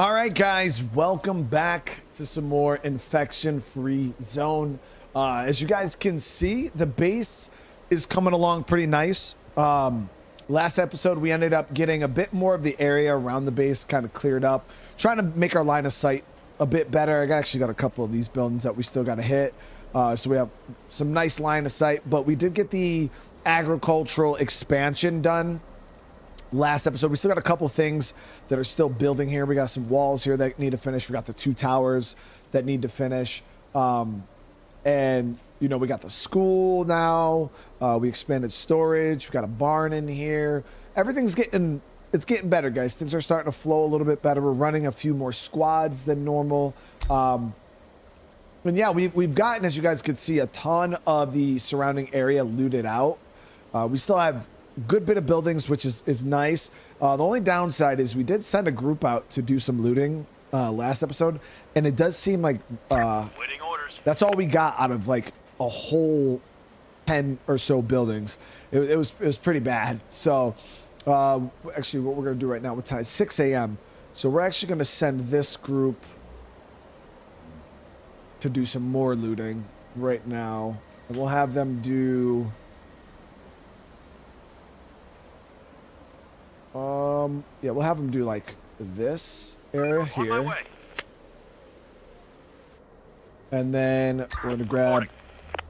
All right, guys, welcome back to some more infection-free zone. As you guys can see, the base is coming along pretty nice. Last episode, we ended up getting a bit more of the area around the base kind of cleared up, trying to make our line of sight a bit better. I actually got a couple of these buildings that we still got to hit. So we have some nice line of sight, but we did get the agricultural expansion done last episode. We still got a couple things that are still building here. We got some walls here that need to finish. We got the 2 towers that need to finish. And you know, we got the school now. We expanded storage. We got a barn in here. Everything's getting better, guys. Things are starting to flow a little bit better. We're running a few more squads than normal. And yeah, we've gotten, as you guys could see, a ton of the surrounding area looted out. We still have good bit of buildings, which is nice. The only downside is we did send a group out to do some looting last episode, and it does seem like Waiting orders. that's all we got out of like a whole 10 or so buildings. It was pretty bad. So actually what we're gonna do right now, what time? 6 a.m. So we're actually gonna send this group to do some more looting right now, and we'll have them do yeah, we'll have them do like this area On my here, way. and then we're gonna grab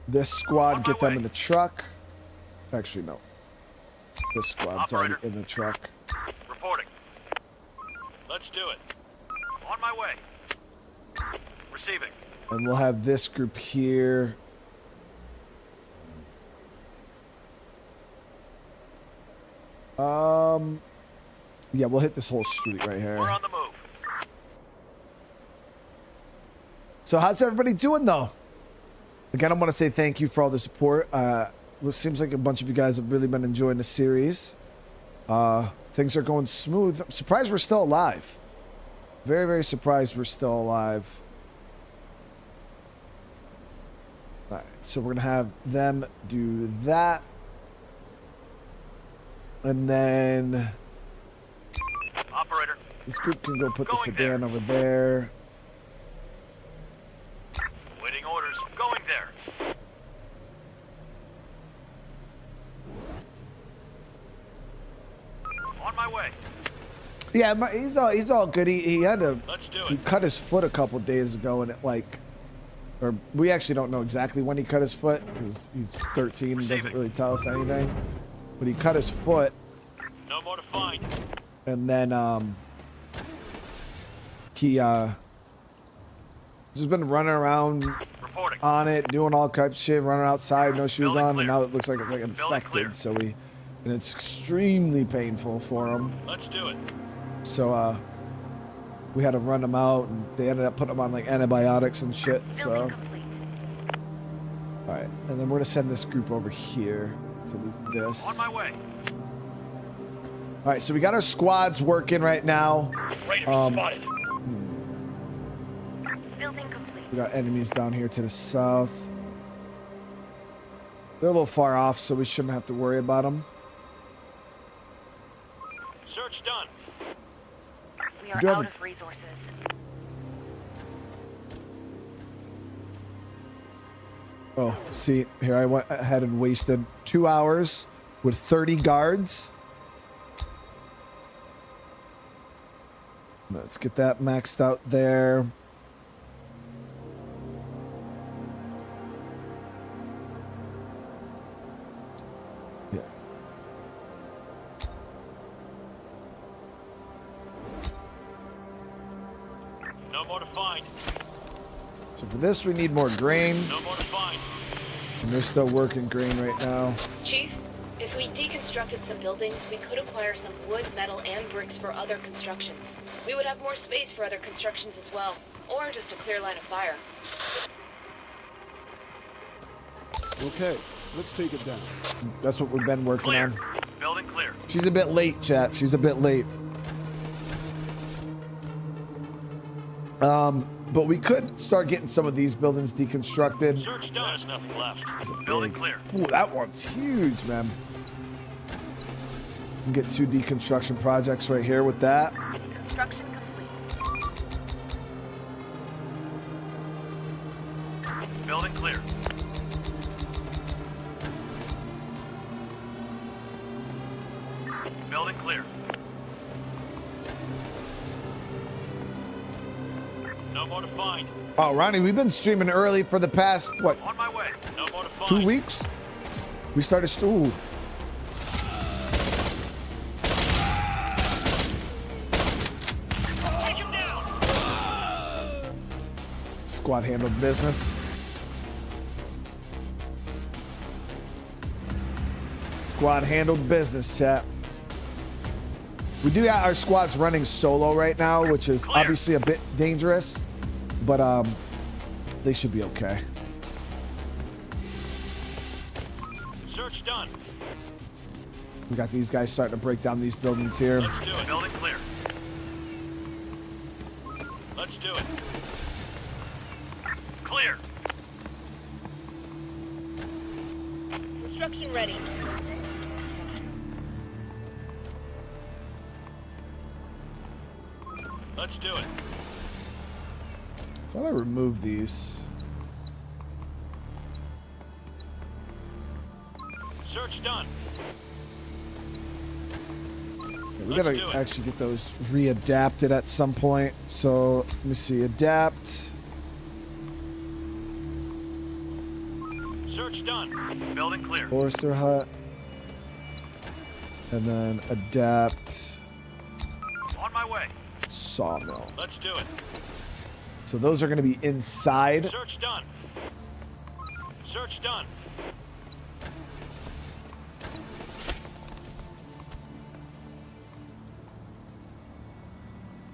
this squad, get them in the truck. Actually, no, this squad's already in the truck. Reporting. Let's do it. On my way. Receiving. And we'll have this group here. Yeah, we'll hit this whole street right here. We're on the move. So how's everybody doing though? Again, I want to say thank you for all the support. It seems like a bunch of you guys have really been enjoying the series. Things are going smooth. I'm surprised we're still alive. Very, very surprised we're still alive. All right, so we're gonna have them do that, and then Operator. this group can go put the Going there. sedan over there. Waiting orders. Going there. On my way. Yeah, he's all good. He had to Let's do he it. cut his foot a couple days ago, and it like, or we actually don't know exactly when he cut his foot because he's 13 and doesn't really tell us anything. But he cut his foot, No more to find. and then he just been running around Reporting. on it, doing all types of shit, running outside, no shoes Building on, clear. and now it looks like it's like Building clear. infected. So and it's extremely painful for him. Let's do it. So we had to run him out, and they ended up putting him on like antibiotics and shit. So Building complete. all right, and then we're gonna send this group over here to loot this. On my way. All right, so we got our squads working right now. Raiders spotted. Building complete. We got enemies down here to the south. They're a little far off, so we shouldn't have to worry about them. Search done. We are Do you have out a- of resources. Oh, see, here I went ahead and wasted 2 hours with 30 guards. Let's get that maxed out there. Yeah. No more to find. So for this, we need more grain, No more to find. and they're still working grain right now. Chief, if we deconstructed some buildings, we could acquire some wood, metal, and bricks for other constructions. We would have more space for other constructions as well, or just a clear line of fire. Okay, let's take it down. That's what we've been working Clear. on. Building clear. She's a bit late, chat. She's a bit late. But we could start getting some of these buildings deconstructed. Search done. There's nothing left. It's a Building big- clear. Ooh, that one's huge, man. We can get 2 deconstruction projects right here with that. Construction complete. Building clear. Building clear. No more to find. Oh, Ronnie, we've been streaming early for the past, what, On my way. No more to find. 2 weeks? We started, ooh. Take him down. Squad handled business. Squad handled business, chat. We do have our squads running solo right now, which is Clear. obviously a bit dangerous, but they should be okay. Search done. We got these guys starting to break down these buildings here. Let's do it. Building clear. Let's do it. Clear. Construction ready. Let's do it. Thought I removed these. Search done. Yeah, we Let's do gotta it. actually get those readapted at some point. So let me see, adapt. Search done. Building clear. Forester hut. And then adapt On my way. sawmill. Let's do it. So those are gonna be inside. Search done. Search done.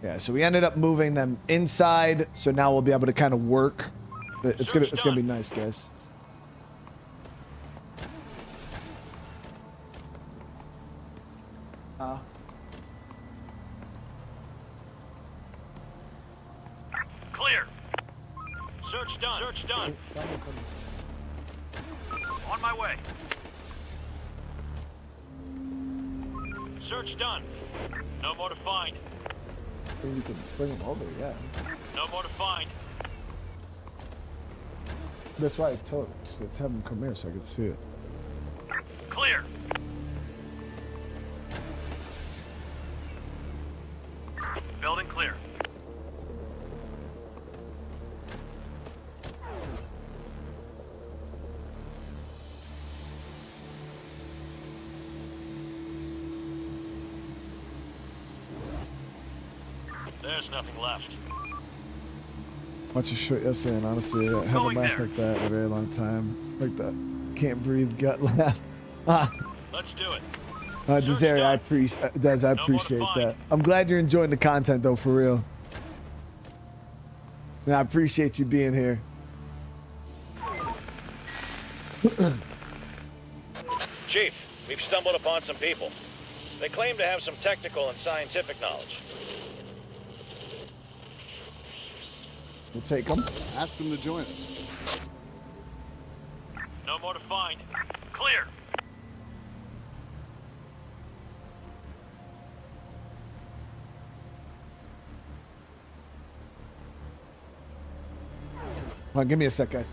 Yeah, so we ended up moving them inside, so now we'll be able to kind of work. It's gonna be nice, guys. Clear. Search done. Search done. On my way. Search done. No more to find. You can bring them over, yeah. No more to find. That's right. Let's have them come here so I can see it. Clear. Building clear. There's nothing left. Watch your shirt yesterday, and honestly, I haven't Going laughed there. like that in a very long time. Like that can't breathe gut laugh. Let's do it. Desiree, I appreciate Des, I appreciate that. I'm glad you're enjoying the content though, for real. And I appreciate you being here. Chief, we've stumbled upon some people. They claim to have some technical and scientific knowledge. We'll take them. Ask them to join us. No more to find. Clear. Hold on, give me a sec, guys.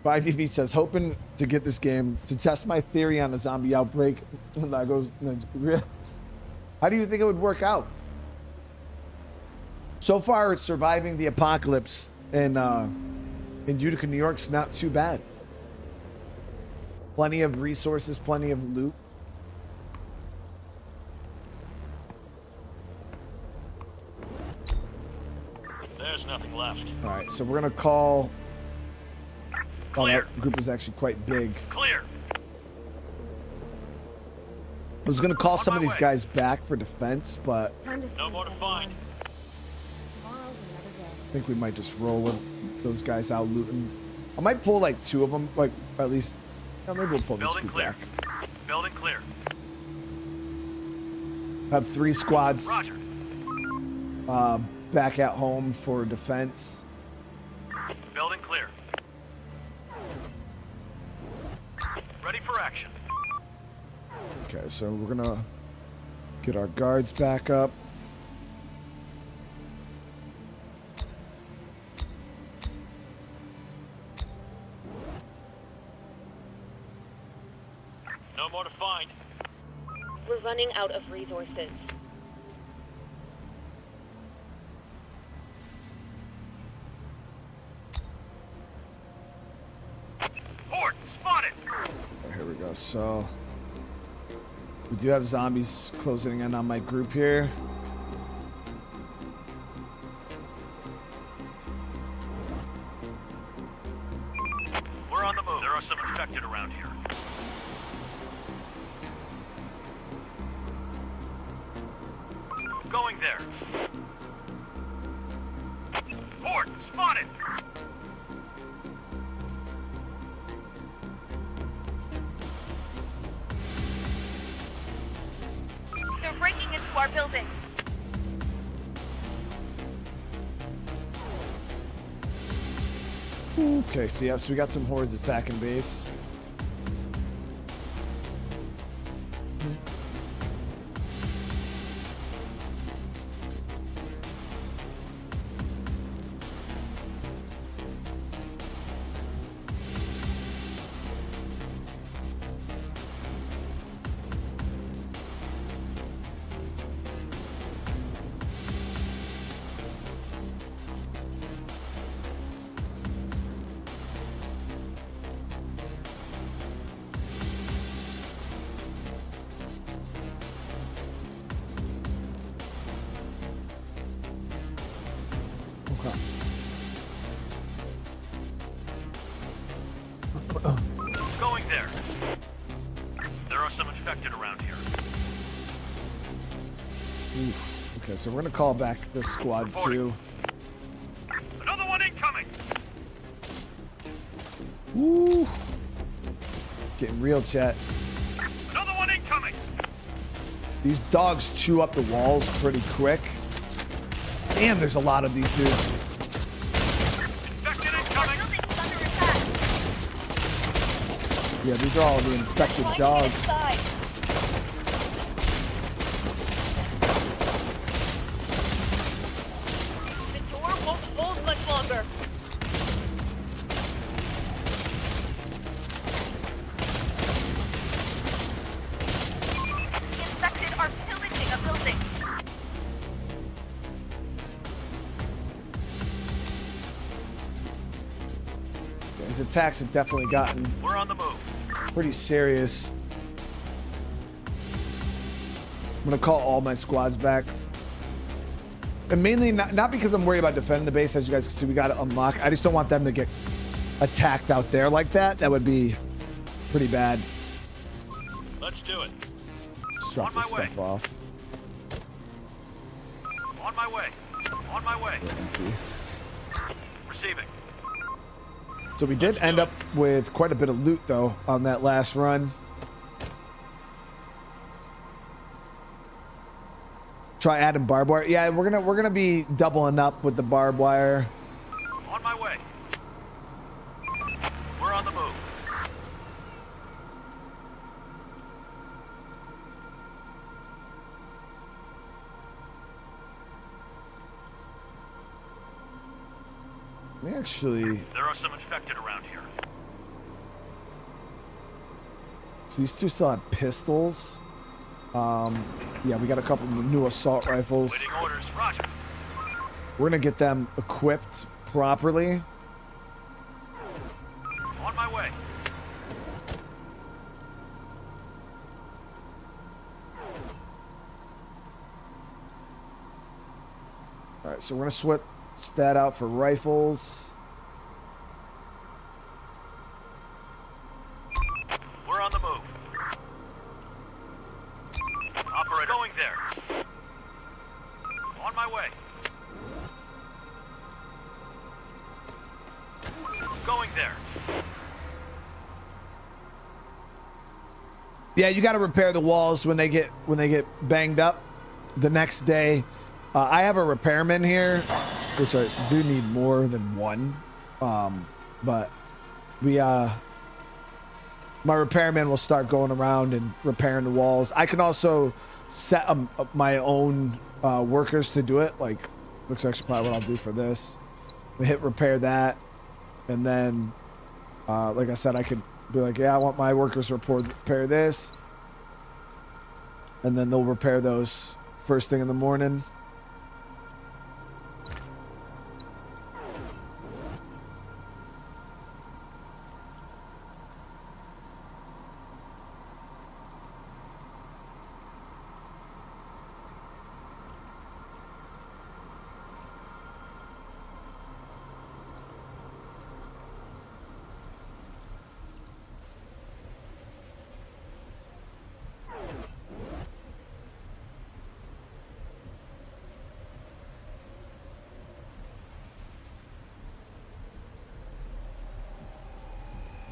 5DV says, hoping to get this game to test my theory on a zombie outbreak. And that goes, how do you think it would work out? So far, surviving the apocalypse in Utica, New York's not too bad. Plenty of resources, plenty of loot. There's nothing left. All right, so we're gonna call. Oh, Clear. that group is actually quite big. Clear. I was gonna call On some of my these way. guys back for defense, but Time to No sleep, more to everyone. find. Tomorrow's another day. I think we might just roll with those guys out looting. I might pull like 2 of them, like at least. Maybe we'll pull this Building group clear. back. Building clear. Have 3 squads Roger. back at home for defense. Building clear. Ready for action. Okay, so we're gonna get our guards back up. No more to find. We're running out of resources. Horde spotted. Here we go. So we do have zombies closing in on my group here. We're on the move. There are some infected around here. Going there. Horde spotted. They're breaking into our building. Okay, so yeah, so we got some hordes attacking base. Okay. Going there. There are some infected around here. Oof. Okay, so we're gonna call back this squad too. Another one incoming. Woo! Getting real, chat. Another one incoming. These dogs chew up the walls pretty quick. Damn, there's a lot of these dudes. Infected incoming. Building's under attack. Yeah, these are all the infected dogs. Inside. The door won't hold much longer. The infected are pillaging a building. These attacks have definitely gotten We're on the move. pretty serious. I'm gonna call all my squads back. And mainly not because I'm worried about defending the base. As you guys can see, we got to unlock. I just don't want them to get attacked out there like that. That would be pretty bad. Let's do it. Let's drop On my this way. stuff off. On my way. On my way. They're empty. Receiving. So we did end up with quite a bit of loot though on that last run. Try adding barbed wire. Yeah, we're gonna be doubling up with the barbed wire. On my way. We're on the move. Let me actually. There are some infected around here. So these two still have pistols. Yeah, we got a couple new assault rifles. Waiting orders. Roger. We're gonna get them equipped properly. On my way. All right, so we're gonna switch that out for rifles. We're on the move. Operator, going there. On my way. Going there. Yeah, you got to repair the walls when they get banged up. The next day, I have a repairman here, which I do need more than one. But we my repairman will start going around and repairing the walls. I can also set up my own workers to do it. Like, looks actually probably what I'll do for this. I hit repair that, and then, like I said, I could be like, yeah, I want my workers to repair this, and then they'll repair those first thing in the morning.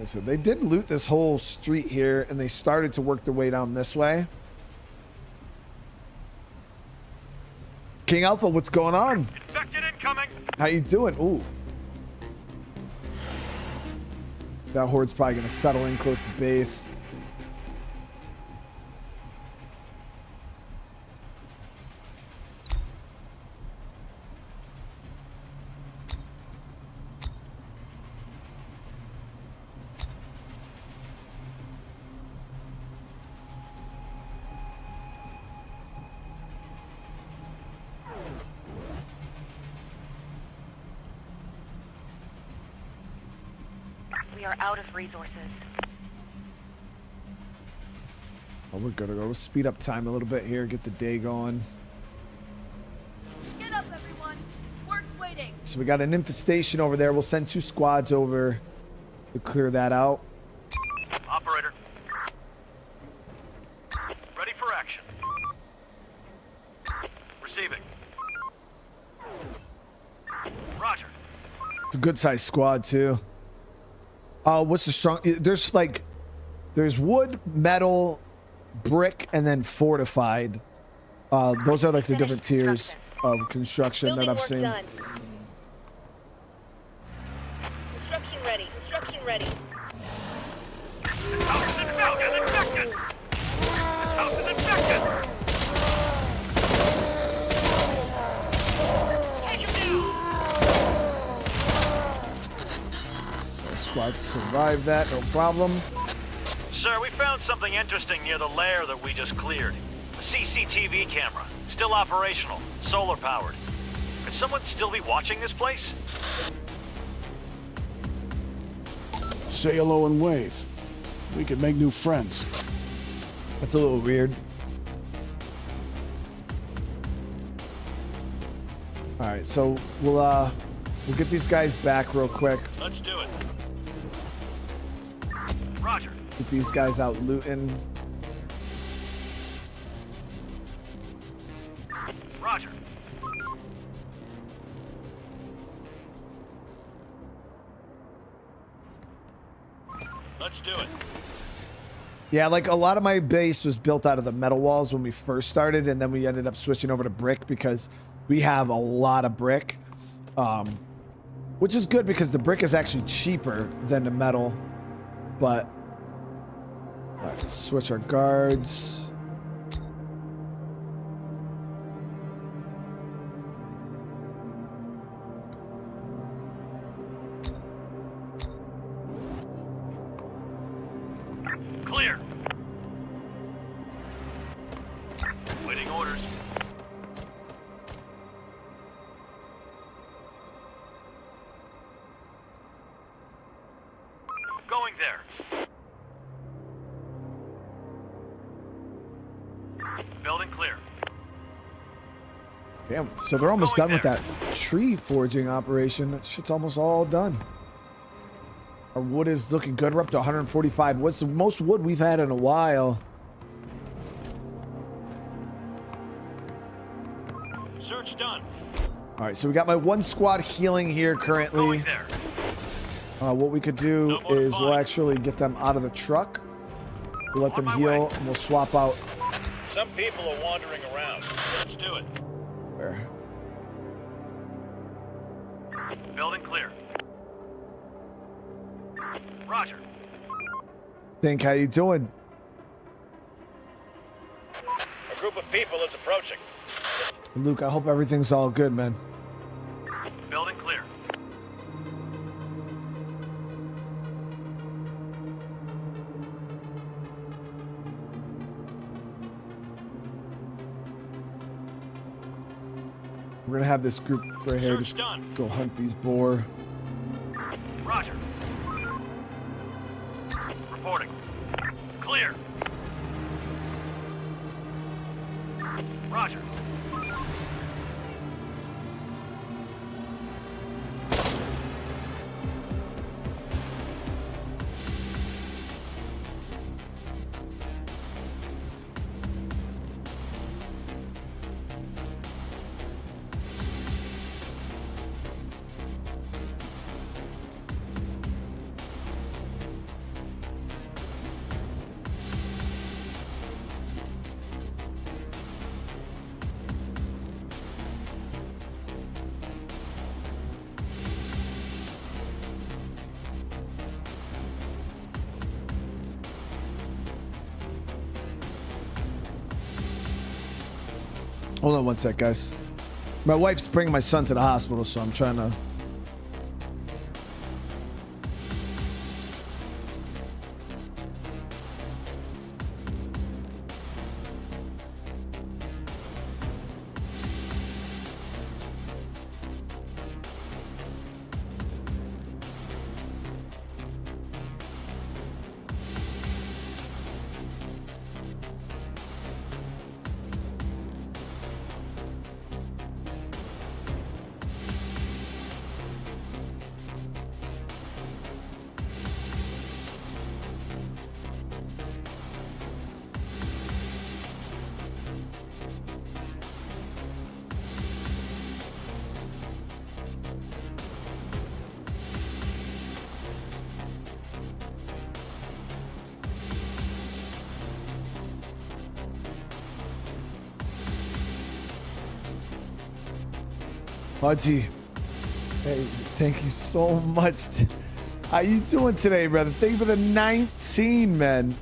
So they did loot this whole street here, and they started to work their way down this way. King Alpha, what's going on? Infected incoming. How you doing? Ooh. That horde's probably going to settle in close to base. We are out of resources. Oh, we're gonna go speed up time a little bit here, get the day going. Get up, everyone. Work's waiting. So we got an infestation over there. We'll send 2 squads over to clear that out. Operator. Ready for action. Receiving. Roger. It's a good sized squad too. What's the strong? There's wood, metal, brick, and then fortified. Those are like the different tiers of construction that I've seen. Done. Construction ready. Construction ready. This house is infected. This house is infected. Take him down. Squad survived that, no problem. Sir, we found something interesting near the lair that we just cleared. A CCTV camera, still operational, solar powered. Could someone still be watching this place? Say hello and wave. We could make new friends. That's a little weird. All right, so we'll get these guys back real quick. Let's do it. Roger. Get these guys out looting. Roger. Let's do it. Yeah, like a lot of my base was built out of the metal walls when we first started, and then we ended up switching over to brick because we have a lot of brick, which is good because the brick is actually cheaper than the metal. But all right, let's switch our guards. Waiting orders. Going there. Building clear. Damn, so they're almost Going done with there. that tree forging operation. That shit's almost all done. Our wood is looking good. We're up to 145. What's the most wood we've had in a while? Search done. All right, so we got my one squad healing here currently. Going there. What we could do No more to is we'll find. actually get them out of the truck. We'll let On them my heal, way. and we'll swap out. Some people are wandering around. Let's do it. There. Building clear. Roger. Think, how you doing? A group of people is approaching. Luke, I hope everything's all good, man. Building clear. We're gonna have this group right here Search just done. go hunt these boar. Roger. Reporting. Clear. Roger. Hold on one sec, guys. My wife's bringing my son to the hospital, so I'm trying to... Budgie, hey, thank you so much. How you doing today, brother? Thank you for the 19, man.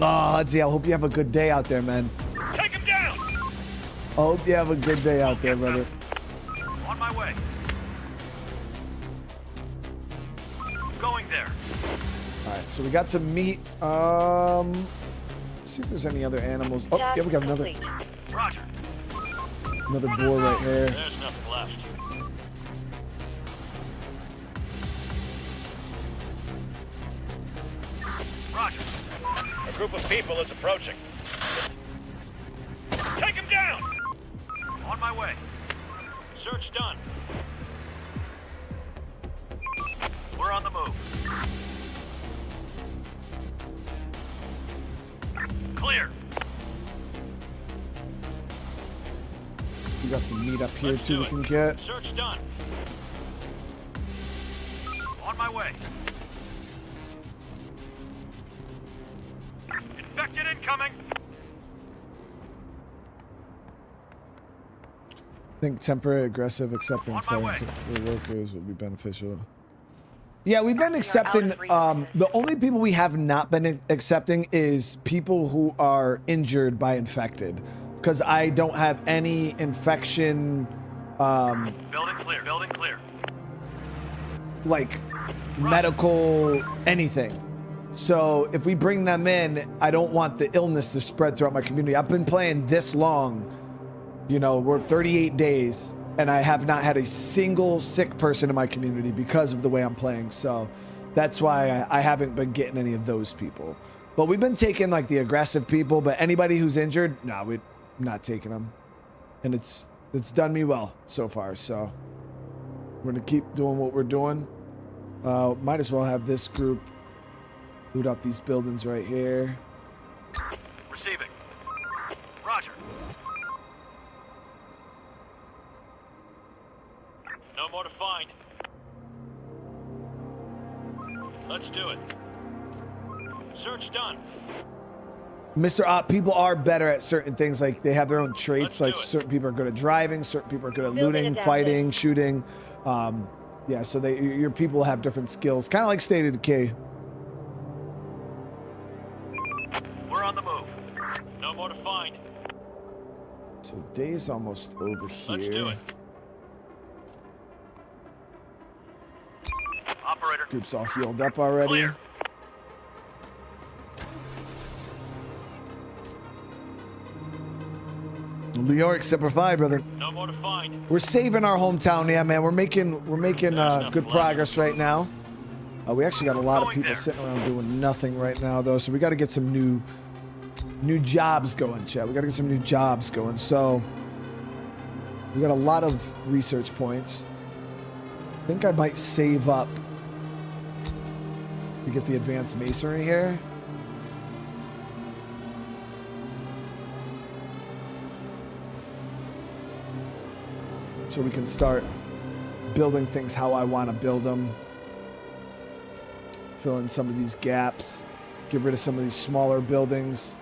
Oh, Hudzy, I hope you have a good day out there, man. Take him down! I hope you have a good day out there, brother. On my way. Going there. All right, so we got some meat. Let's see if there's any other animals. Oh, yeah, we got another Roger. boar right here. There's nothing left. Roger. A group of people is approaching. Take him down! On my way. Search done. We're on the move. Clear. We got some meat up here Let's too do we it. can get. Search done. On my way. Infected incoming. I think temporary aggressive accepting On my way. fighting workers would be beneficial. Yeah, we've been out accepting. of resources. The only people we have not been accepting is people who are injured by infected, because I don't have any infection, Building clear. Building clear. like medical anything. So if we bring them in, I don't want the illness to spread throughout my community. I've been playing this long, you know, we're 38 days, and I have not had a single sick person in my community because of the way I'm playing. So that's why I haven't been getting any of those people. But we've been taking like the aggressive people, but anybody who's injured, no, we're not taking them. And it's done me well so far. So we're gonna keep doing what we're doing. Might as well have this group loot out these buildings right here. Receiving. Roger. No more to find. Let's do it. Search done. Mr. Op, people are better at certain things. Like they have their own traits. Let's Like do it. certain people are good at driving, certain people are good at Building looting, adapted. fighting, shooting. Yeah, so your people have different skills, kind of like State of Decay. We're on the move. No more to find. So the day's almost over here. Let's do it. Operator. Group's all healed up already. Clear. Leoric Semper Fi, brother. No more to find. We're saving our hometown, yeah, man. We're making good progress right now. We actually got a lot of Going people there. sitting around doing nothing right now, though. So we got to get some new jobs going, chat. We got to get some new jobs going. So we got a lot of research points. I think I might save up to get the advanced masonry here. So we can start building things how I want to build them. Fill in some of these gaps. Get rid of some of these smaller buildings.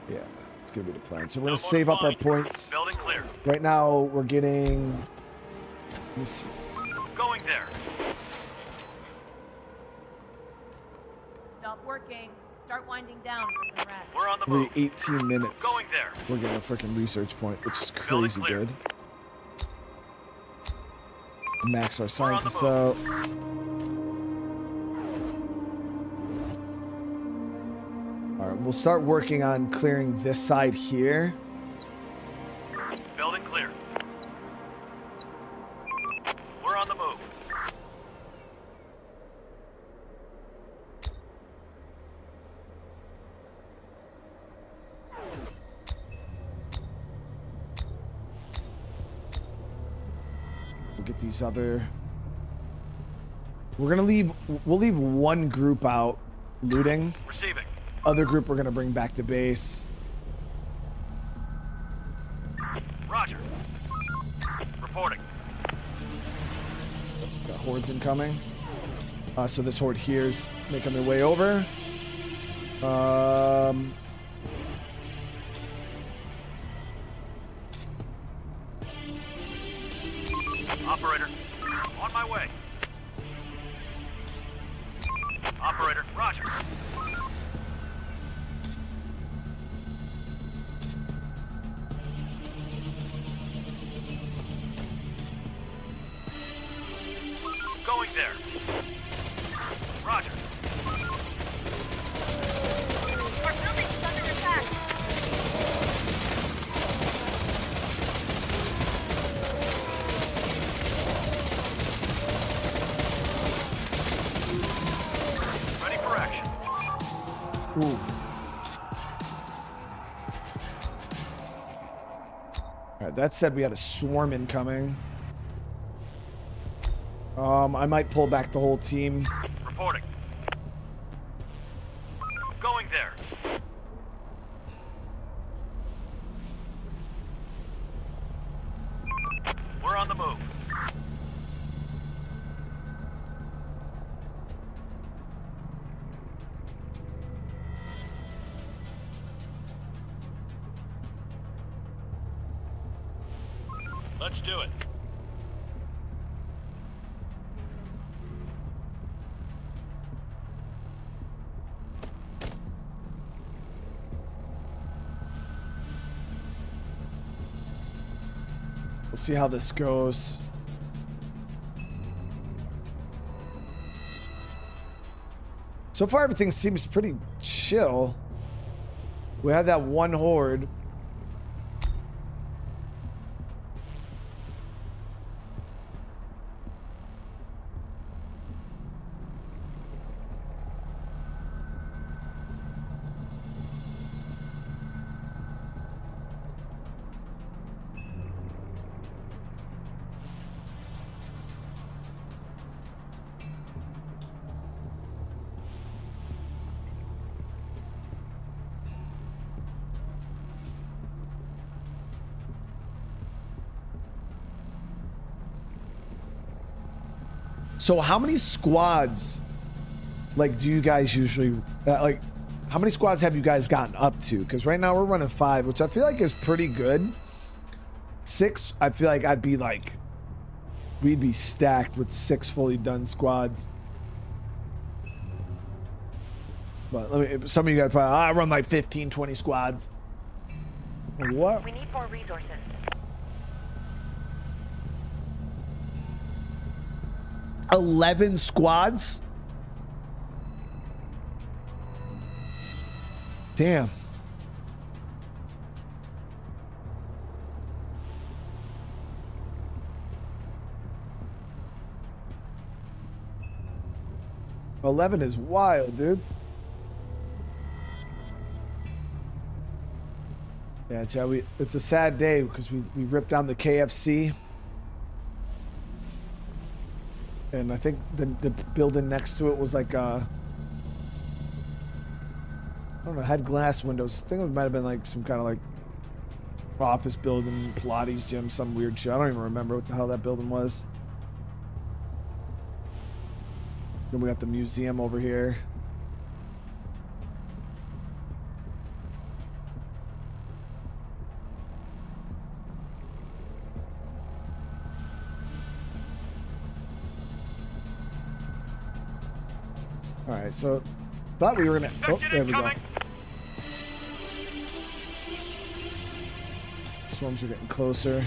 Yeah, that's going to be the plan. So we're going to save up our points. Building clear. Right now, we're getting... Let me see. Going there. Stop working. Start winding down for some rest. We're on the We're move. at 18 minutes. Going there. We're getting a freaking research point, which is Building crazy clear. good. Max our on the scientists move. out. All right, we'll start working on clearing this side here. Building clear. We're on the move. We'll get these other... We'll leave one group out looting. Receiving. Other group we're gonna bring back to base. Roger. Reporting. Got hordes incoming. So this horde here's making their way over. Operator. On my way. Operator. Roger. Going there. Roger. Our building is under attack. Ready for action. Ooh. Alright, that said, we had a swarm incoming. I might pull back the whole team. Reporting. Going there. Let's do it. We'll see how this goes. So far, everything seems pretty chill. We had that one horde. So how many squads, like, do you guys usually, like, how many squads have you guys gotten up to? Because right now we're running 5, which I feel like is pretty good. 6, I feel like I'd be like, we'd be stacked with 6 fully done squads. But let me, some of you guys probably, I run like 15, 20 squads. What? We need more resources. 11 squads? Damn. $11 is wild, dude. Yeah, Chad, it's a sad day because we ripped down the KFC. And I think the building next to it was like, I don't know, had glass windows. I think it might have been like some kind of like office building, Pilates gym, some weird shit. I don't even remember what the hell that building was. Then we got the museum over here. All right, so thought we were gonna. Oh, there we go. Swarms are getting closer.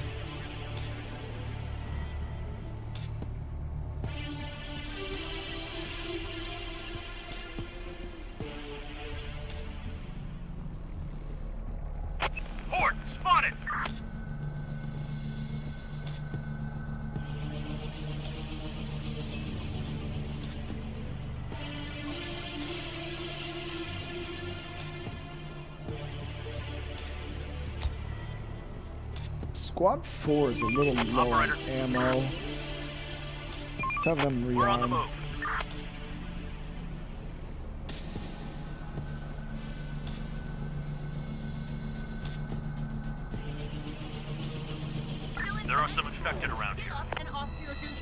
Horde spotted. Squad 4 is a little low on ammo. Let's have them We're on the rearm. move. There are some infected around here. Up and off your duty.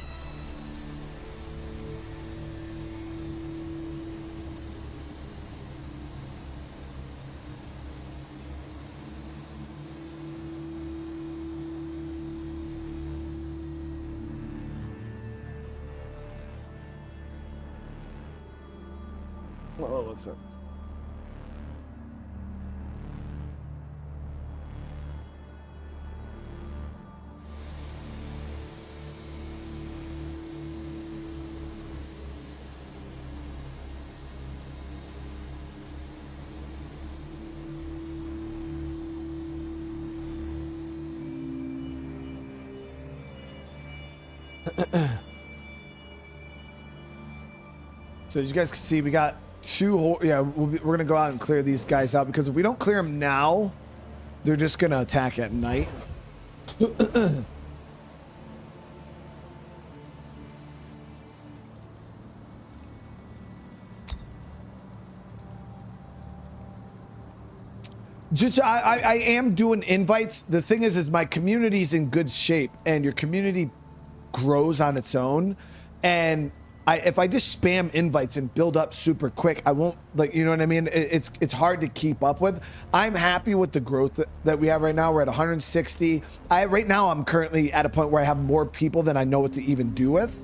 Whoa, what's up? So as you guys can see, we got 2. Yeah, we're gonna go out and clear these guys out because if we don't clear them now, they're just gonna attack at night. Just, I am doing invites. The thing is my community's in good shape and your community grows on its own. And if I just spam invites and build up super quick, I won't, like, you know what I mean? It's hard to keep up with. I'm happy with the growth that we have right now. We're at 160. Right now I'm currently at a point where I have more people than I know what to even do with,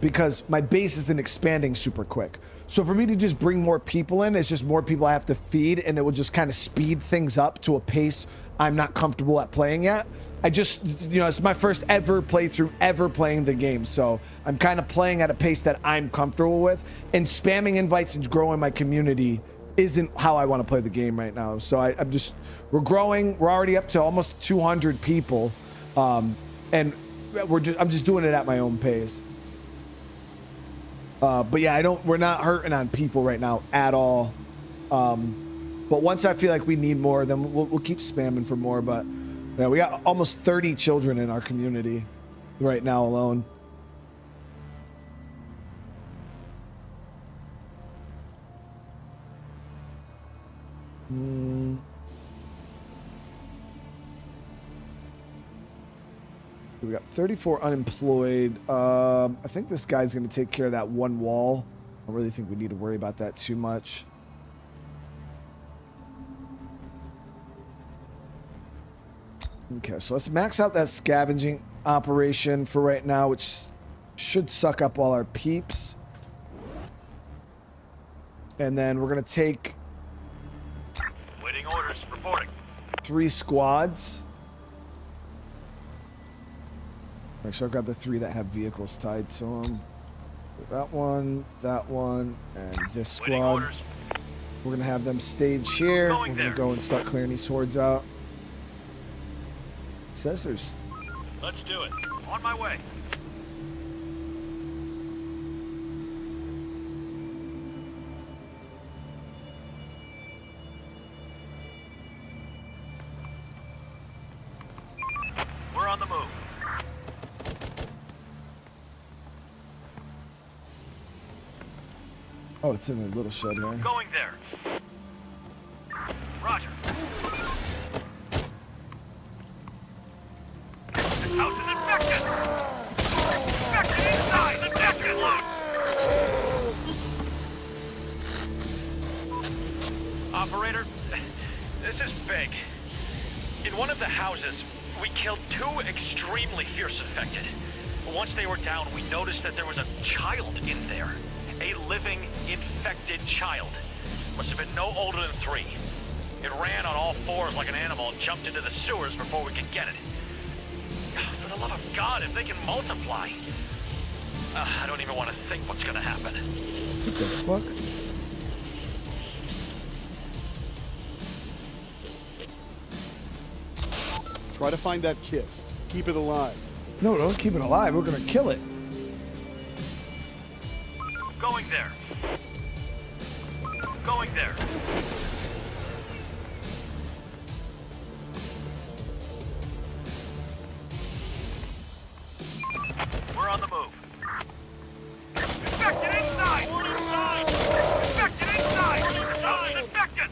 because my base isn't expanding super quick. So for me to just bring more people in, it's just more people I have to feed, and it will just kind of speed things up to a pace I'm not comfortable at playing yet. I just, you know, it's my first ever playthrough ever playing the game. So I'm kind of playing at a pace that I'm comfortable with, and spamming invites and growing my community isn't how I want to play the game right now. So we're growing. We're already up to almost 200 people. And I'm just doing it at my own pace. But yeah, we're not hurting on people right now at all. But once I feel like we need more, then we'll keep spamming for more. But yeah, we got almost 30 children in our community right now alone. We got 34 unemployed. I think this guy's going to take care of that one wall. I don't really think we need to worry about that too much. Okay, so let's max out that scavenging operation for right now, which should suck up all our peeps. And then we're going to take... Waiting orders, reporting. 3 squads. Actually, I'll grab the 3 that have vehicles tied to them. That one, and this squad. We're going to have them stage here. We're going to go and start clearing these hordes out. It says there's... Let's do it. On my way. We're on the move. Oh, it's in the little shed here. Going there. Roger. This house is infected! Infected inside! Infected! Operator, this is big. In one of the houses, we killed 2 extremely fierce infected. Once they were down, we noticed that there was a child in there. A living, infected child. Must have been no older than 3. It ran on all 4s like an animal and jumped into the sewers before we could get it. For the love of God, if they can multiply. I don't even want to think what's gonna happen. What the fuck? Try to find that kid. Keep it alive. No, don't keep it alive. We're going to kill it. Going there. Going there. We're on the move. Infected inside! Infected inside! Inside! Infected!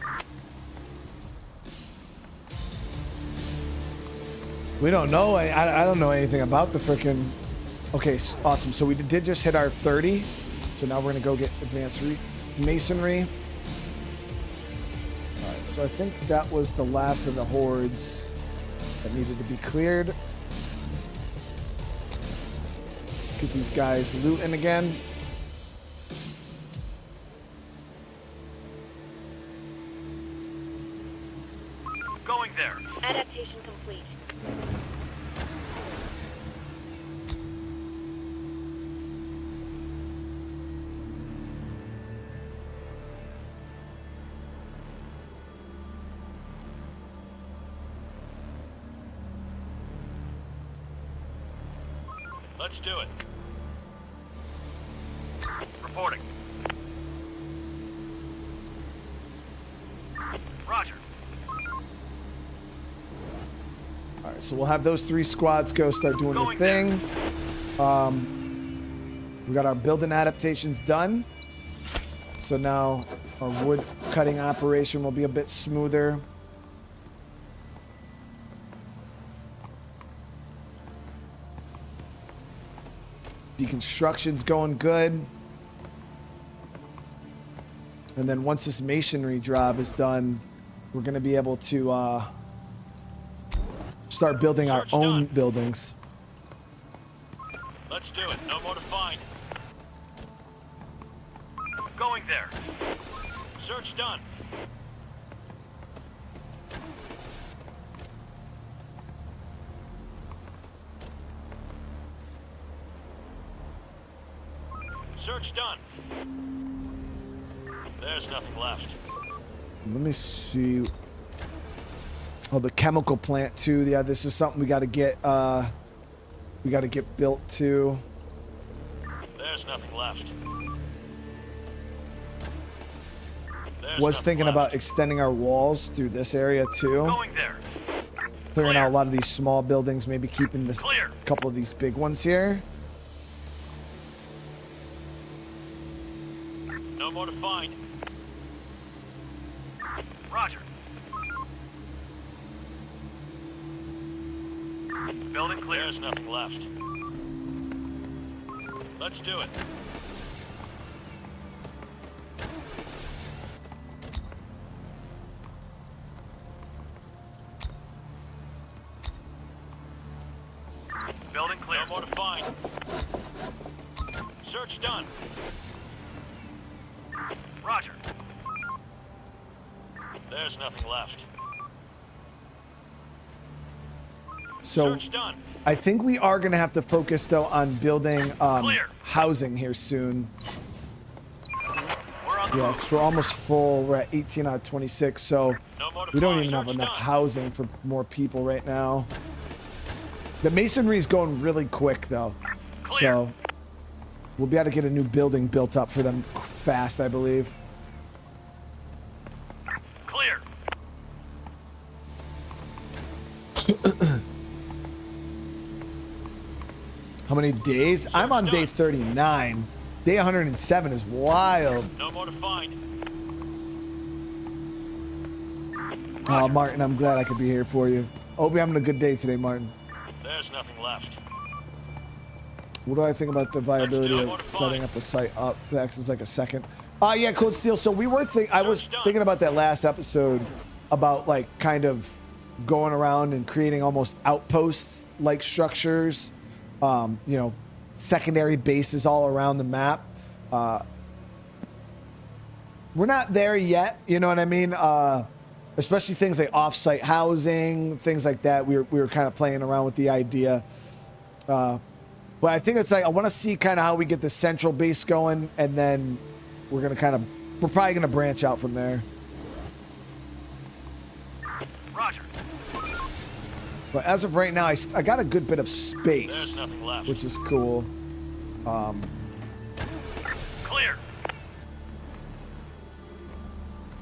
We don't know. I don't know anything about the frickin'... Okay, awesome. So we did just hit our 30. So now we're going to go get advanced masonry. All right, so I think that was the last of the hordes that needed to be cleared. Let's get these guys looting again. Going there. Adaptation complete. Let's do it. Reporting. Roger. All right, so we'll have those 3 squads go start doing their thing. We got our building adaptations done. So now our wood cutting operation will be a bit smoother. Deconstruction's going good. And then once this masonry job is done, we're going to be able to start building our own buildings. Let's do it. No more to find. Going there. Search done. Search done. There's nothing left. Let me see. Oh, the chemical plant too. Yeah, this is something we got to get built too. There's nothing left. Was thinking about extending our walls through this area too. Going there. Clearing out a lot of these small buildings, maybe keeping this couple of these big ones here. No more to find. Roger. Building clear. There's nothing left. Let's do it. Building clear. No more to find. Search done. Roger. There's nothing left. So Search done. I think we are going to have to focus though on building housing here soon. We're on the Yeah, move. because we're almost full. We're at 18 out of 26, so No more to we don't find. even have Search enough done. housing for more people right now. The masonry is going really quick though, Clear. so we'll be able to get a new building built up for them fast, I believe. Clear. How many days? I'm on day 39. Day 107 is wild. No more to find. Oh, Martin, I'm glad I could be here for you. Hope you're having a good day today, Martin. There's nothing left. What do I think about the viability Next, of what to setting find. up a site up? That is like a second. Yeah, Code Steel. So we were I was Search done. thinking about that last episode about like kind of going around and creating almost outposts like structures, you know, secondary bases all around the map. We're not there yet, you know what I mean? Especially things like off-site housing, things like that. We were kind of playing around with the idea. But I think it's like I want to see kind of how we get the central base going, and then we're probably gonna branch out from there. Roger. But as of right now, I got a good bit of There's space, nothing left. which is cool. Clear.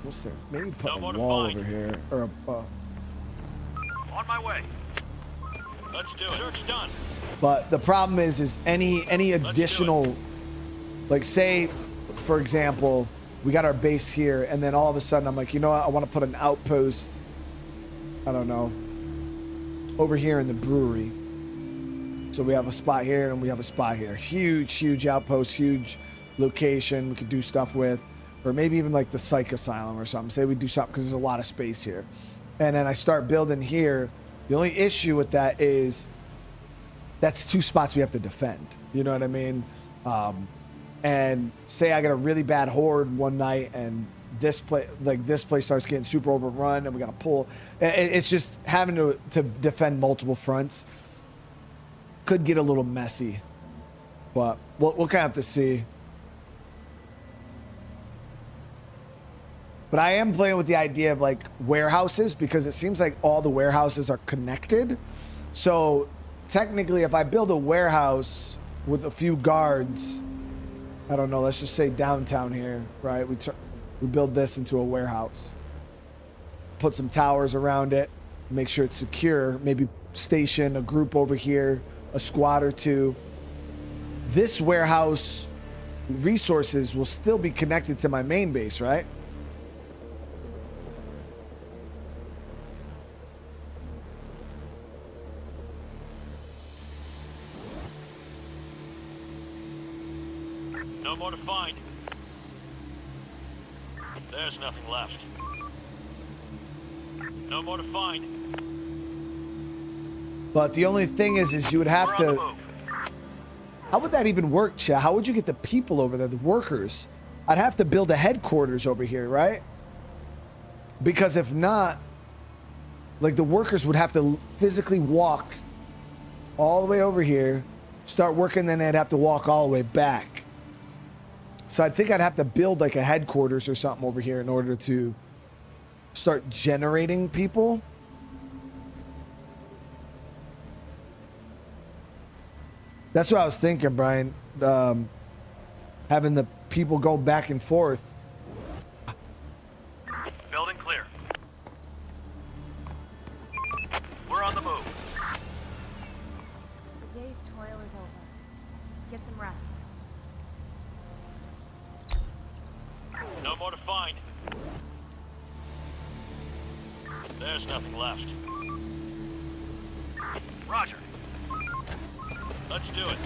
What's there? Maybe put No a more to wall find. over here, or On my way. Let's do it. Search done. But the problem is any do additional, like say, for example, we got our base here, and then all of a sudden I'm like, you know what? I want to put an outpost. I don't know. Over here in the brewery. So we have a spot here and we have a spot here. Huge outpost, huge location we could do stuff with. Or maybe even like the psych asylum or something. Say we do something because there's a lot of space here. And then I start building here. The only issue with that is that's two spots we have to defend. You know what I mean? And say I get a really bad horde one night and this place starts getting super overrun and we got to pull. It's just having to defend multiple fronts. Could get a little messy, but we'll kind of have to see. But I am playing with the idea of like warehouses because it seems like all the warehouses are connected. So technically, if I build a warehouse with a few guards, I don't know, let's just say downtown here, right? We build this into a warehouse. Put some towers around it, make sure it's secure, maybe station a group over here, a squad or two. This warehouse resources will still be connected to my main base, right? No more to find. There's nothing left. No more to find. But the only thing is you would have We're on the to. move. How would that even work, chat? How would you get the people over there, the workers? I'd have to build a headquarters over here, right? Because if not, like the workers would have to physically walk all the way over here, start working, then they'd have to walk all the way back. So I think I'd have to build like a headquarters or something over here in order to start generating people. That's what I was thinking, Brian. Having the people go back and forth. Building clear. We're on the move. The day's toil is over. Get some rest. No more to find. There's nothing left. Roger. Let's do it.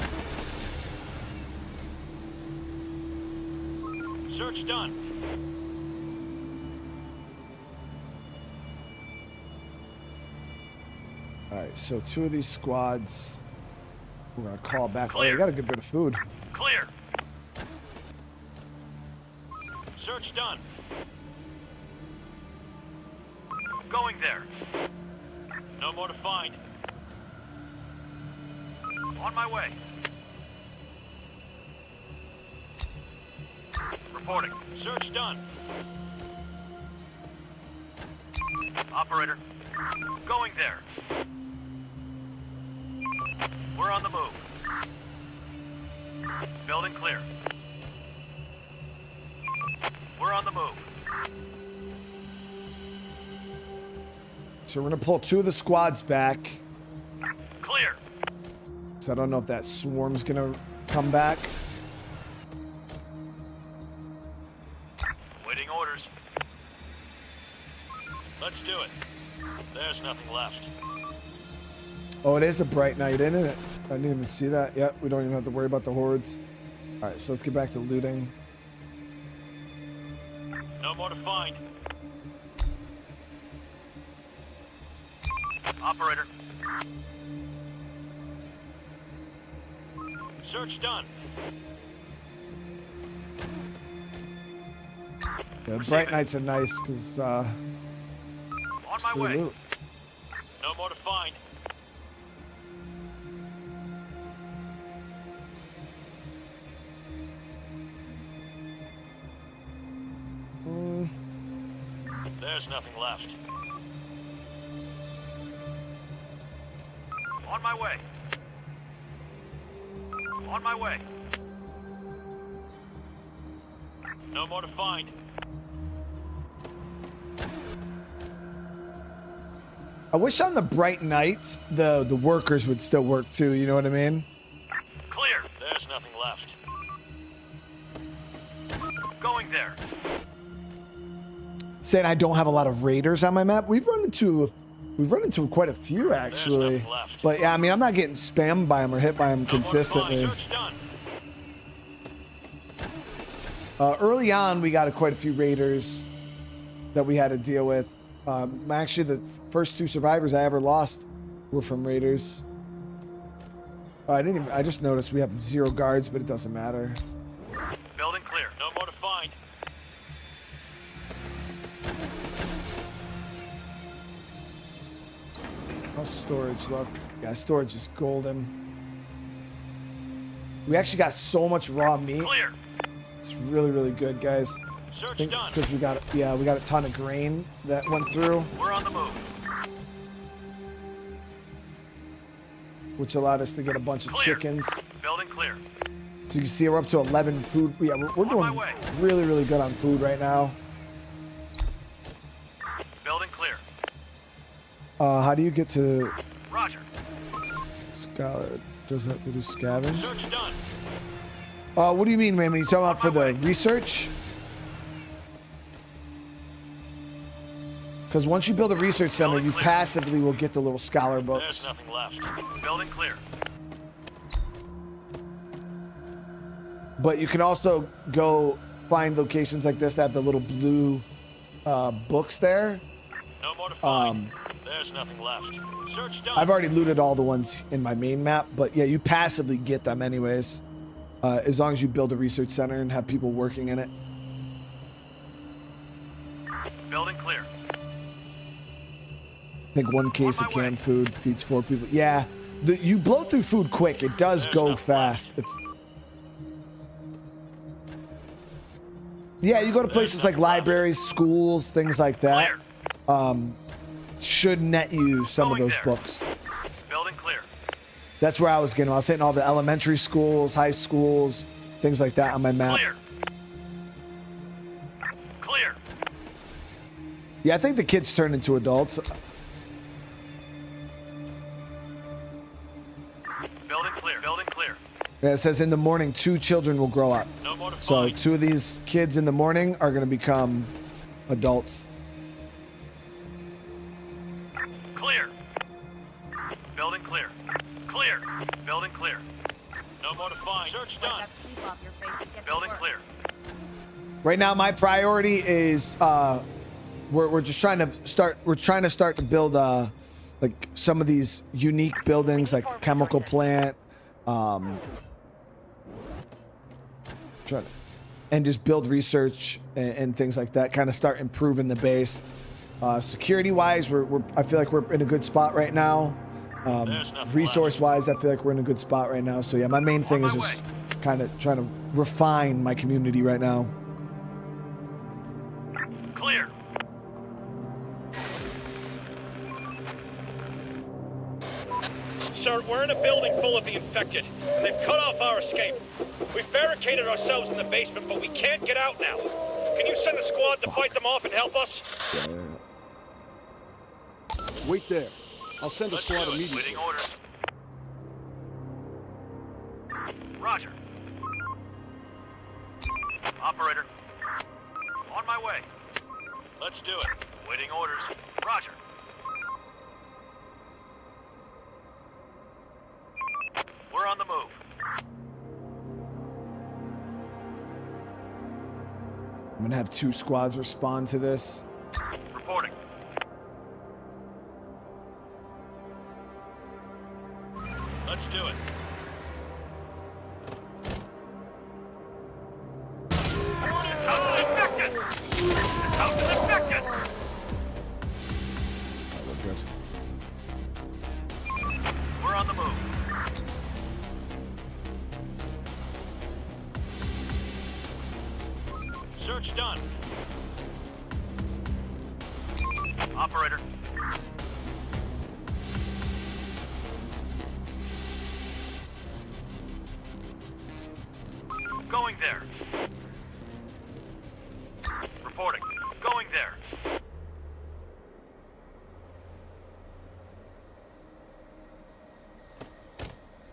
Search done. All right, so 2 of these squads, we're gonna call back. Oh, Clear. they got a good bit of food. Clear. Search done. Going there. No more to find. On my way. Reporting. Search done. Operator. Going there. We're on the move. Building clear. We're on the move. So we're gonna pull 2 of the squads back. Clear. So I don't know if that swarm's gonna come back. Waiting orders. Let's do it. There's nothing left. Oh, it is a bright night, isn't it? I didn't even see that. Yep, we don't even have to worry about the hordes. All right, so let's get back to looting. No more to find. Operator. Search done. Yeah, bright nights are nice because On my free way. loot. No more to find. There's nothing left. On my way. On my way. No more to find. I wish on the bright nights the workers would still work too. You know what I mean? Clear. There's nothing left. Going there. Saying I don't have a lot of raiders on my map. We've run into quite a few actually. nothing left. But yeah, I mean I'm not getting spammed by them or hit by them No more to consistently. find. Search done. Early on, we got quite a few raiders that we had to deal with. Actually, the first 2 survivors I ever lost were from raiders. I just noticed we have 0 guards, but it doesn't matter. Building clear. No more to find. How's storage look? Yeah, storage is golden. We actually got so much raw meat. Clear. It's really, really good, guys. I Search think done. it's because we got a ton of grain that went through, We're on the move. which allowed us to get a bunch of Clear. chickens. Building clear. So you can see we're up to 11 food. Yeah, we're On my doing way. really, really good on food right now. Building clear. How do you get to Roger. Scholar? Does it have to do scavenge? Search done. What do you mean, man? When you talking about for On my the way. research? Because once you build a research center, Building you clear. passively will get the little scholar There's books. nothing left. Building clear. But you can also go find locations like this that have the little blue books there. No more to find. There's nothing left. Search done. I've already looted all the ones in my main map, but yeah, you passively get them anyways. As long as you build a research center and have people working in it. Building clear. I think one case of canned food feeds 4 people. Yeah, you blow through food quick. It does go fast. Yeah, you go to places like libraries, schools, things like that. Should net you some of those books. Building clear. That's where I was getting. I was hitting all the elementary schools, high schools, things like that on my map. Clear. Yeah, I think the kids turn into adults. Building clear. Building clear. Yeah, it says in the morning 2 children will grow up. No more to So find. 2 of these kids in the morning are going to become adults. Clear. Building clear. Clear. Building clear. No more to find. Search Wipe done. that sleep off your face and get to Building work. clear. Right now, my priority is we're just trying to start. We're trying to start to build like some of these unique buildings, like the chemical plant, and just build research and things like that. Kind of start improving the base. Security wise, I feel like we're in a good spot right now. Resource wise, I feel like we're in a good spot right now. So yeah, my main thing is just kind of trying to refine my community right now. Clear. Sir, we're in a building full of the infected, and they've cut off our escape. We've barricaded ourselves in the basement, but we can't get out now. Can you send a squad to fight them off and help us? Wait there. I'll send a squad immediately. Waiting orders. Roger. Operator. On my way. Let's do it. Waiting orders. Roger. We're on the move. I'm gonna have 2 squads respond to this. Reporting. Let's do it. This house is infected! This house is infected! We're on the move. Search done. Operator. Going there. Reporting. Going there.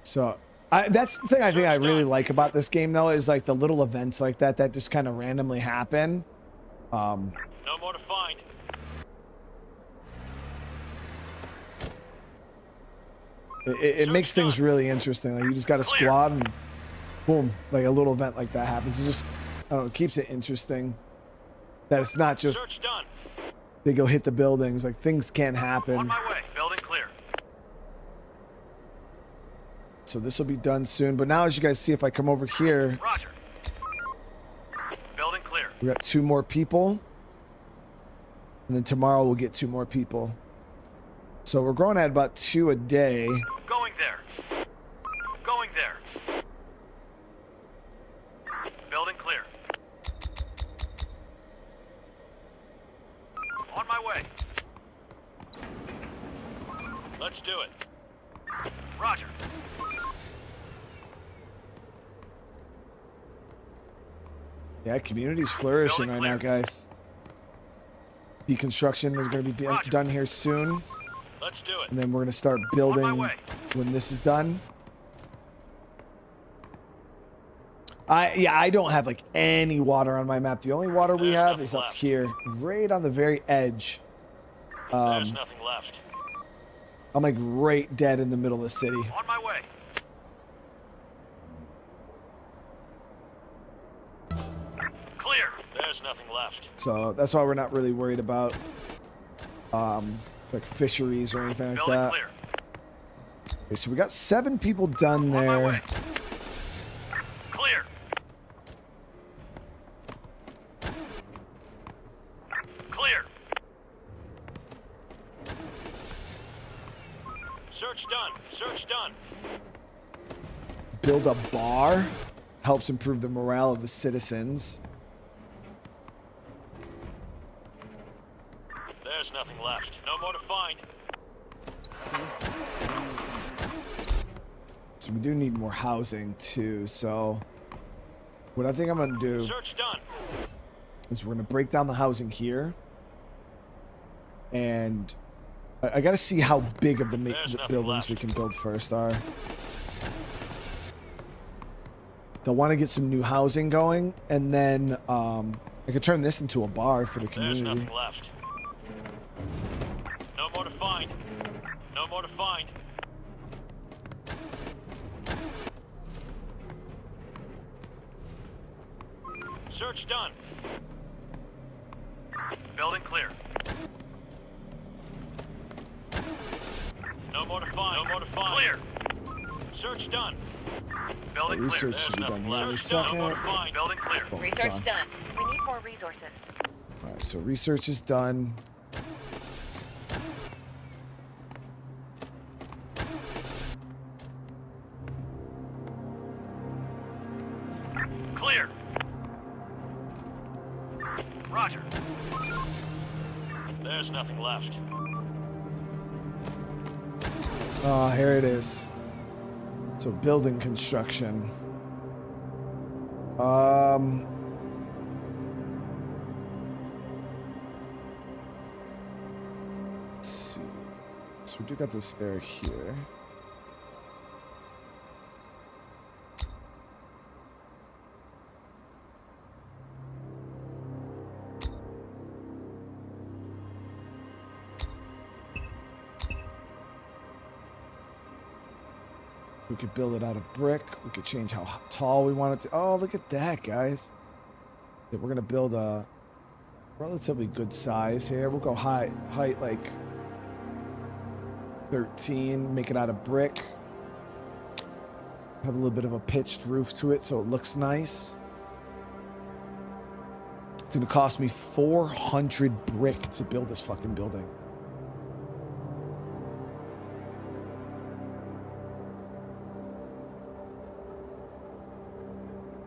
So that's the thing I think I really like about this game, though, is like the little events like that that just kind of randomly happen. No more to find. It makes things really interesting. Like you just got a squad and boom, like a little event like that happens. It just, I don't know, it keeps it interesting. That it's not just Search done. they go hit the buildings. Like things can happen. On my way. Building clear. So this will be done soon. But now, as you guys see, if I come over here, Roger. Building clear. we got 2 more people. And then tomorrow we'll get 2 more people. So we're growing at about 2 a day. Going there. Going there. Building clear. On my way. Let's do it. Roger. Yeah, community's flourishing right now, guys. Deconstruction is going to be done here soon. Let's do it. And then we're going to start building when this is done. I don't have like any water on my map. The only water we have is up here, right on the very edge. There's nothing left. I'm like right dead in the middle of the city. On my way. There's nothing left. So that's why we're not really worried about like fisheries or anything like Building that. clear. Okay, so we got 7 people done On my there. way. Clear. Clear. Search done. Search done. Build a bar. Helps improve the morale of the citizens. There's nothing left. No more to find. So we do need more housing too. So what I think I'm gonna do Search done. is we're gonna break down the housing here, and I gotta see how big of the There's nothing buildings left. we can build first are. They'll want to get some new housing going, and then I could turn this into a bar for the There's community. nothing left. No more to find. No more to find. Search done. Building clear. No more to find. No more to find. Clear. Search done. Building clear. Research should be There's done nothing here in a left. No more to second. find. Building clear. Boom, Research done. done. We need more resources. All right, so research is done. Clear. Roger. There's nothing left. Oh, here it is. So building construction. Let's see. So we do got this area here. We could build it out of brick. We could change how tall we want it to. Oh, look at that, guys. Yeah, we're gonna build a relatively good size here. We'll go height like 13. Make it out of brick. Have a little bit of a pitched roof to it, so it looks nice. It's gonna cost me 400 brick to build this fucking building.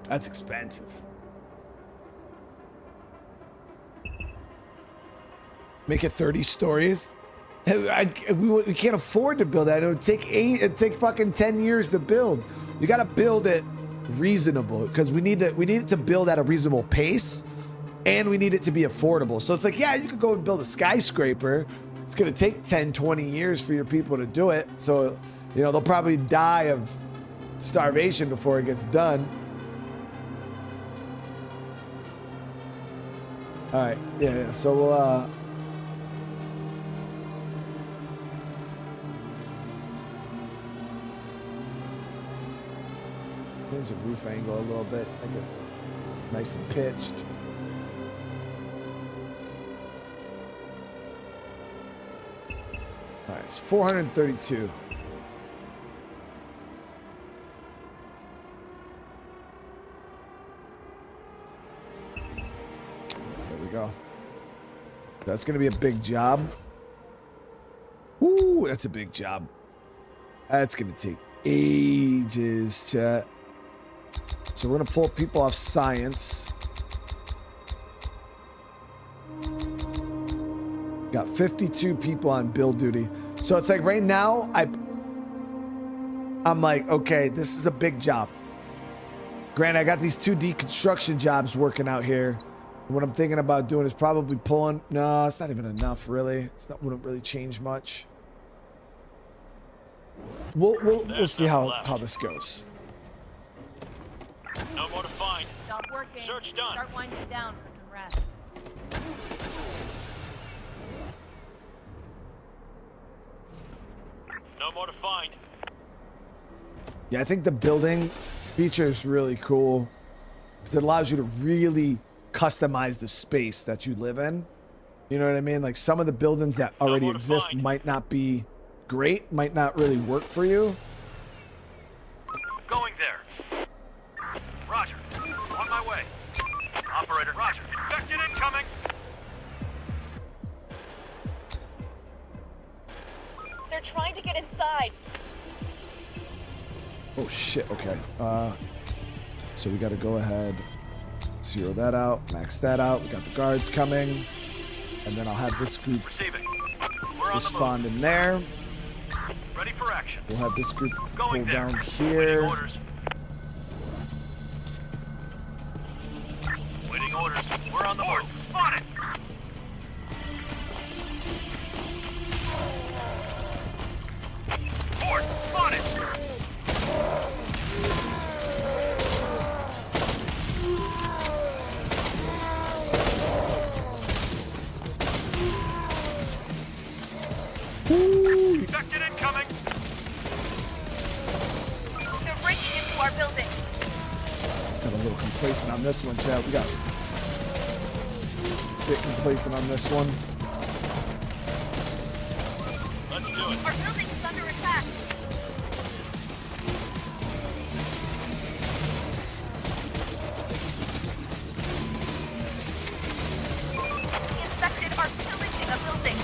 That's expensive. Make it 30 stories. We can't afford to build that. It'd take fucking 10 years to build. You got to build it reasonable because we need it to build at a reasonable pace, and we need it to be affordable. So it's like, yeah, you could go and build a skyscraper. It's gonna take 10, 20 years for your people to do it. So, you know, they'll probably die of starvation before it gets done. All right, yeah. So we'll change the roof angle a little bit, make it nice and pitched. All right, it's 432. There we go. That's gonna be a big job. Ooh, that's a big job. That's gonna take ages, chat. So we're gonna pull people off science. Got 52 people on build duty. So it's like right now, I'm like, okay, this is a big job. Granted, I got these 2 deconstruction jobs working out here. What I'm thinking about doing is probably pulling. No, it's not even enough, really. Wouldn't really change much. We'll see how this goes. No more to find. Stop working. Search done. Start winding down for some rest. No more to find. Yeah, I think the building feature is really cool because it allows you to really customize the space that you live in. You know what I mean? Like some of the buildings that already exist might not be great, might not really work for you. Going there. Roger. On my way. Operator, roger. Infected incoming. They're trying to get inside. Oh shit, okay. So we gotta go ahead, zero that out, max that out. We got the guards coming. And then I'll have this group Receiving. We're on respond in there. the move. Ready for action. We'll have this group Going pull there. down Waiting here. orders. Waiting orders. We're on the move. Spotted. Horde spotted. Infected incoming. They're breaking into our building. Got a little complacent on this one, Chad. We got a bit complacent on this one. Let's do it. Our building is under attack. The infected are pillaging a building.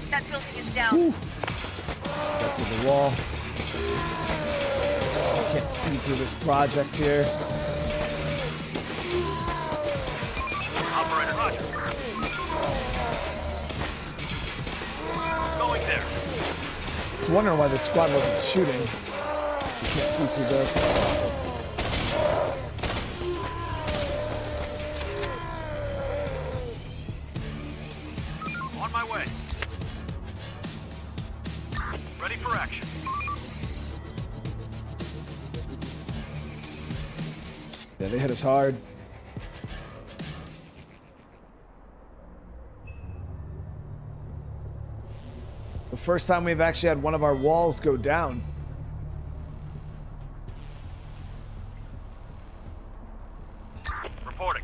That building is down. Got through the wall. Can't see through this project here. Operator, roger. Going there. I was wondering why the squad wasn't shooting. You can't see through this. On my way. Ready for action. Yeah, they hit us hard. The first time we've actually had one of our walls go down. Reporting.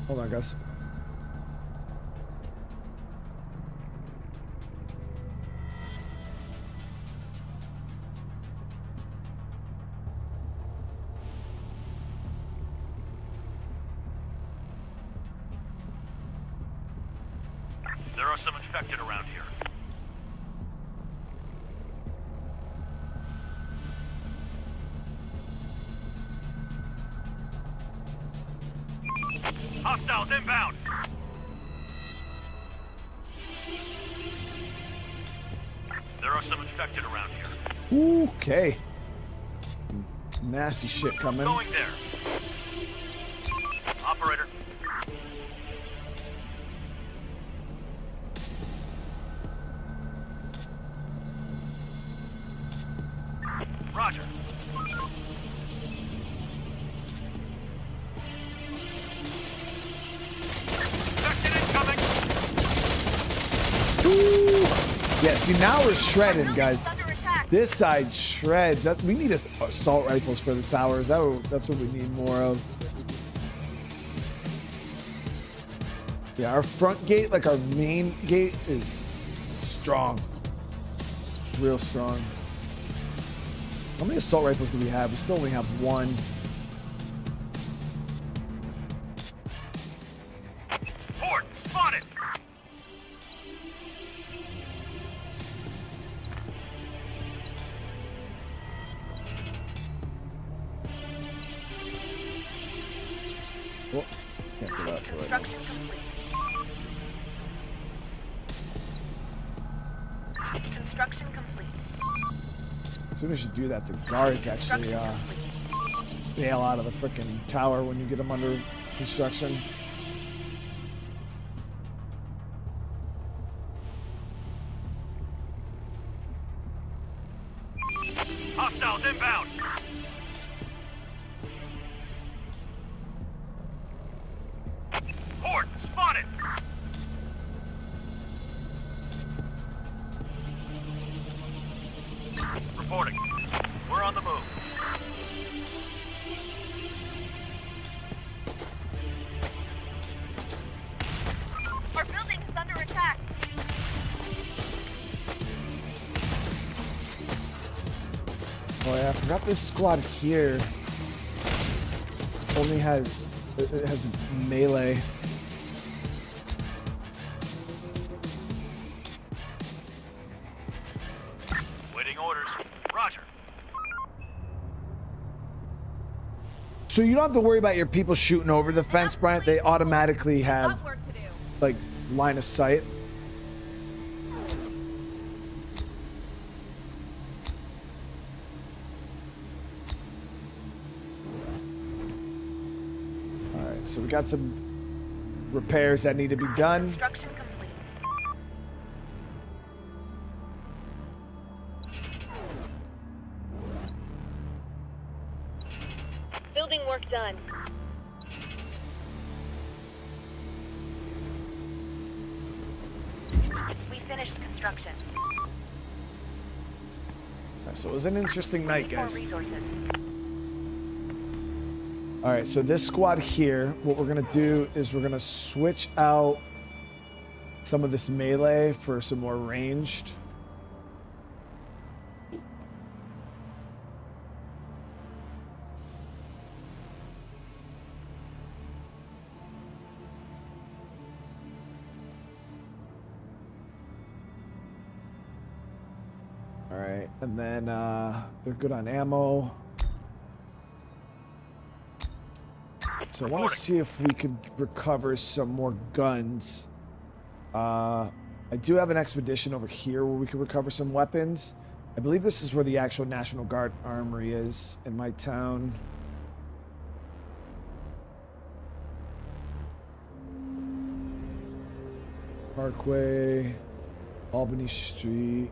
Hold on, guys. There are some infected around here. Hostiles inbound. There are some infected around here. Okay. Nasty shit coming. Going there. Operator. Roger. Infected incoming. Yeah, see, now we're shredding, guys. Building is under attack. This side shreds. We need assault rifles for the towers. That's what we need more of. Yeah, our front gate, like our main gate, is strong. Real strong. How many assault rifles do we have? We still only have one. Horde spotted. Oh, cancel that for right now. Construction complete. Construction complete. As soon as you do that, the guards actually Construction complete. bail out of the freaking tower when you get them under construction. Hostiles inbound. forgot this squad here only has, it has melee. Waiting orders. Roger. So you don't have to worry about your people shooting over the fence, Bryant. They automatically have Got work to do. like line of sight. All right, so we got some repairs that need to be done. Construction complete. Building work done. We finished construction. All right, so it was an interesting night, Need more guys. resources. All right, so this squad here, what we're gonna do is we're gonna switch out some of this melee for some more ranged. All right, and then they're good on ammo. So I want to see if we could recover some more guns. I do have an expedition over here where we could recover some weapons. I believe this is where the actual National Guard armory is in my town. Parkway, Albany Street,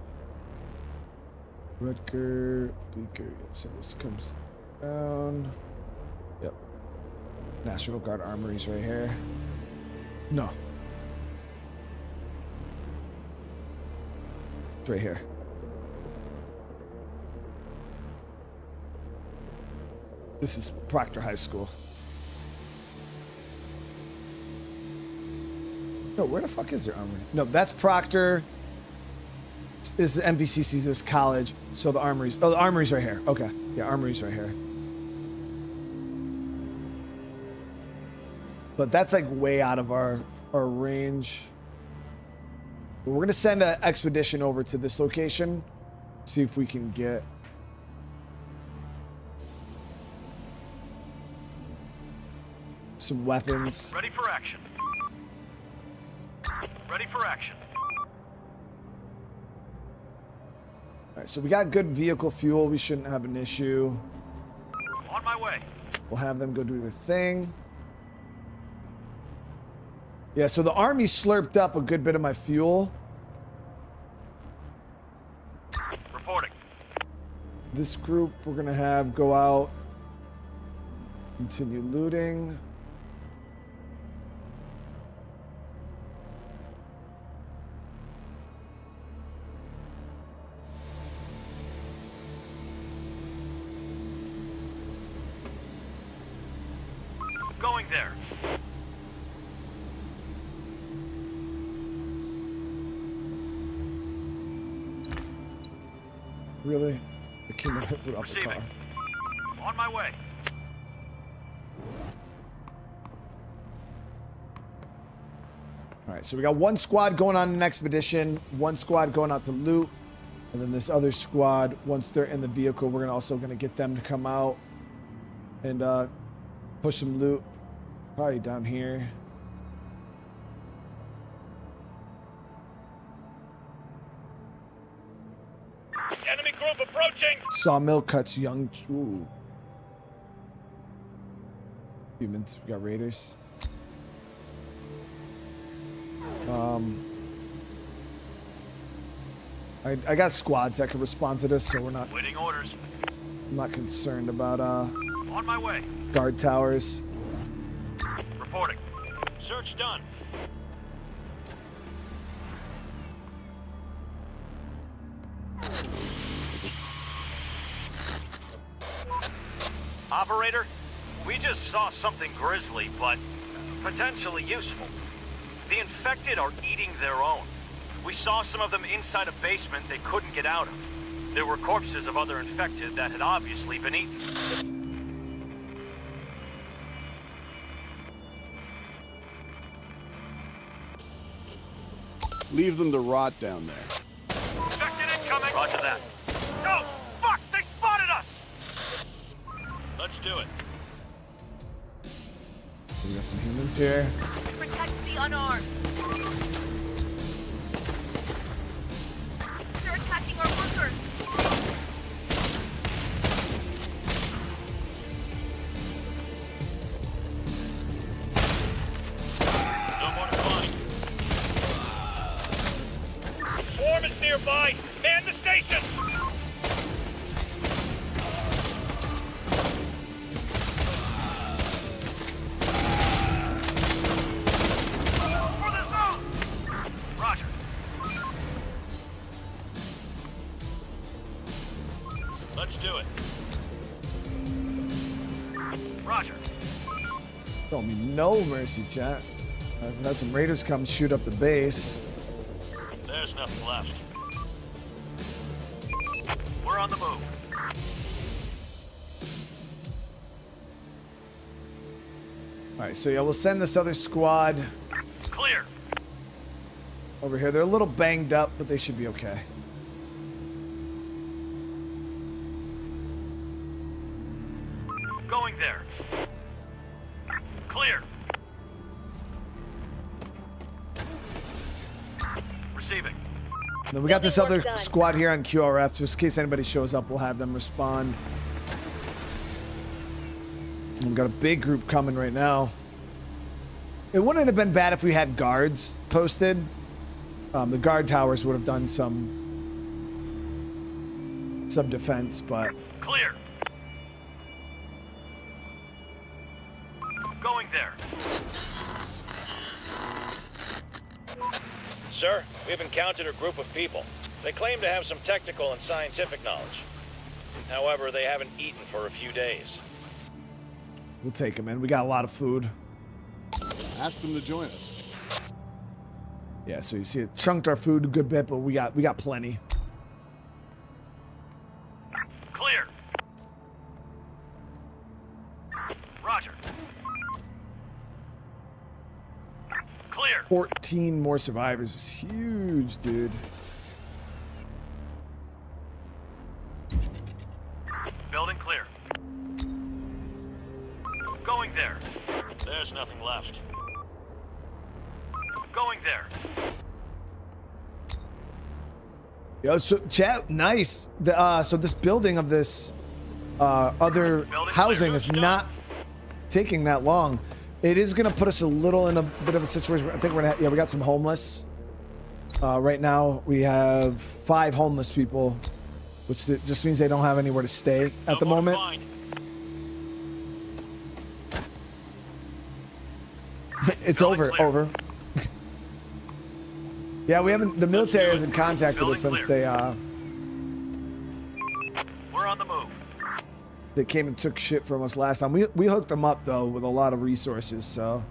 Rutger, Beaker. So this comes down. Yep. National Guard armories right here. No. It's right here. This is Proctor High School. No, where the fuck is their armory? No, that's Proctor. This is MVCC's, this college. So the armories. Oh, the armory's right here. Okay. Yeah, armory's right here. But that's like way out of our range. But we're gonna send an expedition over to this location. See if we can get some weapons. Ready for action. Ready for action. All right, so we got good vehicle fuel. We shouldn't have an issue. On my way. We'll have them go do their thing. Yeah, so the army slurped up a good bit of my fuel. Reporting. This group we're gonna have go out, continue looting. Going there. Really? I came up with off the car. Receiving. On my way. All right, so we got one squad going on an expedition, one squad going out to loot, and then this other squad, once they're in the vehicle, we're also gonna get them to come out and push some loot, probably down here. Enemy group approaching! Sawmill cuts young. Ooh. Humans, we got raiders. I got squads that can respond to this, so we're not. Waiting orders. I'm not concerned about On my way. guard towers. Reporting. Search done. Operator, we just saw something grisly, but potentially useful. The infected are eating their own. We saw some of them inside a basement they couldn't get out of. There were corpses of other infected that had obviously been eaten. Leave them to rot down there. Infected incoming! Roger that. No! Fuck! They spotted us! Let's do it. We got some humans here. Protect the unarmed. They're attacking our workers. No more to find. Swarm is nearby. Man the station. For the zone! Roger. Let's do it. Roger. Show me no mercy, chat. I've had some raiders come shoot up the base. There's nothing left. We're on the move. All right, so yeah, we'll send this other squad Clear. over here. They're a little banged up, but they should be okay. Going there. Clear. Receiving. Then we got this Building other work done. squad here on QRF, just in case anybody shows up, we'll have them respond. And we've got a big group coming right now. It wouldn't have been bad if we had guards posted. The guard towers would have done some defense, but Clear. Going there. Sir, we've encountered a group of people. They claim to have some technical and scientific knowledge. However, they haven't eaten for a few days. we'll take them in. We got a lot of food. Ask them to join us. Yeah, so you see it chunked our food a good bit, but we got plenty. Clear. Roger. Clear. 14 more survivors is huge, dude. Building clear. Going there. There's nothing left. Going there. Yo, so chat, nice. So this building of this other housing is not taking that long. It is gonna put us a little in a bit of a situation where I think we're gonna we got some homeless. Right now we have 5 homeless people, which just means they don't have anywhere to stay at the moment. It's over. Yeah, we haven't. The military hasn't contacted us since they We're on the move. they came and took shit from us last time. We hooked them up though with a lot of resources. So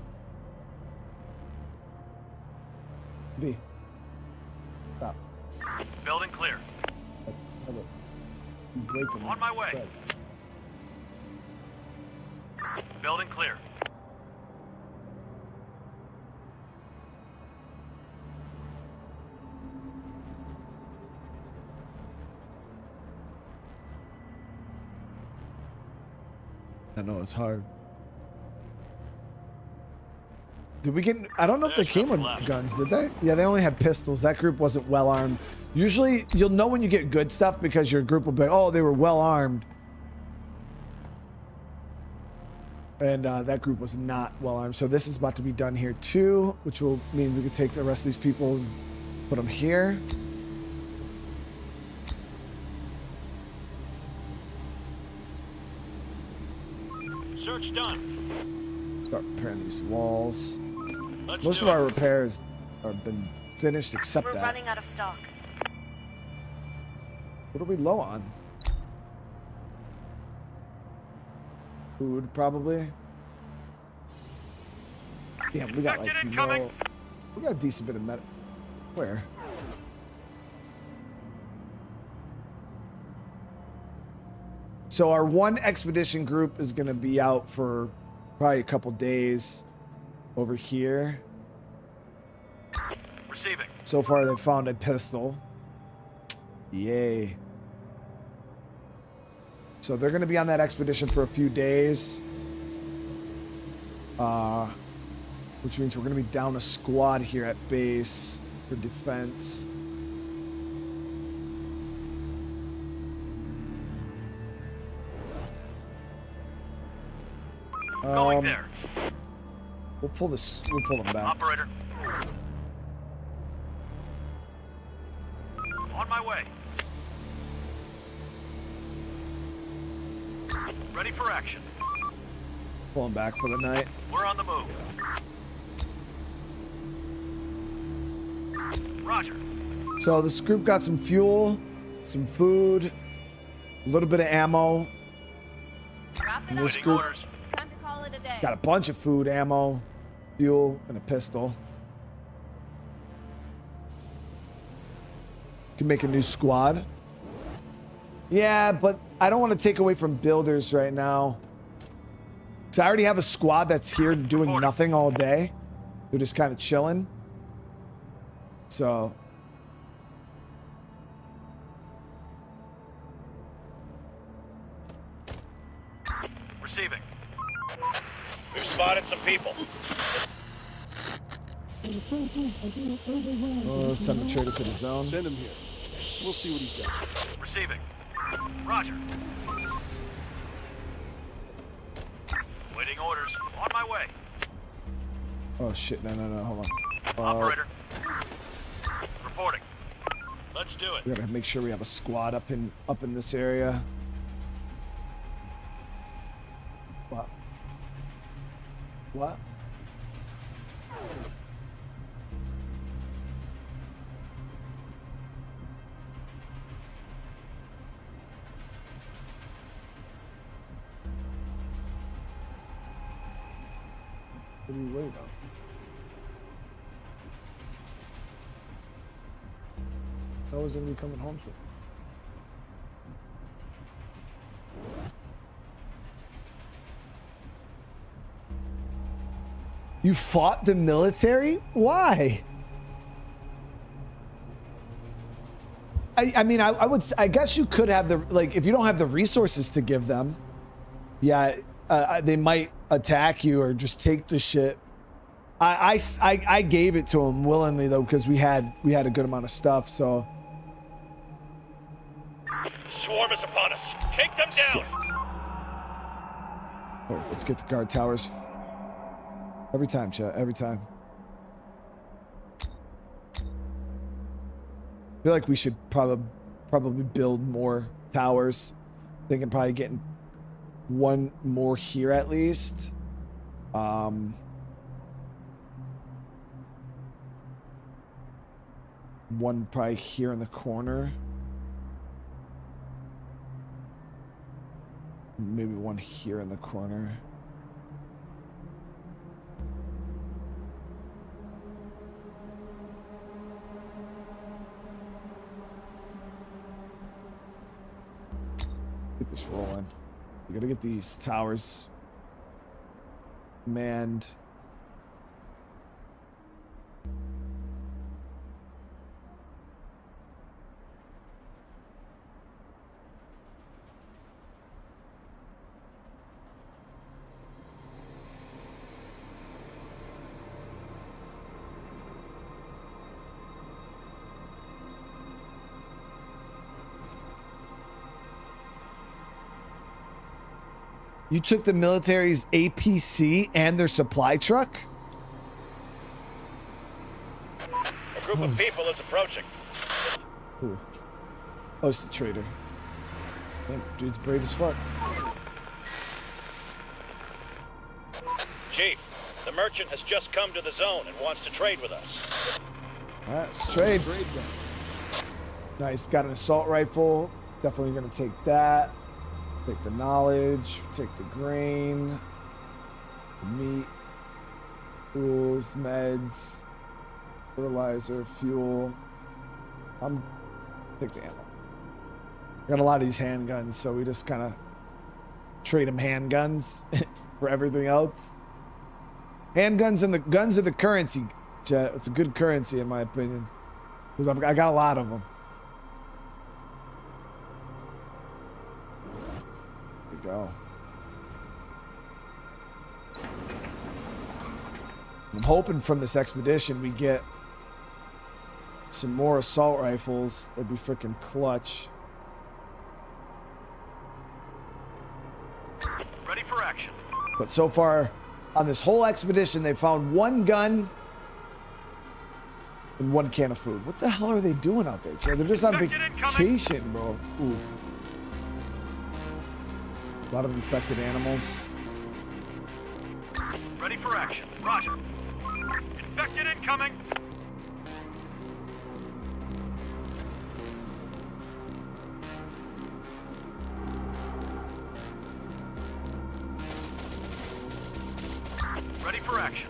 V, stop. Building clear. That's how you break them. On my way. Building clear. I know it's hard. Did we get? I don't know if they came with guns. Did they? Yeah, they only had pistols. That group wasn't well armed. Usually, you'll know when you get good stuff because your group will be, oh, they were well armed. And that group was not well armed. So this is about to be done here too, which will mean we can take the rest of these people and put them here. Search done. Start repairing these walls. Let's Most do of it. our repairs have been finished except We're that. running out of stock. What are we low on? Food, probably. Yeah, we got like Infected incoming. we got a decent bit of med. Where? So our one expedition group is going to be out for probably a couple days over here. Receiving. So far, they found a pistol. Yay. So they're going to be on that expedition for a few days. Which means we're going to be down a squad here at base for defense. Going there. We'll pull them back. Operator. On my way. Ready for action. Pull them back for the night. We're on the move. Roger. So this group got some fuel, some food, a little bit of ammo. And this Waiting group orders. Time to call it a day. got a bunch of food, ammo, fuel, and a pistol. Can make a new squad. Yeah, but I don't want to take away from builders right now. So I already have a squad that's here doing nothing all day. They're just kind of chilling. So Receiving. We've spotted some people. oh, send the trader to the zone. Send him here. We'll see what he's got. Receiving. Roger. Waiting orders. On my way. Oh shit! No! Hold on. Operator. Reporting. Let's do it. We gotta make sure we have a squad up in this area. What? What? What are you worried about? How was he coming home from? You fought the military? Why? I mean, I guess you could have the, like, if you don't have the resources to give them, yeah, they might attack you or just take the shit. I gave it to them willingly though, because we had a good amount of stuff, so. Swarm is upon us. Take them down. Shit. Oh, let's get the guard towers. Every time, chat. Every time. I feel like we should probably build more towers. Thinking probably getting one more here at least. One probably here in the corner. Maybe one here in the corner. Get this rolling. We gotta get these towers manned. You took the military's APC and their supply truck? A group of people is approaching. Ooh. Oh, it's the trader. Man, dude's brave as fuck. Chief, the merchant has just come to the zone and wants to trade with us. All right, let's trade. Trade then. Nice, got an assault rifle. Definitely gonna take that. Take the knowledge, take the grain, the meat, tools, meds, fertilizer, fuel. Take the ammo. Got a lot of these handguns, so we just kind of trade them handguns for everything else. Handguns and the guns are the currency, chat. It's a good currency in my opinion, because I got a lot of them. There we go. I'm hoping from this expedition we get some more assault rifles. That'd be freaking clutch. Ready for action. But so far on this whole expedition, they found one gun and one can of food. What the hell are they doing out there, Chad? They're just on vacation, bro. Ooh. A lot of infected animals. Ready for action. Roger. Infected incoming. Ready for action.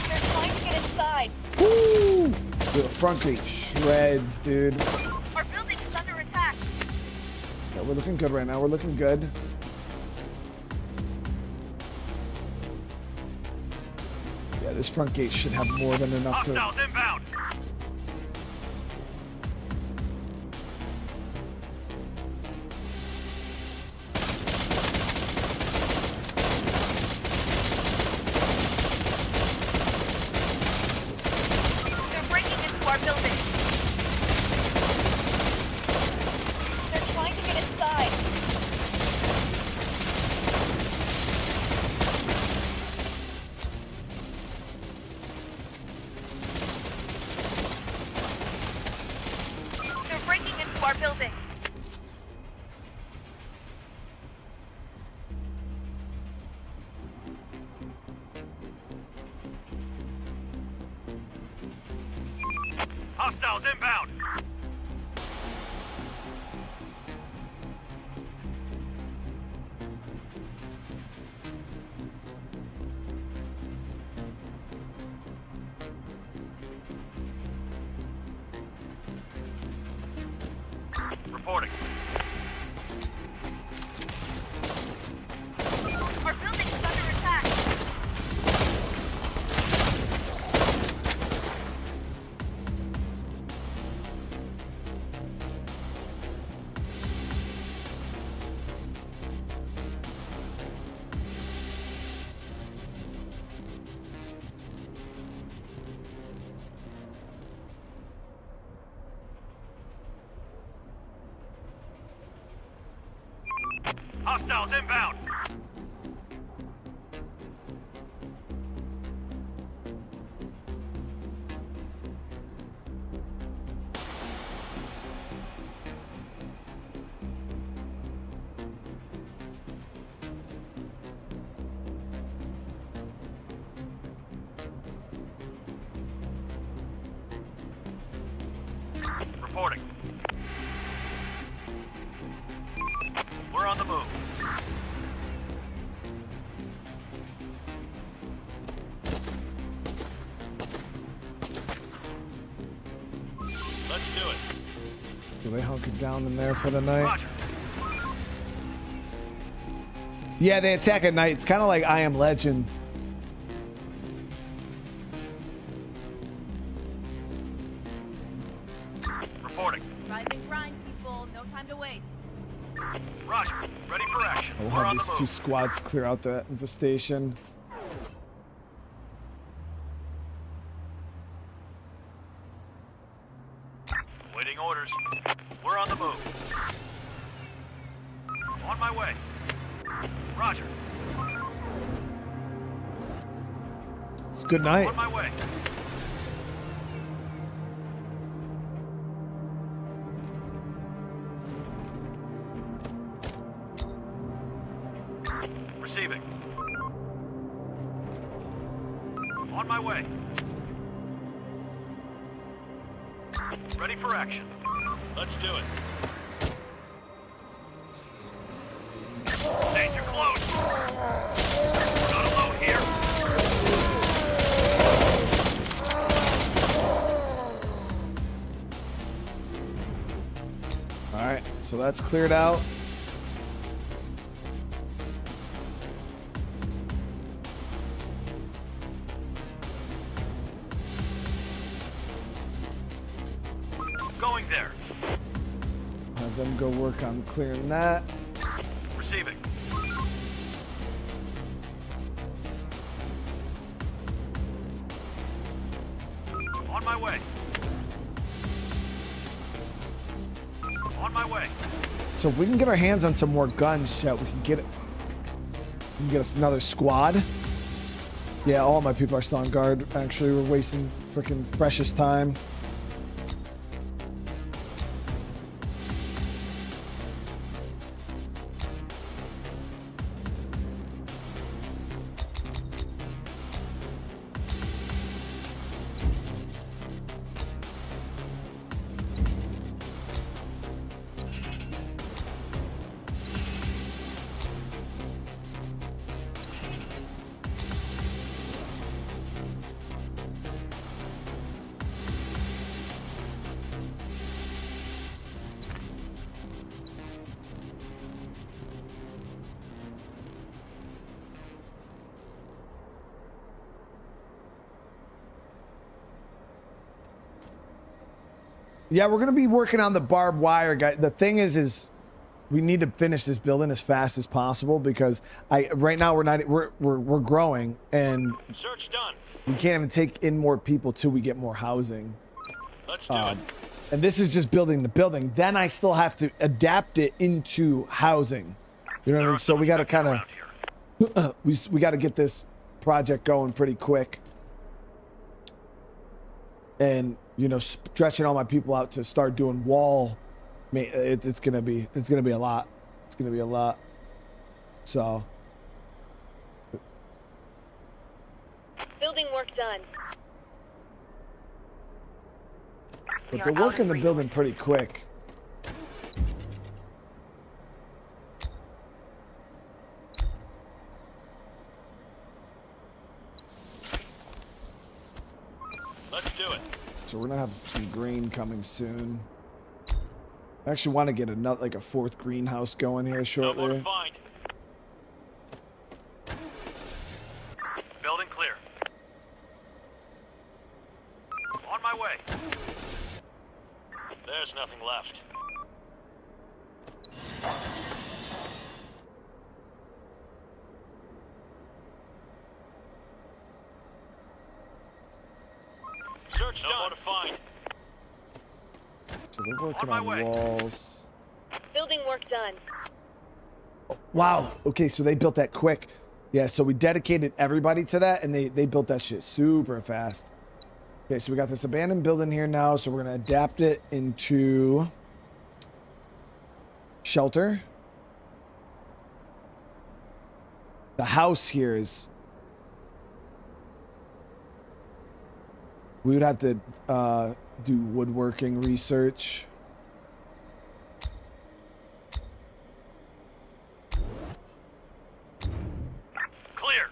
They're trying to get inside. Woo! The front gate shreds, dude. Our building is under attack. Yeah, we're looking good right now. We're looking good. Yeah, this front gate should have more than enough to... Hostiles inbound. They're breaking into our building. They're trying to get inside. They're breaking into our building. Hostiles inbound. Reporting. Our building is under attack. Hostiles inbound. Reporting. We're on the move. Let's do it. Do they hunker down in there for the night? Roger. Yeah, they attack at night. It's kind of like I Am Legend. Reporting. Rise and grind, people. No time to waste. Roger. Ready for action. We'll We're have on these the two move. squads clear out the infestation. Waiting orders. We're on the move. On my way. Roger. It's a good night. On my way. Receiving. On my way. Ready for action. Let's do it. Danger close. Not alone here. so that's cleared out. Going there. Have them go work on clearing that. Receiving. On my way. On my way. So if we can get our hands on some more guns, chat, we can get it. We can get us another squad. Yeah, all my people are still on guard. Actually, we're wasting freaking precious time. Yeah, we're gonna be working on the barbed wire, guy. The thing is we need to finish this building as fast as possible because right now we're growing and Search done. we can't even take in more people till we get more housing. Let's do it. And this is just building the building. Then I still have to adapt it into housing. You know what I mean? So we got to kind of we got to get this project going pretty quick. And you know, stretching all my people out to start doing wall. It's gonna be a lot. It's gonna be a lot. So. Building work done. But they're working the building pretty quick. Let's do it. So we're gonna have some green coming soon. I actually want to get another, like a fourth greenhouse going here No more to shortly. find. Building clear. On my way. There's nothing left. Search done. No more to find. So they're working On my on way. walls. Building work done. Wow. Okay, so they built that quick. Yeah, so we dedicated everybody to that, and they built that shit super fast. Okay, so we got this abandoned building here now, so we're gonna adapt it into shelter. The house here is. We would have to do woodworking research. Clear.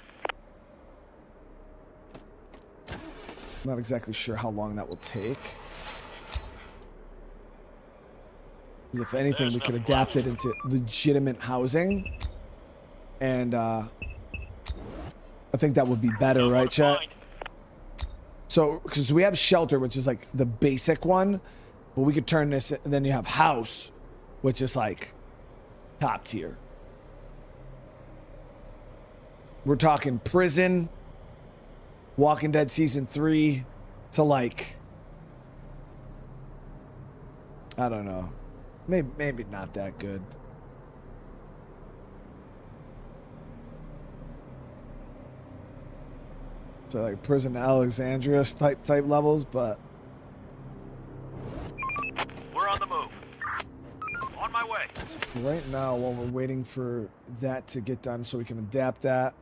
Not exactly sure how long that will take. 'Cause if anything, There's we could nothing adapt left. it into legitimate housing. And I think that would be better, No more right, to chat? find. So, because we have shelter, which is like the basic one, but we could turn this, and then you have house, which is like top tier. We're talking prison, Walking Dead season 3 to like, I don't know, maybe not that good. So like prison Alexandria type levels, but We're on the move. On my way. so for right now, while we're waiting for that to get done, so we can adapt that,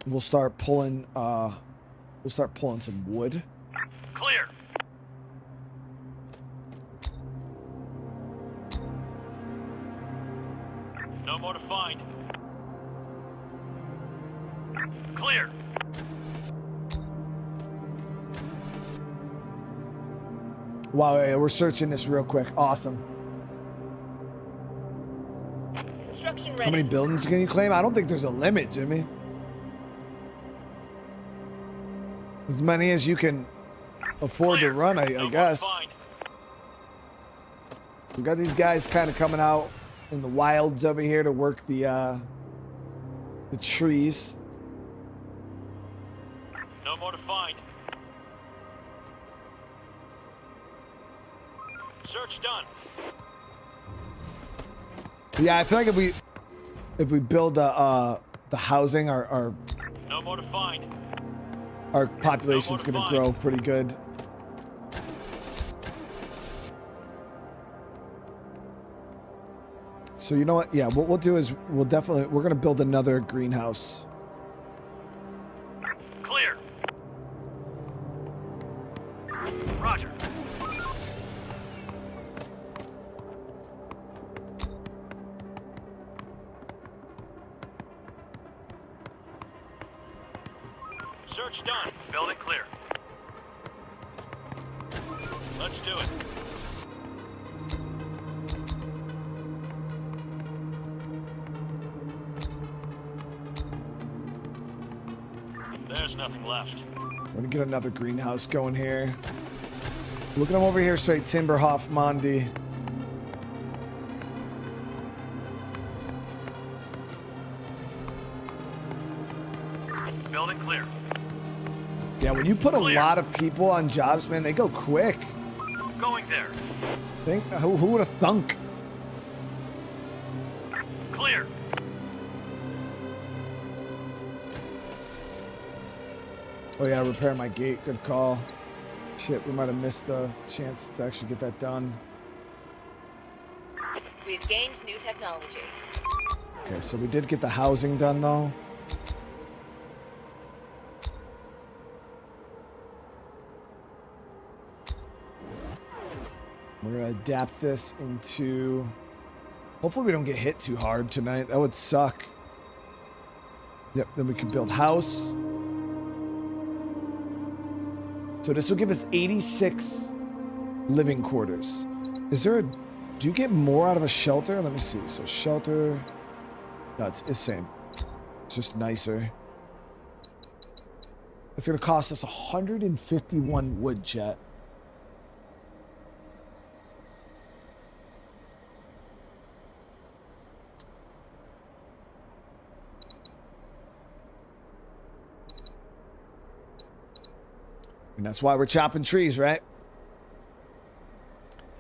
we'll start pulling some wood. Clear. No more to find. Clear. Wow, yeah, we're searching this real quick. Awesome. ready. How many buildings can you claim? I don't think there's a limit, Jimmy. As many as you can afford to run, I guess. We got these guys kind of coming out in the wilds over here to work the trees. No more to find. Search done. Yeah, I feel like if we build the housing, our No more to find. our population's gonna grow pretty good. So you know what? Yeah, what we'll do is we're gonna build another greenhouse. Clear. Roger. Search done. Building clear. Let's do it. There's nothing left. We're gonna get another greenhouse going here. Look at them over here, straight Timberhoff Mondi. Building clear. Yeah, when you put a lot of people on jobs, man, they go quick. Going there. Who would have thunk? Clear. Oh yeah, repair my gate. Good call. Shit, we might have missed the chance to actually get that done. We've gained new technology. Okay, so we did get the housing done though. We're gonna adapt this into... Hopefully we don't get hit too hard tonight. That would suck. Yep, then we can build house. So this will give us 86 living quarters. Is there a... Do you get more out of a shelter? Let me see. So shelter... No, it's the same. It's just nicer. It's gonna cost us 151 wood, chat. And that's why we're chopping trees, right?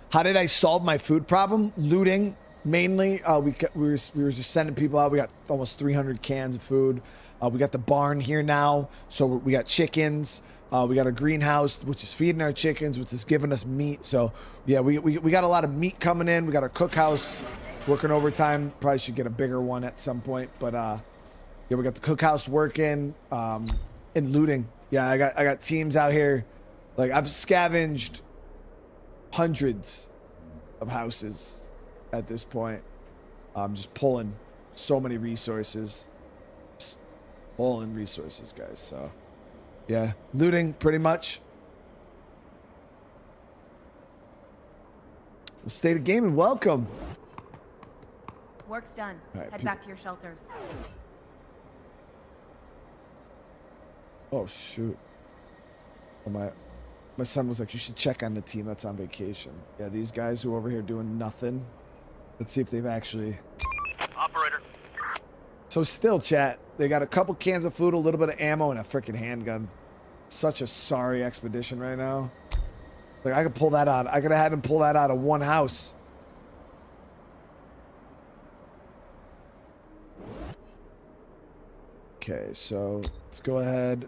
How did I solve my food problem? Looting, mainly. We were just sending people out. We got almost 300 cans of food. We got the barn here now, so we got chickens. We got a greenhouse, which is feeding our chickens, which is giving us meat. So yeah, we got a lot of meat coming in. We got our cookhouse working overtime. Probably should get a bigger one at some point, but yeah, we got the cookhouse working and looting. Yeah, I got teams out here. Like, I've scavenged hundreds of houses at this point. I'm just pulling so many resources. Just pulling resources, guys. So, yeah, looting pretty much. Well, State of Gaming, welcome. Work's done. Right, Head back to your shelters. Oh shoot! Oh, my son was like, "You should check on the team that's on vacation." Yeah, these guys who are over here doing nothing. Let's see if they've actually. Operator. So still, chat. They got a couple cans of food, a little bit of ammo, and a freaking handgun. Such a sorry expedition right now. Like, I could pull that out. I could have had him pull that out of one house. Okay, so let's go ahead.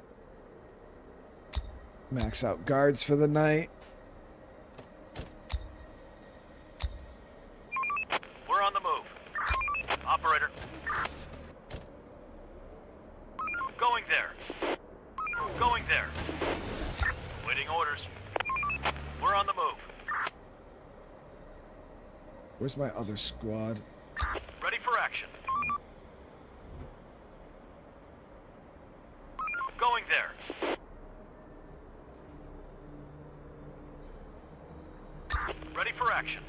Max out guards for the night. We're on the move. Operator. Going there. Going there. Waiting orders. We're on the move. Where's my other squad? Ready for action. Going there. Ready for action.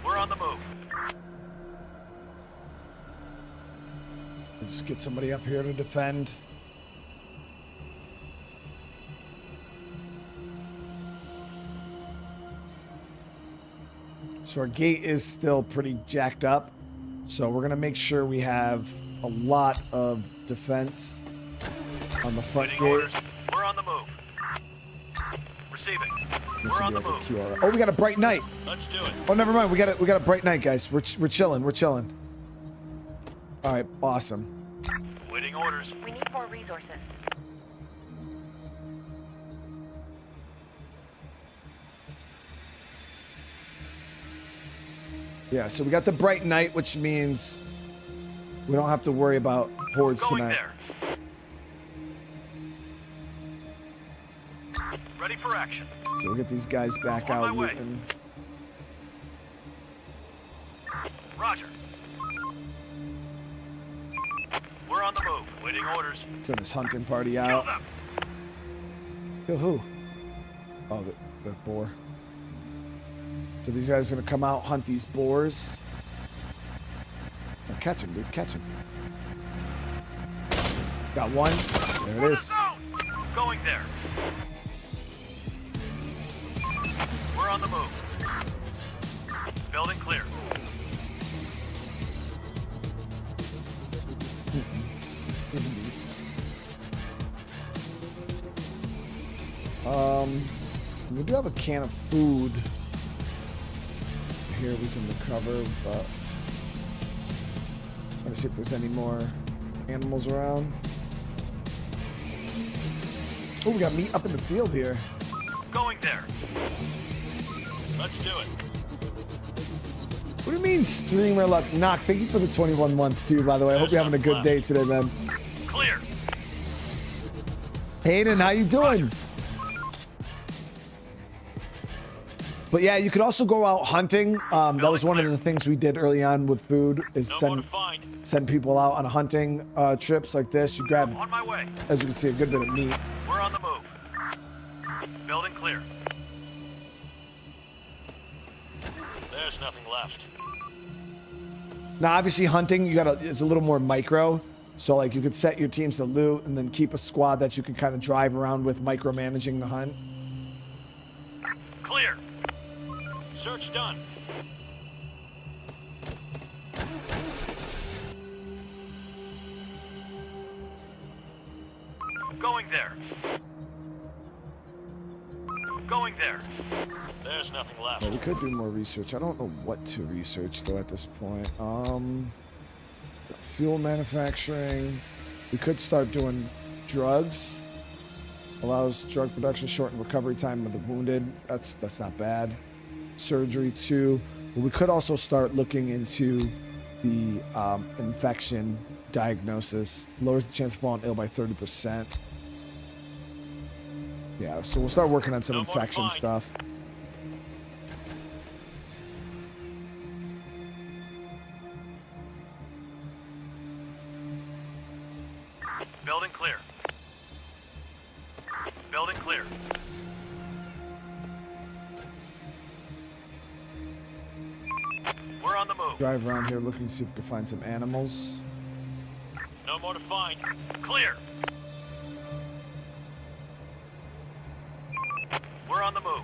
We're on the move. Just get somebody up here to defend. So our gate is still pretty jacked up. So we're going to make sure we have a lot of defense on the front Waiting gate. orders. We're on the move. Receiving. This We're will on be the like a move. QR. Oh, we got a bright night. Let's do it. Oh, never mind. We got a bright night, guys. We're chilling. We're chilling. All right, awesome. Waiting orders. We need more resources. Yeah, so we got the bright night, which means we don't have to worry about hordes Going tonight. there. Ready for action. So we'll get these guys back On my out way. looting. Roger. We're on the move. Waiting orders. Send this hunting party Kill out. them. Kill who? Oh, the boar. So these guys are gonna come out, hunt these boars. Oh, catch him, dude. Catch him. Got one. There it We're in is. the zone. Going there. We're on the move. Building clear. We do have a can of food here we can recover, but trying to see if there's any more animals around. Oh, we got meat up in the field here. Going there. Let's do it. What do you mean, streamer luck? Knock, thank you for the 21 months too, by the way. I hope you're having a good day today, man. Clear. Hayden, how you doing? But yeah, you could also go out hunting. That was one of the things we did early on with food, is No more to send find. people out on hunting trips like this. You grab, On my way. as you can see, a good bit of meat. We're on the move. Building clear. There's nothing left. Now, obviously, hunting, it's a little more micro. So, like, you could set your teams to loot and then keep a squad that you can kind of drive around with, micromanaging the hunt. Clear. Search done. Going there. Going there. There's nothing left. Yeah, we could do more research. I don't know what to research, though, at this point. Fuel manufacturing. We could start doing drugs. Allows drug production, shorten recovery time of the wounded. That's not bad. Surgery too. But we could also start looking into the infection diagnosis. Lowers the chance of falling ill by 30%. Yeah, so we'll start working on some No more infection fine. stuff. Building clear. Building clear. We're on the move. Drive around here looking to see if we can find some animals. No more to find. Clear. We're on the move.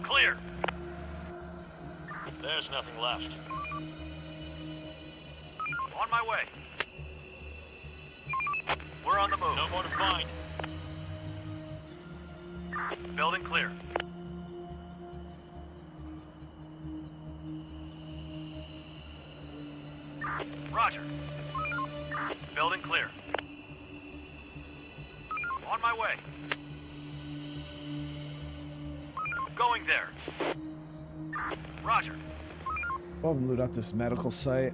Clear. There's nothing left. On my way. We're on the move. No more to find. Building clear. Roger. Building clear. On my way. Going there. Roger. Well, loot out this medical site.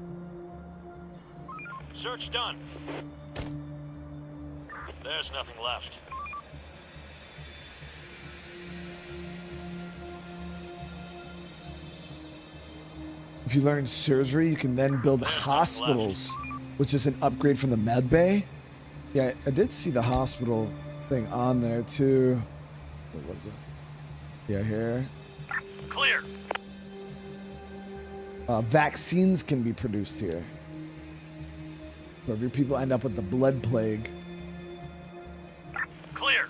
Search done. There's nothing left. If you learn surgery, you can then build hospitals, which is an upgrade from the med bay. Yeah, I did see the hospital thing on there too. What was it? Yeah, here. Clear. Vaccines can be produced here. So if your people end up with the blood plague. Clear.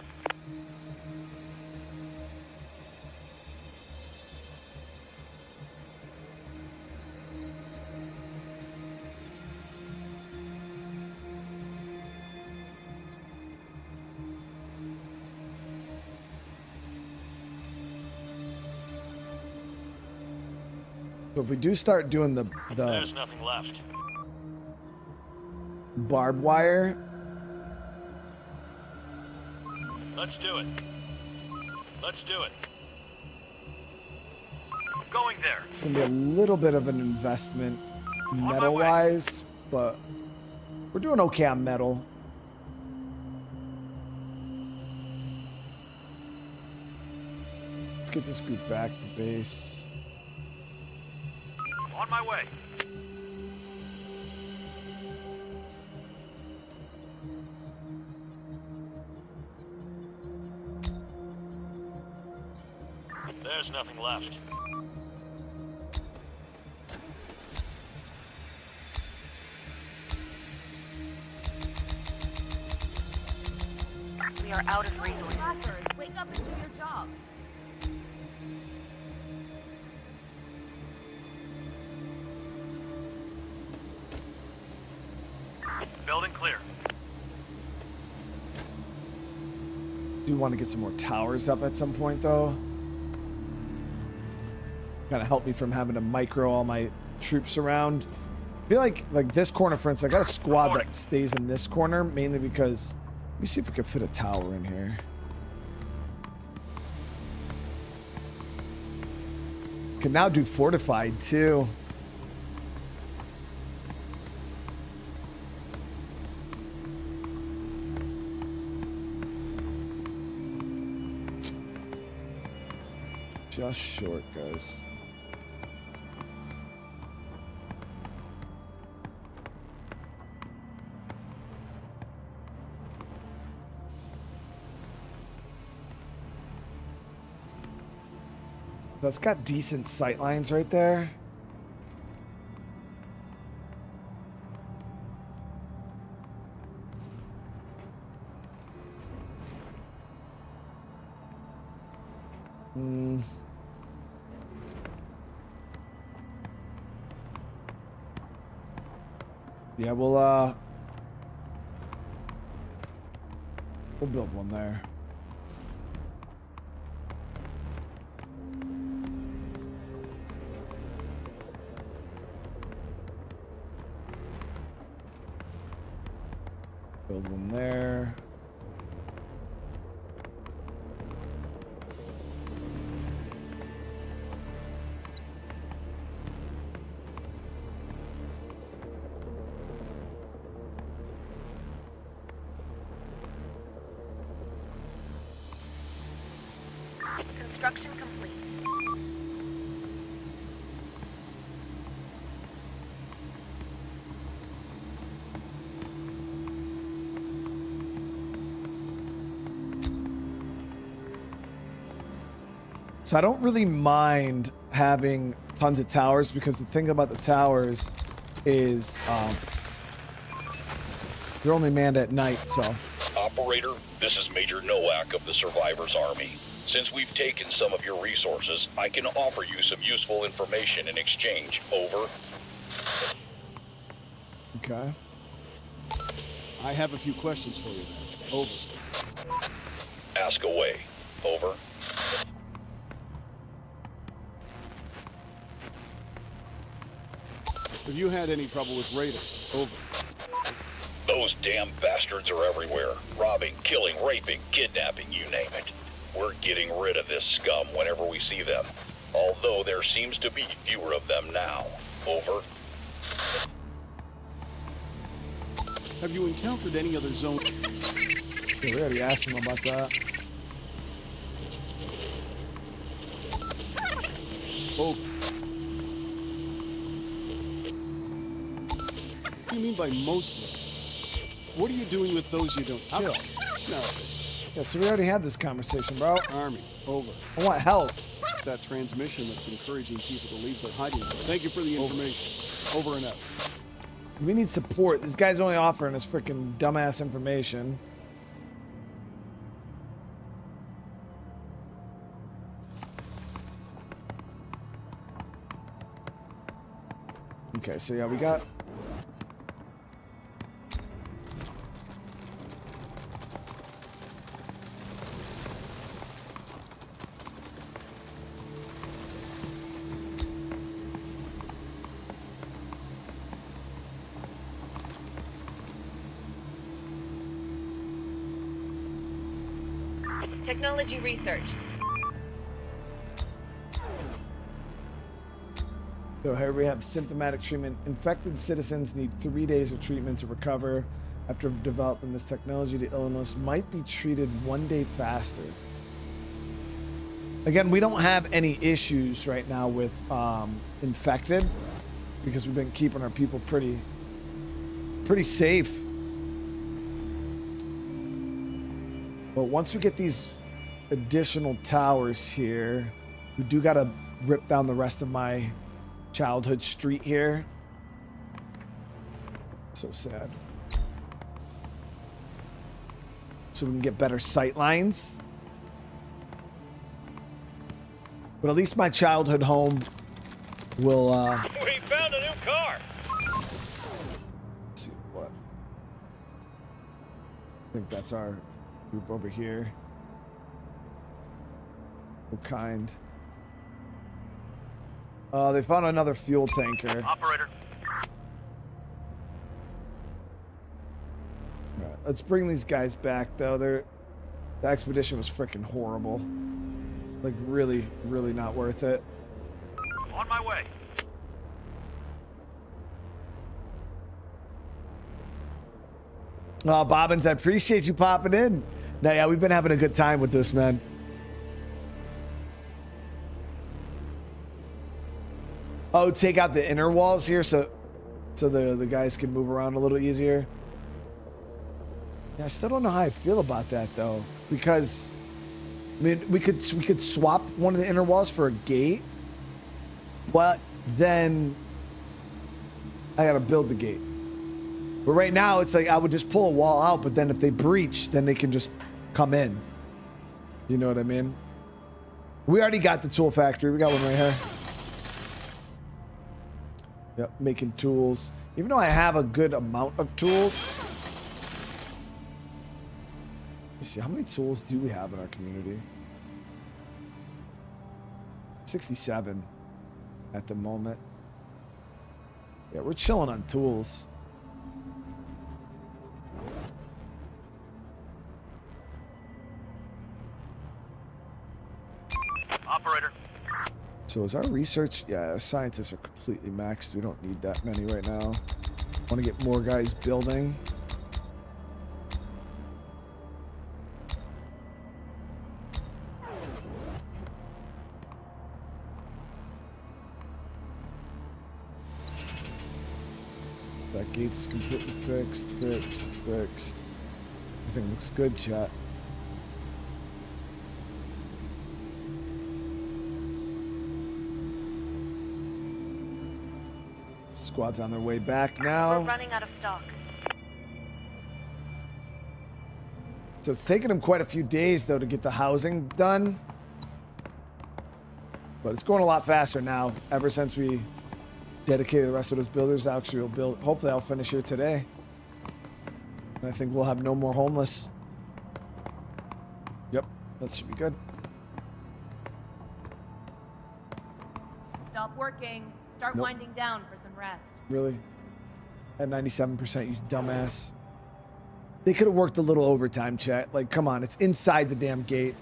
So if we do start doing the There's nothing left. barbed wire, Let's do it. Let's do it. Going there. it's gonna be a little bit of an investment my metal way. wise, but we're doing okay on metal. Let's get this group back to base. On my way. There's nothing left. We are out of resources. Wake up and do your job. Building clear. Do want to get some more towers up at some point though. Kind of help me from having to micro all my troops around. I feel like this corner, for instance, I got a squad that stays in this corner mainly because let me see if we can fit a tower in here. Can now do fortified too. Just short, guys. That's got decent sight lines right there. Yeah, we'll build one there. Build one there. Construction complete. So I don't really mind having tons of towers because the thing about the towers is they're only manned at night, so. Operator, this is Major Nowak of the Survivors Army. Since we've taken some of your resources, I can offer you some useful information in exchange. Over. Okay. I have a few questions for you. Over. Ask away. Over. Have you had any trouble with raiders? Over. Those damn bastards are everywhere. Robbing, killing, raping, kidnapping, you name it. We're getting rid of this scum whenever we see them. Although there seems to be fewer of them now. Over. Have you encountered any other zones? Yeah, we already asked him about that. Over. What do you mean by mostly? What are you doing with those you don't kill? Nowadays. Yeah, so we already had this conversation, bro. Army. Over. I want help. that transmission that's encouraging people to leave their hiding place. Thank you for the information. Over and out. We need support. This guy's only offering us freaking dumbass information. Okay, so yeah, we got... Technology researched. So here we have symptomatic treatment. Infected citizens need 3 days of treatment to recover. After developing this technology, the illness might be treated 1 day faster. Again, we don't have any issues right now with infected because we've been keeping our people pretty safe. But once we get these additional towers here, we do got to rip down the rest of my childhood street here. So sad. So we can get better sight lines. But at least my childhood home will We found a new car. let's see what. I think that's our group over here. What kind? They found another fuel tanker. Operator. All right, let's bring these guys back though. The expedition was freaking horrible. Like really, really not worth it. On my way. Oh, Bobbins, I appreciate you popping in. Now, yeah, we've been having a good time with this, man. Oh, take out the inner walls here so the guys can move around a little easier. Yeah, I still don't know how I feel about that though, because I mean we could swap one of the inner walls for a gate, but then I gotta build the gate. But right now it's like I would just pull a wall out, but then if they breach, then they can just come in. You know what I mean? We already got the tool factory. We got one right here. Yep, making tools. Even though I have a good amount of tools. Let's see, how many tools do we have in our community? 67 at the moment. Yeah, we're chilling on tools. Operator. So is our research? Yeah, our scientists are completely maxed. We don't need that many right now. Want to get more guys building. That gate's completely fixed. Everything looks good, chat. Squad's on their way back now. We're running out of stock. So it's taken them quite a few days, though, to get the housing done. But it's going a lot faster now, ever since we dedicated the rest of those builders. Actually, we'll build. Hopefully, I'll finish here today. And I think we'll have no more homeless. Yep, that should be good. Stop working. Start Nope. winding down for some rest. Really? At 97%, you dumbass. They could have worked a little overtime, chat. Like, come on, it's inside the damn gate.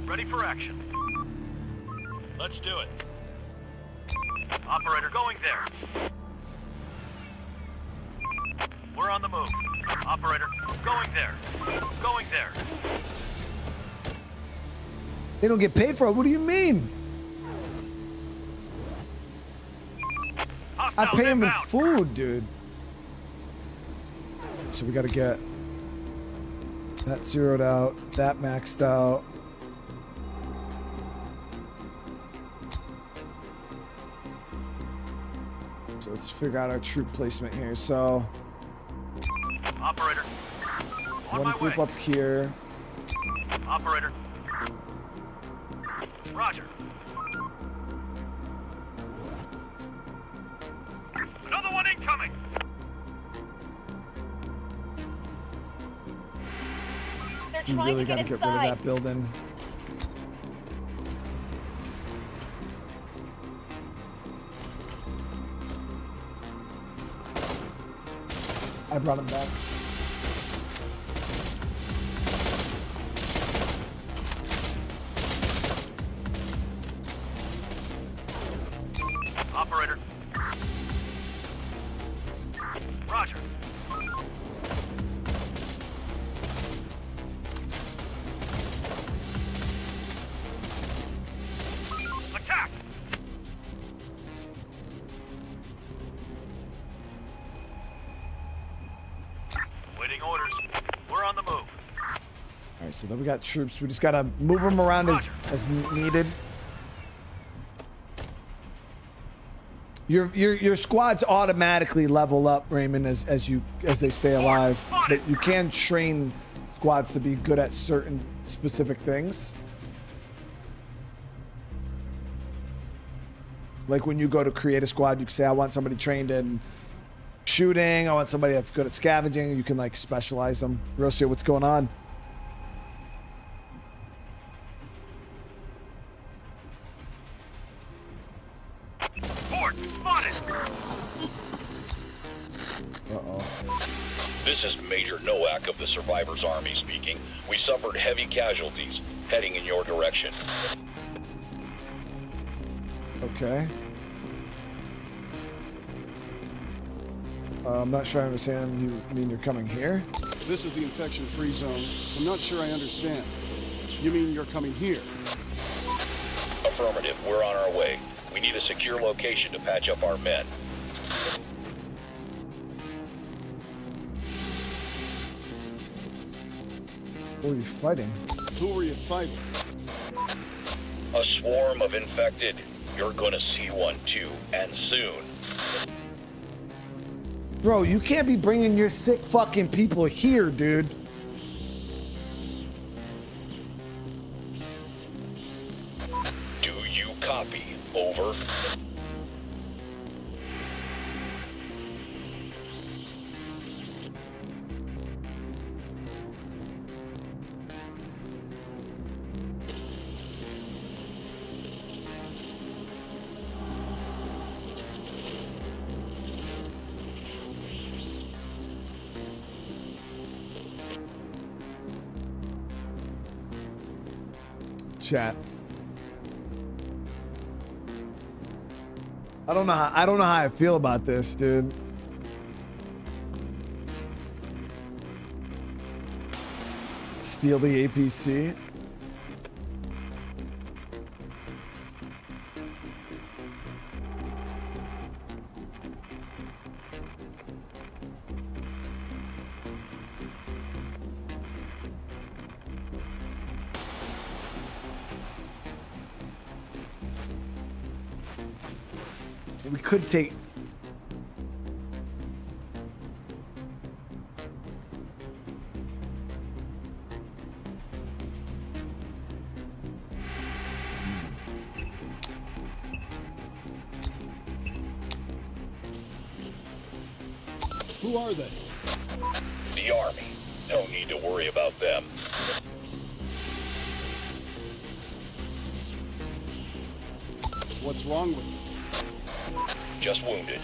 Ready for action. Let's do it. Operator, going there. We're on the move. Operator, going there. Going there. They don't get paid for it. What do you mean? Hostile I pay him in food, dude. So we got to get that zeroed out, that maxed out. So let's figure out our troop placement here. So Operator. On one my group way. up here. Operator. Roger. Another one incoming. They're We trying really to got to get get rid of inside. that building. I brought him back. Operator. Roger. Attack! Waiting orders. We're on the move. All right, so then we got troops. We just got to move them around as needed. Your squads automatically level up, Raymond, as they stay alive. But you can train squads to be good at certain specific things. Like when you go to create a squad, you can say, I want somebody trained in shooting. I want somebody that's good at scavenging. You can like specialize them. Rocio, what's going on? Horde spotted. Uh-oh. This is Major Nowak of the Survivors Army speaking. We suffered heavy casualties, heading in your direction. Okay. I'm not sure I understand. You mean you're coming here? This is the infection-free zone. I'm not sure I understand. You mean you're coming here? Affirmative, we're on our way. We need a secure location to patch up our men. Who are you fighting? Who are you fighting? A swarm of infected. You're gonna see one too, and soon. Bro, you can't be bringing your sick fucking people here, dude. Do you copy? Over. Chat. I don't know how I feel about this, dude. Steal the APC. We could take. Who are they? The Army. No need to worry about them. What's wrong with them? Just wounded.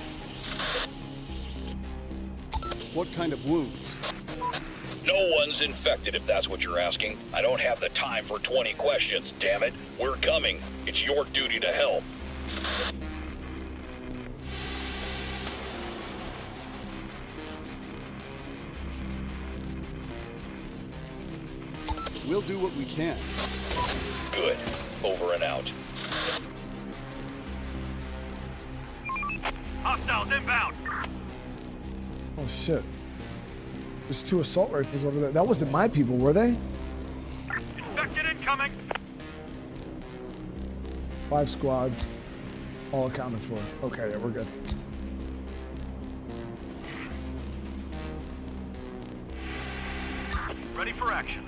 What kind of wounds? No one's infected, if that's what you're asking. I don't have the time for 20 questions, damn it. We're coming. It's your duty to help. We'll do what we can. Good. Over and out. Hostile Hostiles inbound. Oh shit. There's 2 assault rifles over there. That wasn't my people, were they? Infected incoming. 5 squads. All accounted for. Okay, yeah, we're good. Ready for action.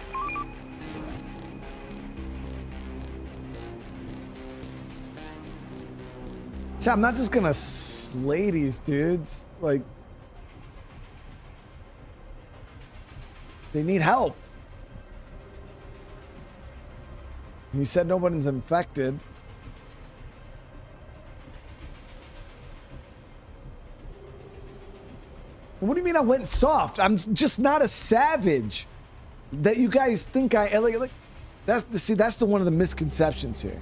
See, I'm not just gonna slay these dudes. Like, they need help. He said nobody's infected. What do you mean I went soft? I'm just not a savage that you guys think I like. That's the one of the misconceptions here.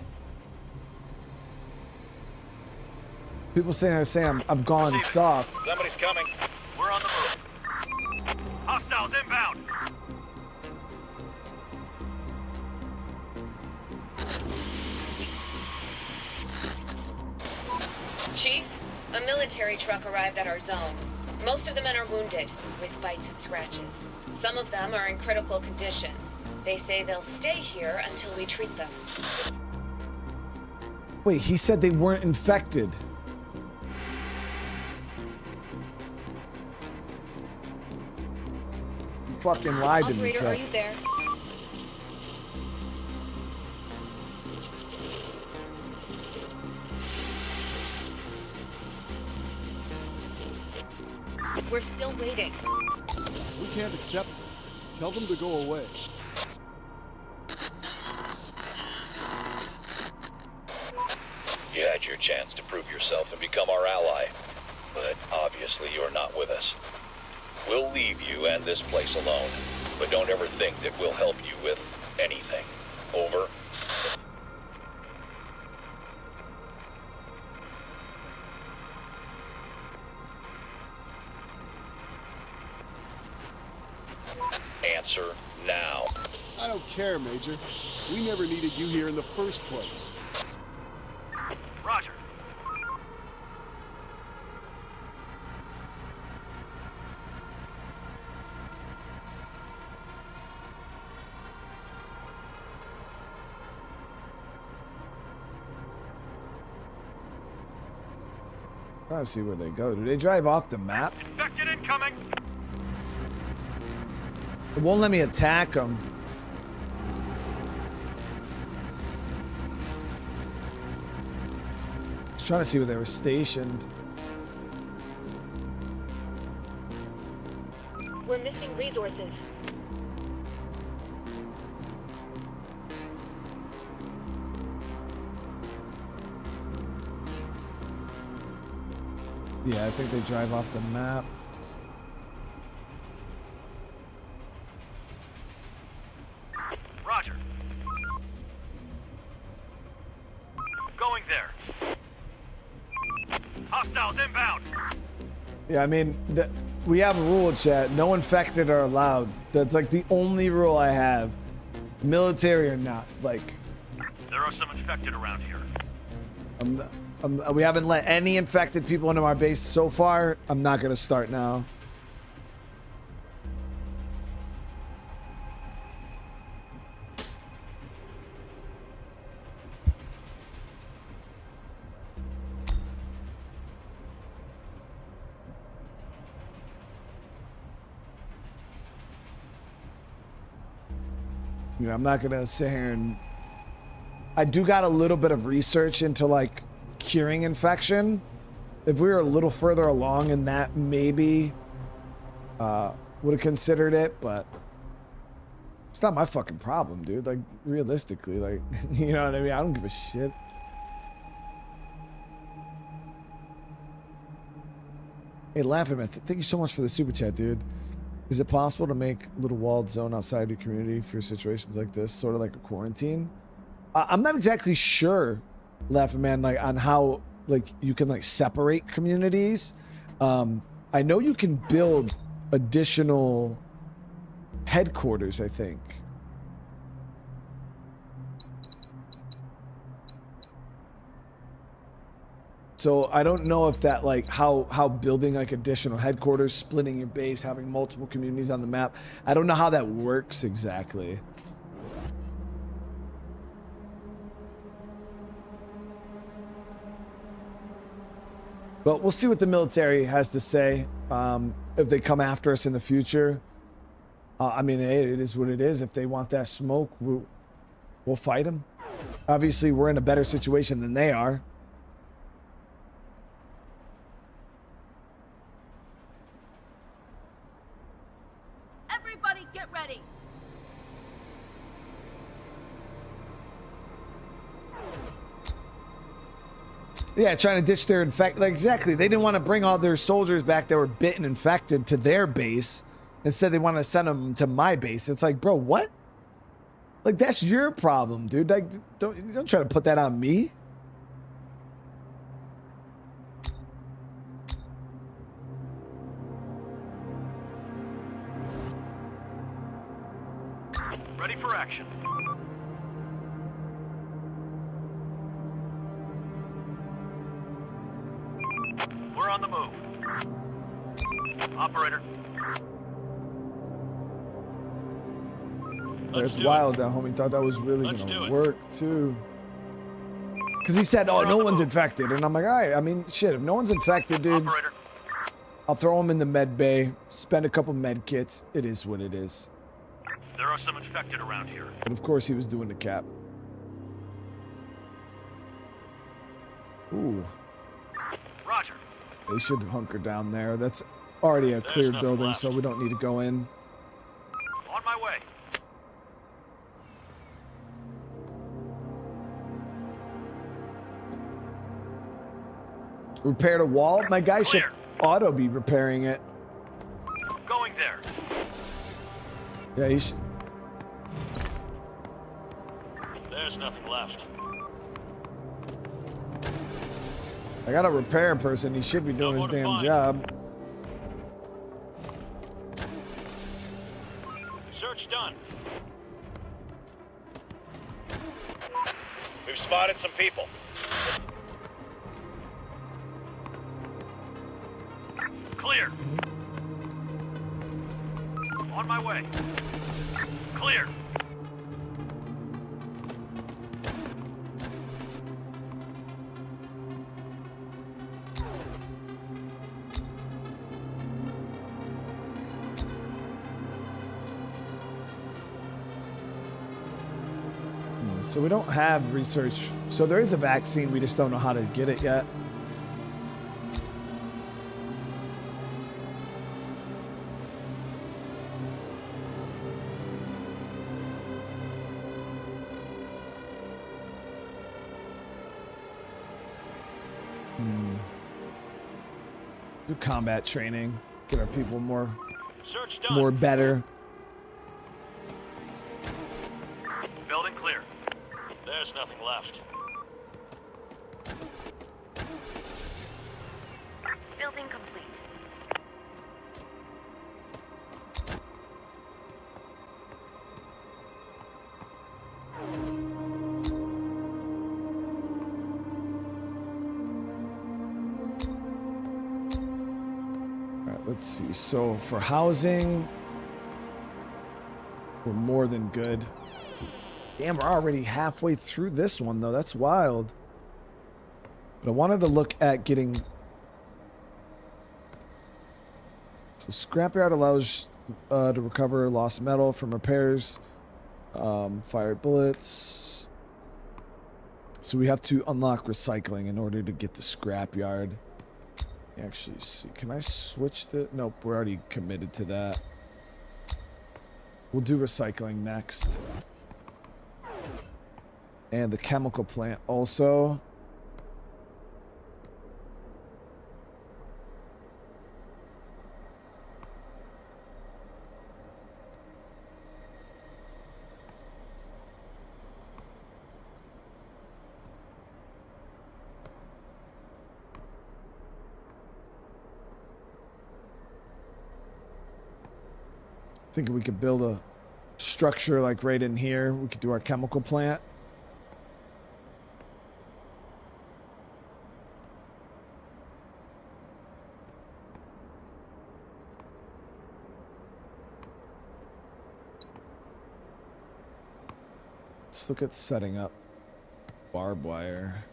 People say I've gone soft. Somebody's coming. We're on the move. Hostiles inbound. Chief, a military truck arrived at our zone. Most of the men are wounded, with bites and scratches. Some of them are in critical condition. They say they'll stay here until we treat them. Wait, he said they weren't infected. You fucking lied to me, Operator, so. are you there? We're still waiting. We can't accept it. Tell them to go away. You had your chance to prove yourself and become our ally, but obviously you're not with us. We'll leave you and this place alone, but don't ever think that we'll help you with anything. Over. Answer now. I don't care, Major. We never needed you here in the first place. Roger. Trying to see where they go. Do they drive off the map? Infected incoming. It won't let me attack them. Just trying to see where they were stationed. We're missing resources. Yeah, I think they drive off the map. Roger. Going there. Hostiles inbound. Yeah, I mean, we have a rule, chat. No infected are allowed. That's like the only rule I have. Military or not. Like, There are some infected around here. we haven't let any infected people into our base so far. I'm not going to start now. You know, I'm not gonna sit here and I do got a little bit of research into like curing infection. If we were a little further along in that, maybe would have considered it, but it's not my fucking problem, dude. Like, realistically, like, you know what I mean? I don't give a shit. Hey, Laughing Man, thank you so much for the super chat, dude. Is it possible to make a little walled zone outside your community for situations like this, sort of like a quarantine? I'm not exactly sure, Laughing Man, like on how like you can like separate communities. I know you can build additional headquarters, I think. So I don't know if that like how building like additional headquarters, splitting your base, having multiple communities on the map. I don't know how that works exactly. But we'll see what the military has to say if they come after us in the future. I mean, hey, it is what it is. If they want that smoke, we'll fight them. Obviously, we're in a better situation than they are. Everybody get ready. Yeah, trying to ditch their like exactly. They didn't want to bring all their soldiers back that were bitten, infected to their base. Instead, they want to send them to my base. It's like, bro, what? Like, that's your problem, dude. Like, don't try to put that on me. Ready for action. We're on the move. Operator. It's wild that homie thought that was really gonna work too. Because he said, oh, no one's infected. And I'm like, all right, I mean, shit, if no one's infected, dude, Operator. I'll throw him in the med bay, spend a couple med kits. It is what it is. There are some infected around here. And of course he was doing the cap. Ooh. Roger. They should hunker down there. That's already a cleared building, so we don't need to go in. On my way. Repair the wall? My guy should auto be repairing it. Going there. Yeah, he should. There's nothing left. I got a repair person. He should be doing his damn job. Search done. We've spotted some people. Clear. On my way. Clear. So we don't have research. So there is a vaccine. We just don't know how to get it yet. Do combat training. Get our people more better. Building clear. There's nothing left. Building complete. All right, let's see. So for housing, we're more than good. Damn, we're already halfway through this one, though. That's wild. But I wanted to look at getting... So scrapyard allows to recover lost metal from repairs, fired bullets. So we have to unlock recycling in order to get the scrapyard. Actually, see, can I switch the... Nope, we're already committed to that. We'll do recycling next. And the chemical plant also. Thinking we could build a structure like right in here. We could do our chemical plant. let's look at setting up barbed wire.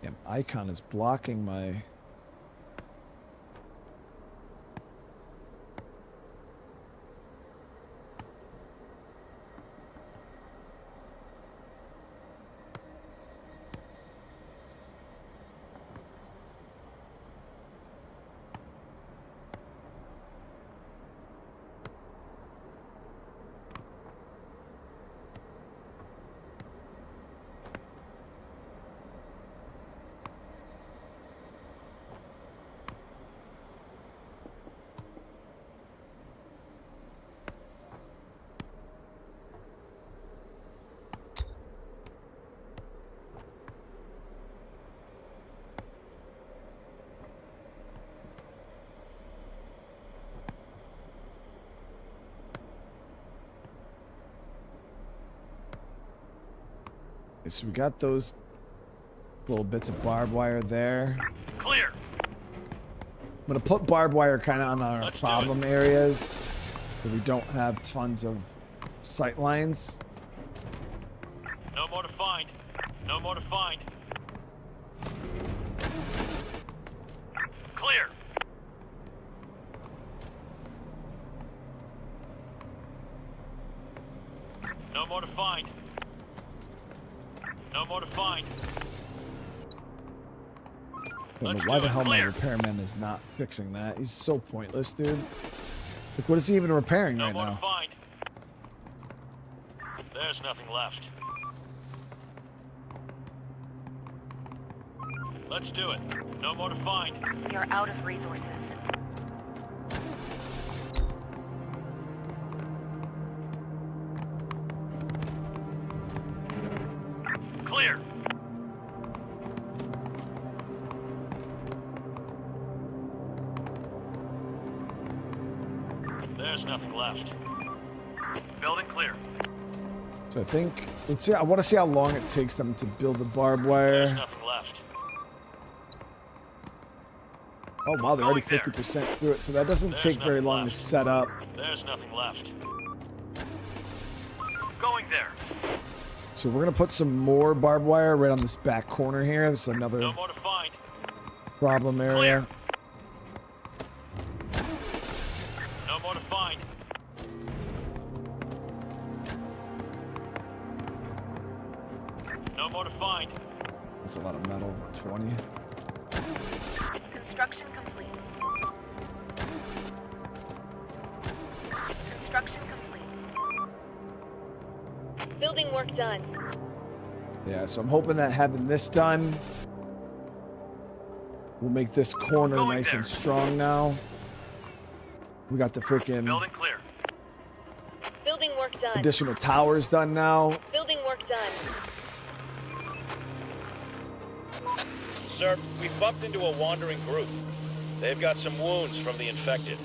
Damn, icon is blocking my... So we got those little bits of barbed wire there. Clear. I'm gonna put barbed wire kind of on our problem areas where we don't have tons of sight lines. No more to find. No more to find. Clear. No more to find. No more to find. I don't know why the hell my repairman is not fixing that. He's so pointless, dude. Like, what is he even repairing No right more to now? find. There's nothing left. Let's do it. No more to find. We are out of resources. Clear. There's nothing left. Building clear. So I think, let's see, I want to see how long it takes them to build the barbed wire. There's nothing left. Oh wow, they're already Going there. 50% through it, so that doesn't There's take very nothing long left. to set up. There's nothing left. Going there. So we're gonna put some more barbed wire right on this back corner here. This is another No more to find. problem area. No more to find. No more to find. That's a lot of metal. 20. Construction complete. Construction complete. Building work done. Yeah, so I'm hoping that having this done will make this corner Going nice there. and strong now. We got the freaking Building clear. Building work done. additional towers done now. Building work done. Sir, we bumped into a wandering group. They've got some wounds from the infected.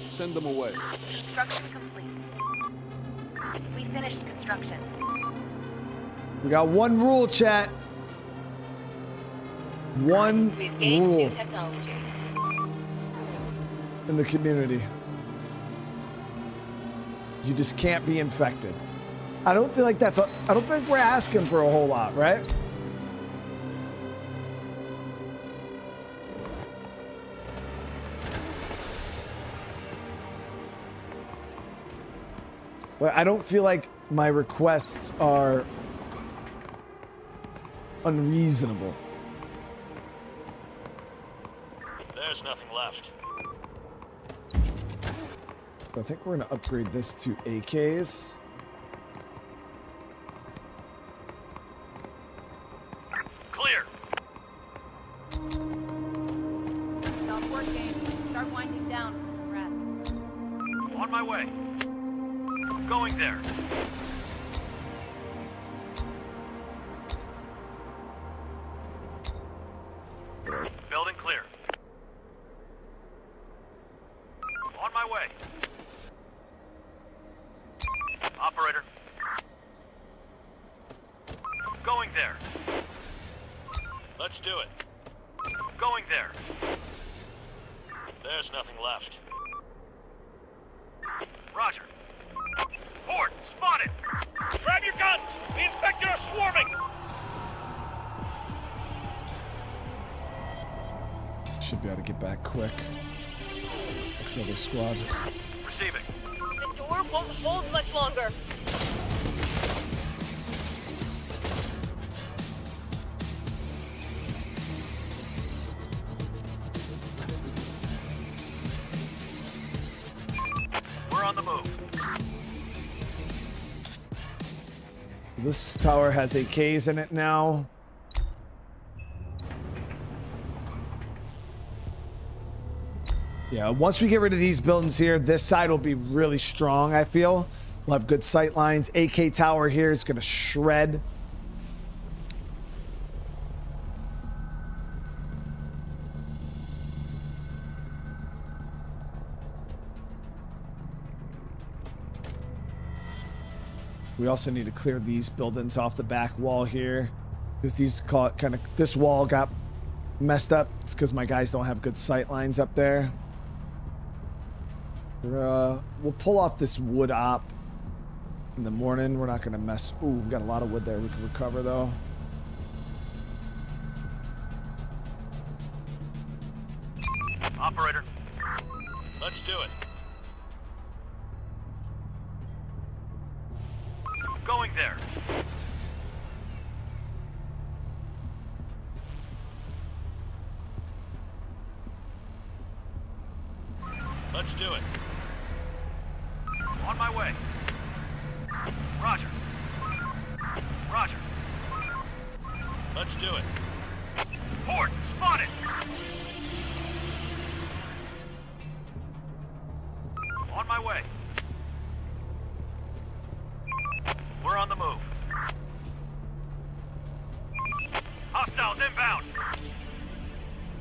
Send them away. Construction complete. We finished construction. We got one rule, chat. One We've gained rule new technology. in the community. You just can't be infected. I don't feel like that's I don't think we're asking for a whole lot, right? But I don't feel like my requests are unreasonable. There's nothing left. So I think we're gonna upgrade this to AKs. Clear. Stop working. Start winding down for some rest. On my way. Going there. Operator. Going there. Let's do it. Going there. There's nothing left. Roger. Horde, spotted! Grab your guns! The infected are swarming! Should be able to get back quick. Looks like a squad. Receiving. The door won't hold much longer. We're on the move. This tower has AKs in it now. Yeah, once we get rid of these buildings here, this side will be really strong, I feel. We'll have good sight lines. AK tower here is going to shred. We also need to clear these buildings off the back wall here, because these this wall got messed up. It's because my guys don't have good sight lines up there. We'll pull off this wood op in the morning. We're not going to mess. Ooh, we got a lot of wood there we can recover though. Operator. Let's do it. Going there. Let's do it. On my way. Roger. Roger. Let's do it. Horde, spotted! On my way. We're on the move. Hostiles inbound.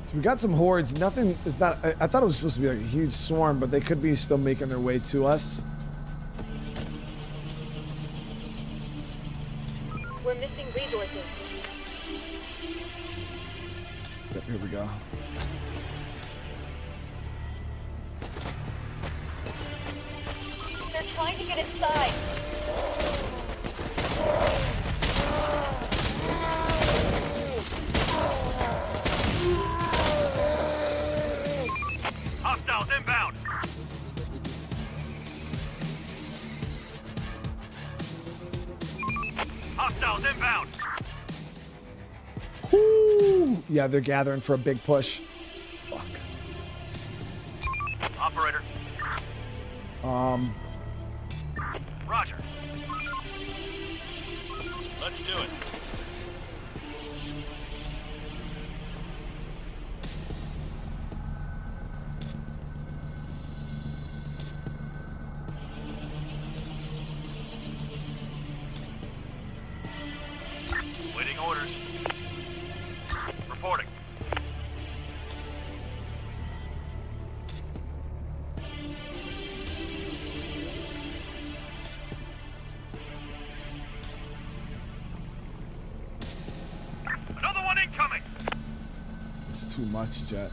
So we got some hordes. Nothing is not. I thought it was supposed to be like a huge swarm, but they could be still making their way to us. We're missing resources. Yep, here we go. They're trying to get inside. Hostiles inbound. Hostiles inbound. Woo! Yeah, they're gathering for a big push. Fuck. Operator. Roger. Let's do it. Waiting orders. Reporting. Another one incoming. It's too much, Jet.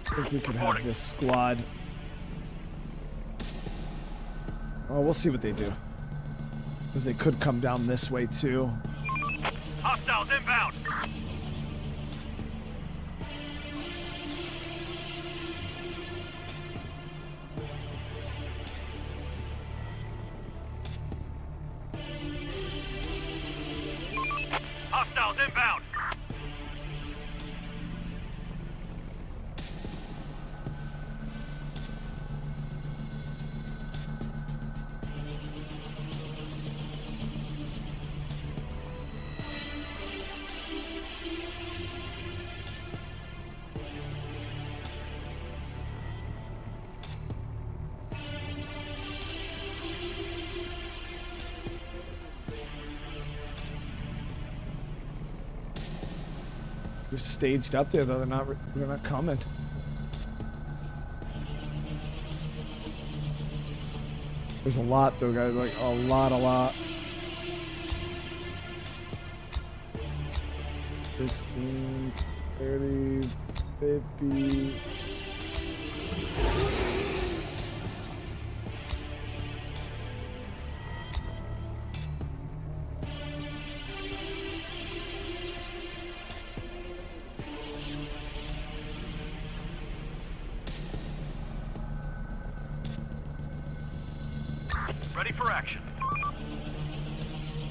I think we could have this squad. Oh, we'll see what they do. Because they could come down this way too. Hostiles inbound. Hostiles inbound. Just staged up there though. They're not coming. There's a lot though, guys. Like a lot. 16, 30, 50. Ready for action.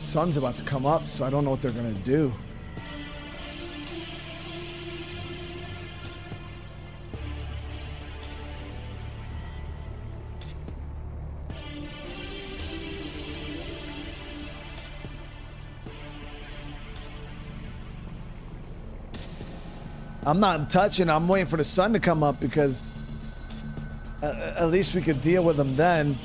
Sun's about to come up, so I don't know what they're gonna do. I'm not touching. I'm waiting for the sun to come up because at least we could deal with them then.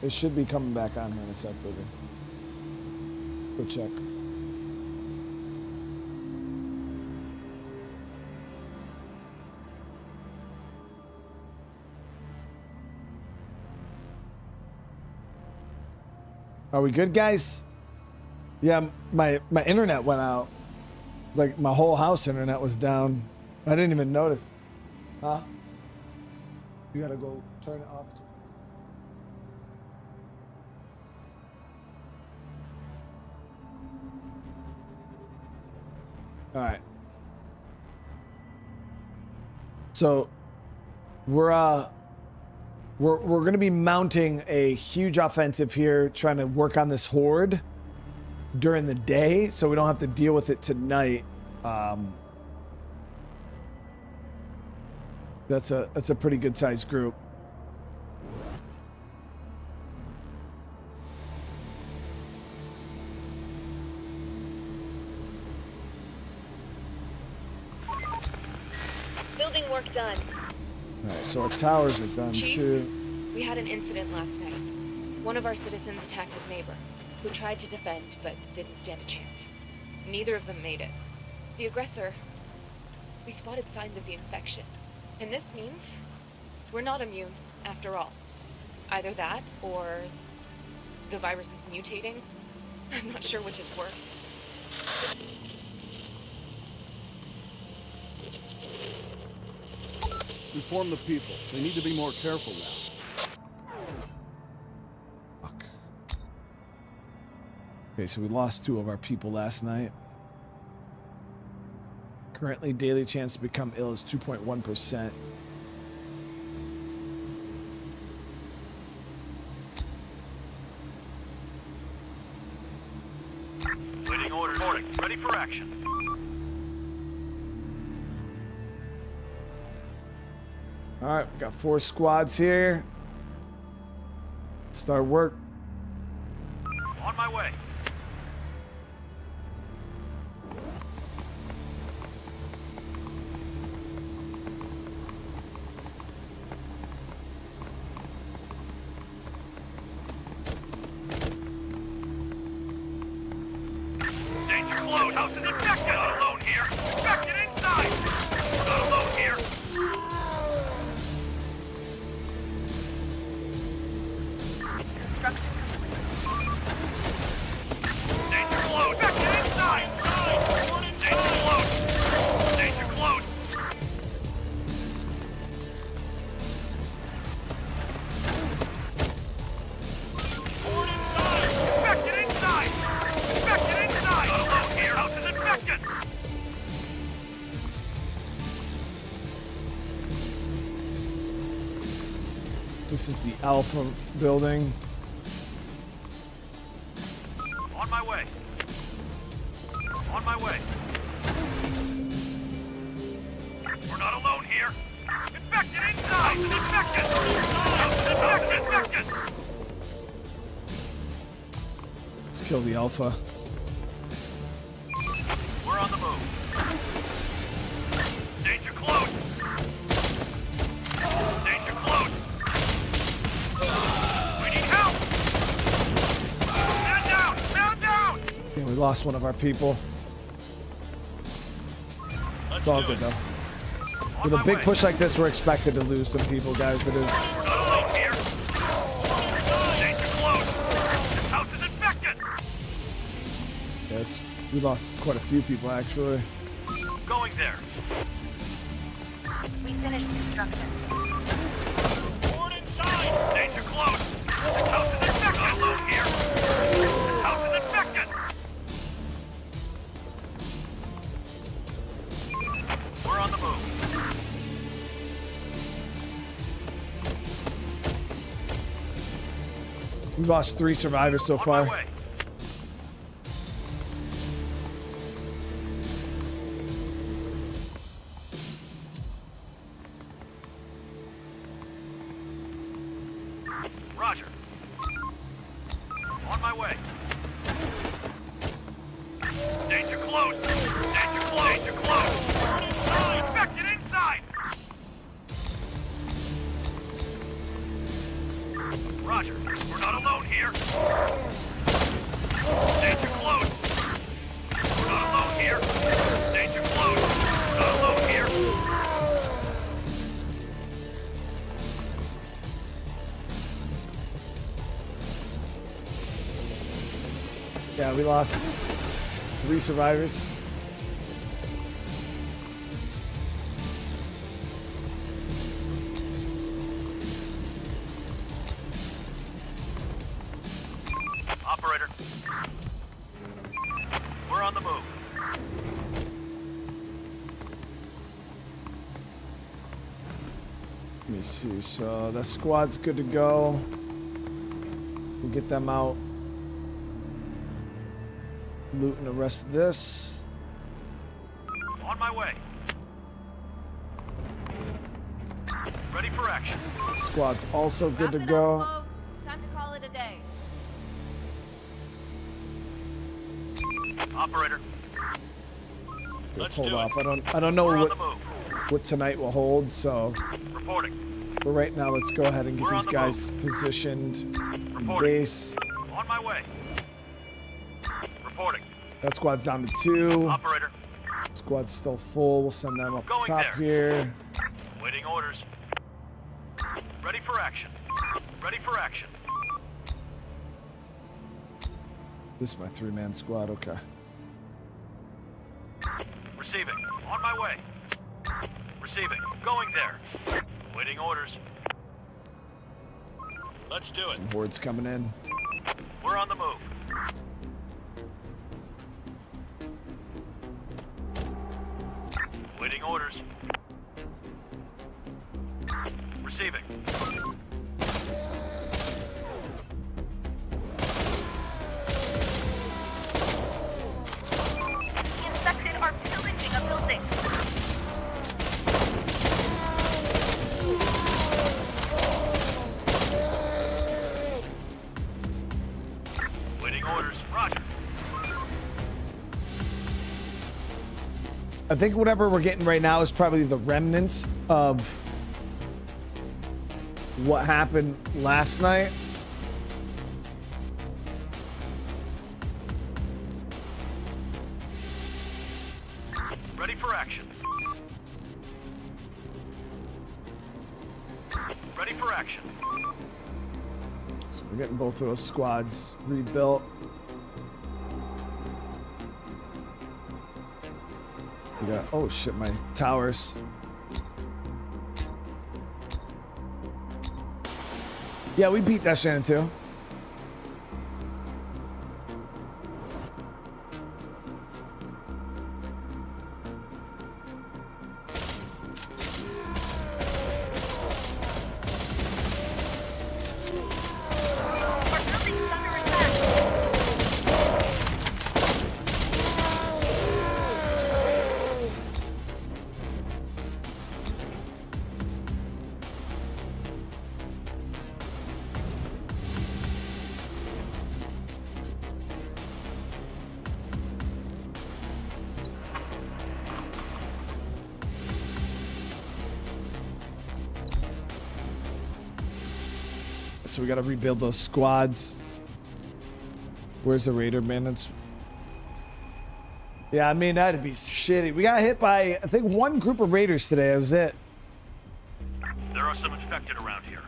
It should be coming back on here in a sec, baby. Go check. Are we good, guys? Yeah, my internet went out. Like my whole house internet was down. I didn't even notice. Huh? You gotta go turn it off. All right. So we're going to be mounting a huge offensive here, trying to work on this horde during the day, so we don't have to deal with it tonight. That's a pretty good sized group. Building work done. All right, so our towers are done Chief, too. we had an incident last night. One of our citizens attacked his neighbor, who tried to defend but didn't stand a chance. Neither of them made it. The aggressor, we spotted signs of the infection. And this means we're not immune, after all. Either that, or the virus is mutating. I'm not sure which is worse. Inform the people. They need to be more careful now. Fuck. Okay, so we lost 2 of our people last night. Currently, daily chance to become ill is 2.1%. Waiting orders. Reporting. Ready for action. All right, we got 4 squads here. Start work. On my way. Danger close. House is infected. Not alone here. Infected inside. We're not alone here. Construction complete. Danger close. Infected inside. Danger close. Danger close. Horde inside. Infected inside. Infected inside. Not alone here. House is infected. This is the Alpha building. On my way. On my way. We're not alone here. Infected Infected inside! Infected! Infected! Let's kill the alpha. We're on the move. Danger close! Danger close! We need help! Man down! Man down! Yeah, we lost one of our people. It's all good though. With a big push like this, we're expected to lose some people, guys. It is. Here. Danger close! This house is infected! Yes, we lost quite a few people actually. Going there. We finished construction. Horde inside! Danger close! This house is infected! Alone here! This house is infected! We're on the move. We've lost 3 survivors so On far. my way. Roger. On my way. Danger close! Danger close! Danger close! Infected inside! Roger. We're not alone here. Danger close! We're not alone here. Danger close! We're not alone here. Yeah, we lost 3 survivors. Operator. We're on the move. Let me see. So that squad's good to go. We'll get them out. Looting the rest of this. On my way. Ready for action. Squad's also good to Wrap it go. up, folks. Time to call it a day. Operator. Let's Let's hold do it. off. I don't know We're on the what move. tonight will hold. So, Reporting. but right now let's go ahead and get We're on these the guys positioned in Reporting. base. On my way. Reporting. That squad's down to 2. Operator. Squad's still full. We'll send them up Going top there. here. Waiting orders. Ready for action. Ready for action. This is my 3-man squad. Okay. Receiving. On my way. Receiving. Going there. Waiting orders. Let's do it. Horde's coming in. We're on the move. Waiting orders. Receiving. The infected are pillaging a building. Waiting orders. Roger. I think whatever we're getting right now is probably the remnants of what happened last night. Ready for action. Ready for action. So we're getting both of those squads rebuilt. We got, oh shit, my towers. Yeah, we beat that Shannon too. Our building is under attack. so we got to rebuild those squads. Where's the raider bandits? Yeah, I mean, that'd be shitty. We got hit by, I think, one group of raiders today. That was it. There are some infected around here.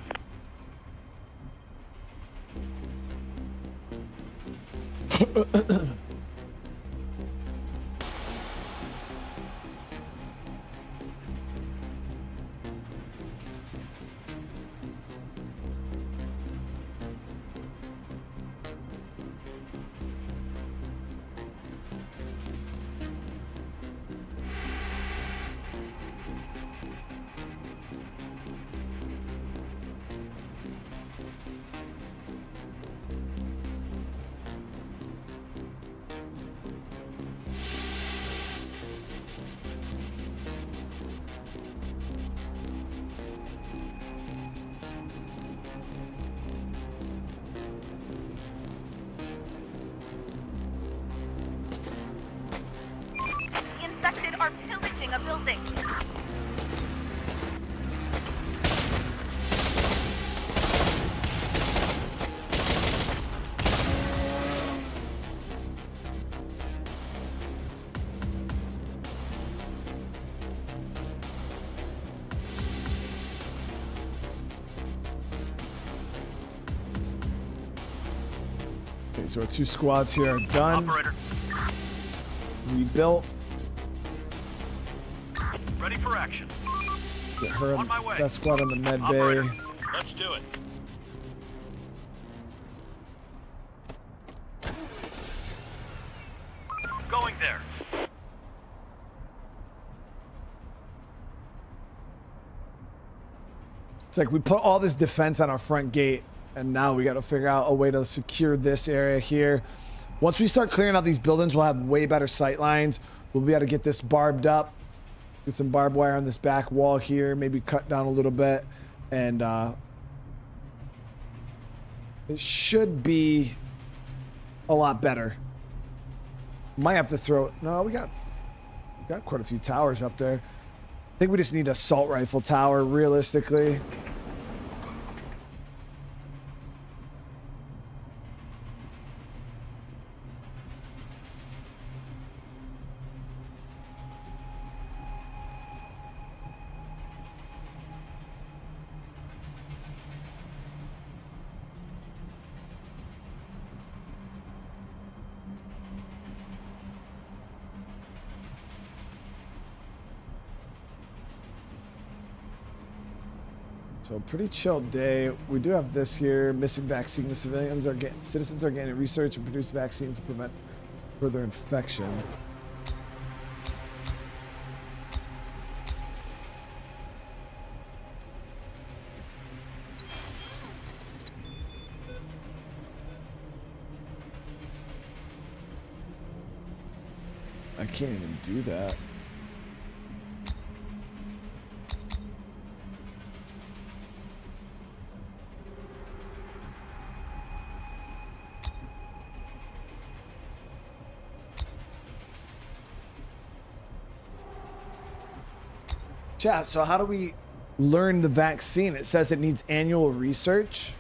The infected are pillaging a building. Okay, so our 2 squads here are done. Operator, Rebuilt. ready for action. Get her On my way. that squad on the med Operator, bay. let's do it. Going there. It's like we put all this defense on our front gate, and now we got to figure out a way to secure this area here. Once we start clearing out these buildings, we'll have way better sight lines. We'll be able to get this barbed up, get some barbed wire on this back wall here, maybe cut down a little bit, and it should be a lot better. Might have to throw. No, we got quite a few towers up there. I think we just need an assault rifle tower, realistically. So pretty chill day. We do have this here. Missing vaccines. Citizens are getting research and produce vaccines to prevent further infection. I can't even do that. Chat, so how do we learn the vaccine? It says it needs annual research.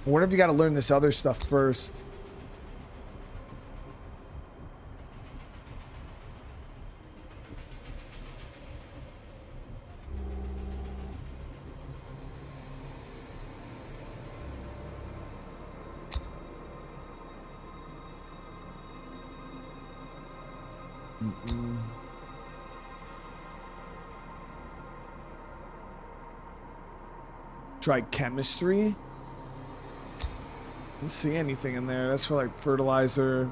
I wonder if you got to learn this other stuff first. Try chemistry. Don't see anything in there. That's for like fertilizer.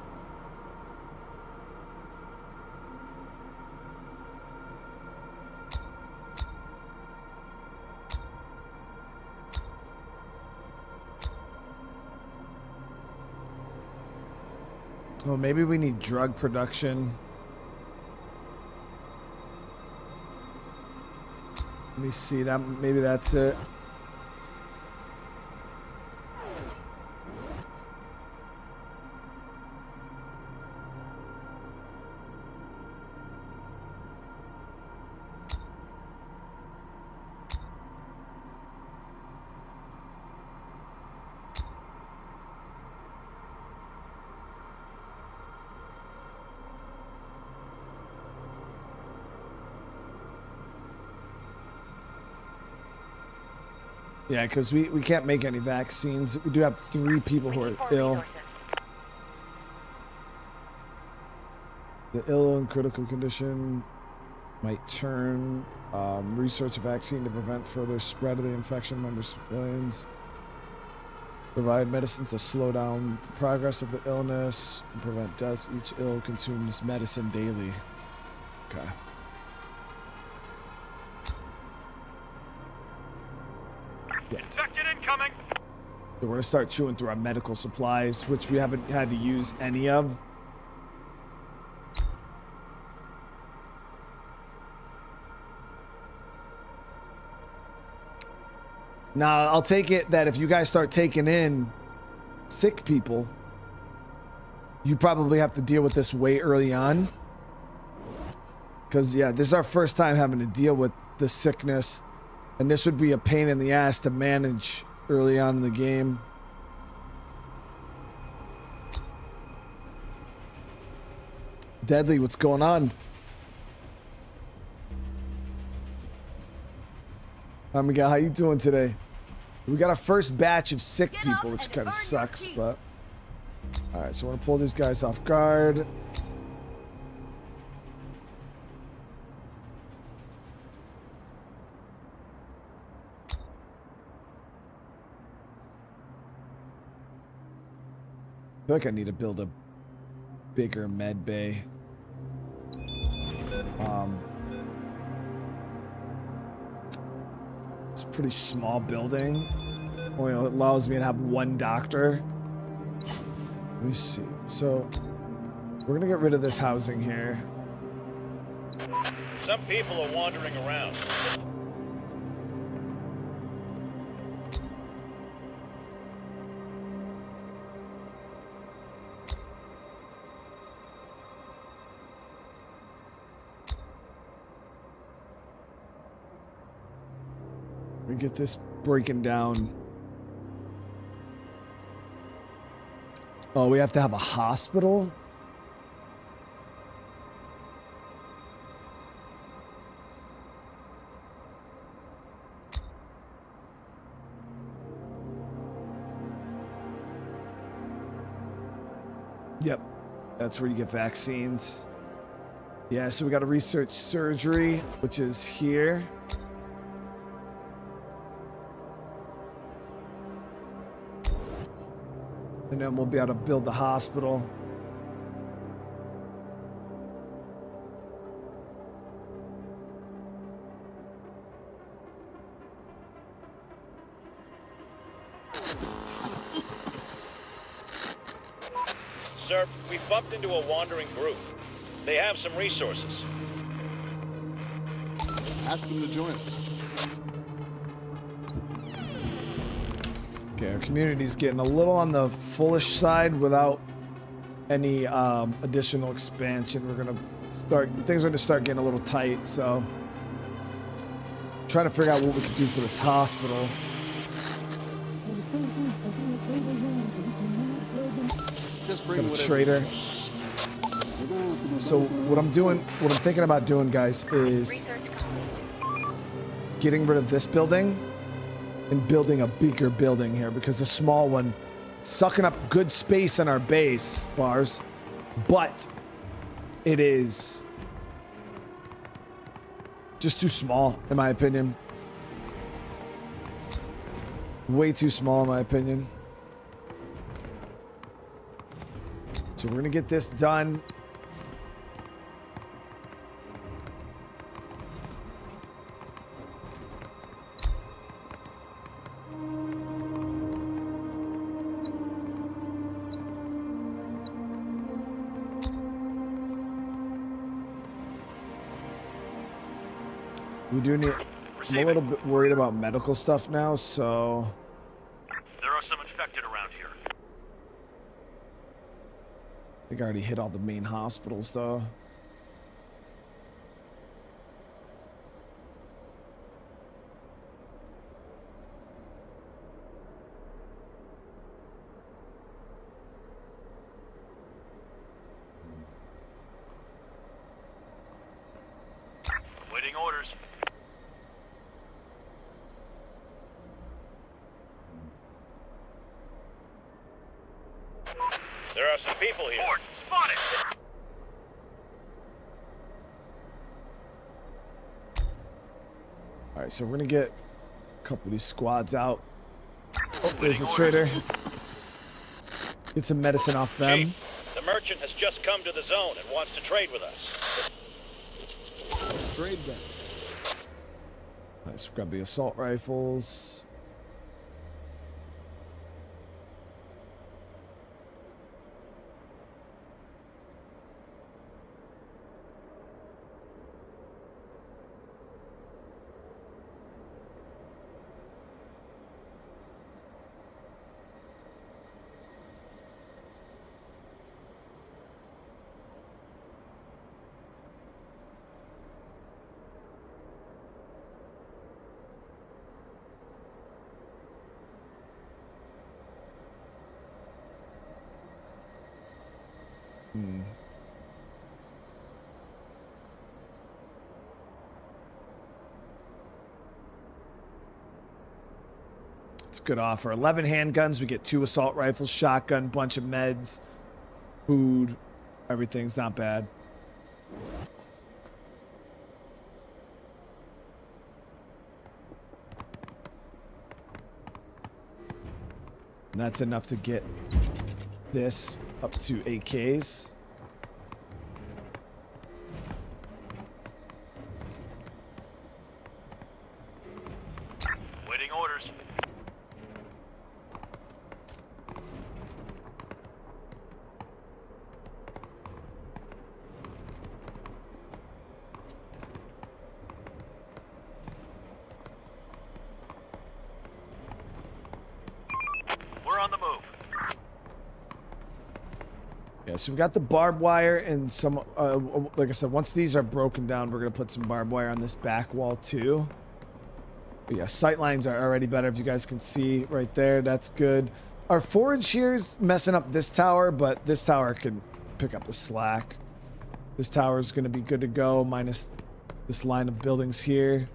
Well, maybe we need drug production. Let me see that. Maybe that's it. Yeah, because we can't make any vaccines. We do have 3 people who are ill. The ill in critical condition might turn. Research a vaccine to prevent further spread of the infection among civilians. Provide medicines to slow down the progress of the illness and prevent deaths. Each ill consumes medicine daily. Okay. Yeah. Infected incoming. So we're gonna start chewing through our medical supplies, which we haven't had to use any of. Now, I'll take it that if you guys start taking in sick people, you probably have to deal with this way early on. Because, yeah, this is our first time having to deal with the sickness. And this would be a pain in the ass to manage early on in the game. Deadly, what's going on? Miguel, how you doing today? We got our first batch of sick people, which kind of sucks, but... Alright, so I want to pull these guys off guard. I feel like I need to build a bigger med bay. It's a pretty small building. Only allows me to have 1 doctor. Let me see. So we're gonna get rid of this housing here. Some people are wandering around. We get this breaking down. Oh, we have to have a hospital? Yep. That's where you get vaccines. Yeah, so we got to research surgery, which is here. And then we'll be able to build the hospital. Sir, we bumped into a wandering group. They have some resources. Ask them to join us. Okay, our community's getting a little on the foolish side without any additional expansion. We're gonna start, things are gonna start getting a little tight, so trying to figure out what we could do for this hospital. Just bring Got a trader. So what I'm thinking about doing, guys, is getting rid of this building and building a bigger building here, because the small one, it's sucking up good space in our base bars, but it is just too small, in my opinion. Way too small, in my opinion. So we're gonna get this done. We do need... I'm a little bit worried about medical stuff now, so... There are some infected around here. I think I already hit all the main hospitals, though. Waiting orders. There are some people here. Horde, spotted! All right, so we're gonna get a couple of these squads out. Oh, there's a trader. Get some medicine off them. Chief, the merchant has just come to the zone and wants to trade with us. Let's trade then. Let's grab the assault rifles. It's a good offer. 11 handguns. We get 2 assault rifles, shotgun, bunch of meds, food. Everything's not bad. And that's enough to get this up to AKs. Waiting orders. We're on the move. Yeah, so we got the barbed wire and some, like I said, once these are broken down, we're going to put some barbed wire on this back wall too. But yeah, sight lines are already better. If you guys can see right there, that's good. Our forage here is messing up this tower, but this tower can pick up the slack. This tower is going to be good to go, minus this line of buildings here.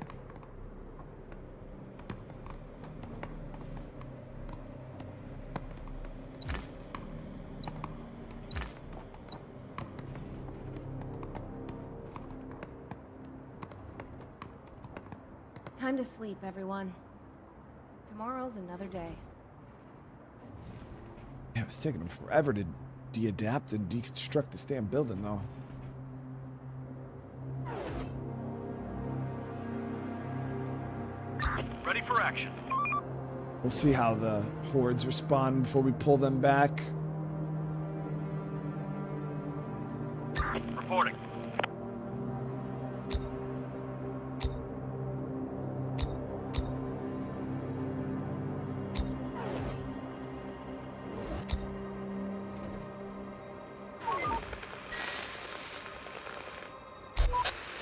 Time to sleep, everyone. Tomorrow's another day. Yeah, it was taking them forever to de-adapt and deconstruct this damn building, though. Ready for action. We'll see how the hordes respond before we pull them back. Reporting.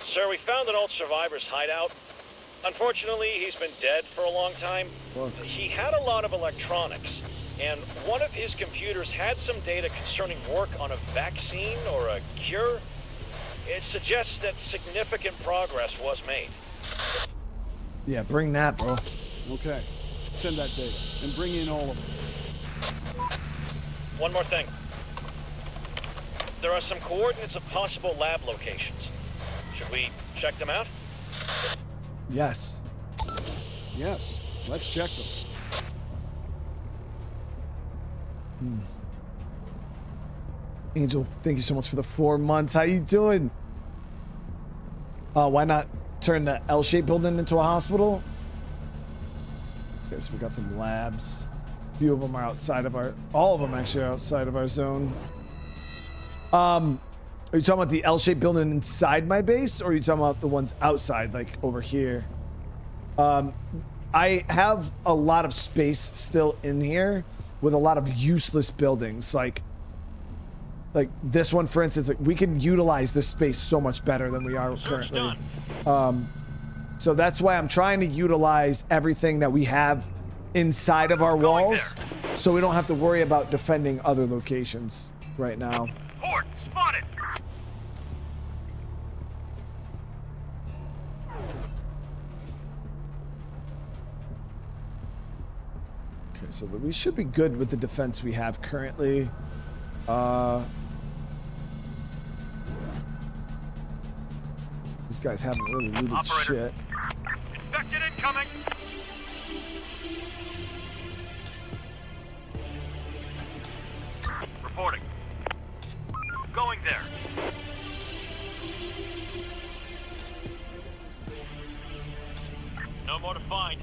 Sir, we found an old survivor's hideout. Unfortunately, he's been dead for a long time. Well, He had a lot of electronics, and one of his computers had some data concerning work on a vaccine or a cure. It suggests that significant progress was made. yeah, bring that, bro. Okay. Send that data and bring in all of it. One more thing. There are some coordinates of possible lab locations. Should we check them out? Yes. Yes. Let's check them. Angel, thank you so much for the 4 months. How you doing? Why not turn the L-shaped building into a hospital? Okay, so we got some labs. A few of them are outside of our... All of them actually are outside of our zone. Are you talking about the L-shaped building inside my base, or are you talking about the ones outside, like over here? I have a lot of space still in here with a lot of useless buildings, like this one, for instance. Like, we can utilize this space so much better than we are Search currently. done. So that's why I'm trying to utilize everything that we have inside of our Going walls, so we don't have to worry about defending other locations right now. Horde, spotted! Okay, so we should be good with the defense we have currently. These guys haven't really looted Operator. shit. Infected incoming. Reporting. Going there. No more to find.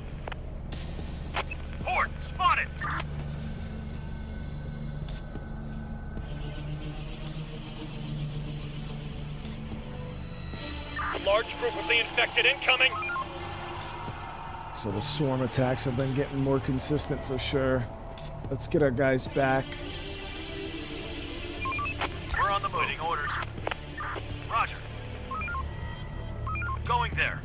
Horde spotted. Large group of the infected incoming. So the swarm attacks have been getting more consistent for sure. Let's get our guys back. We're on the move. Waiting orders. Roger. Going there.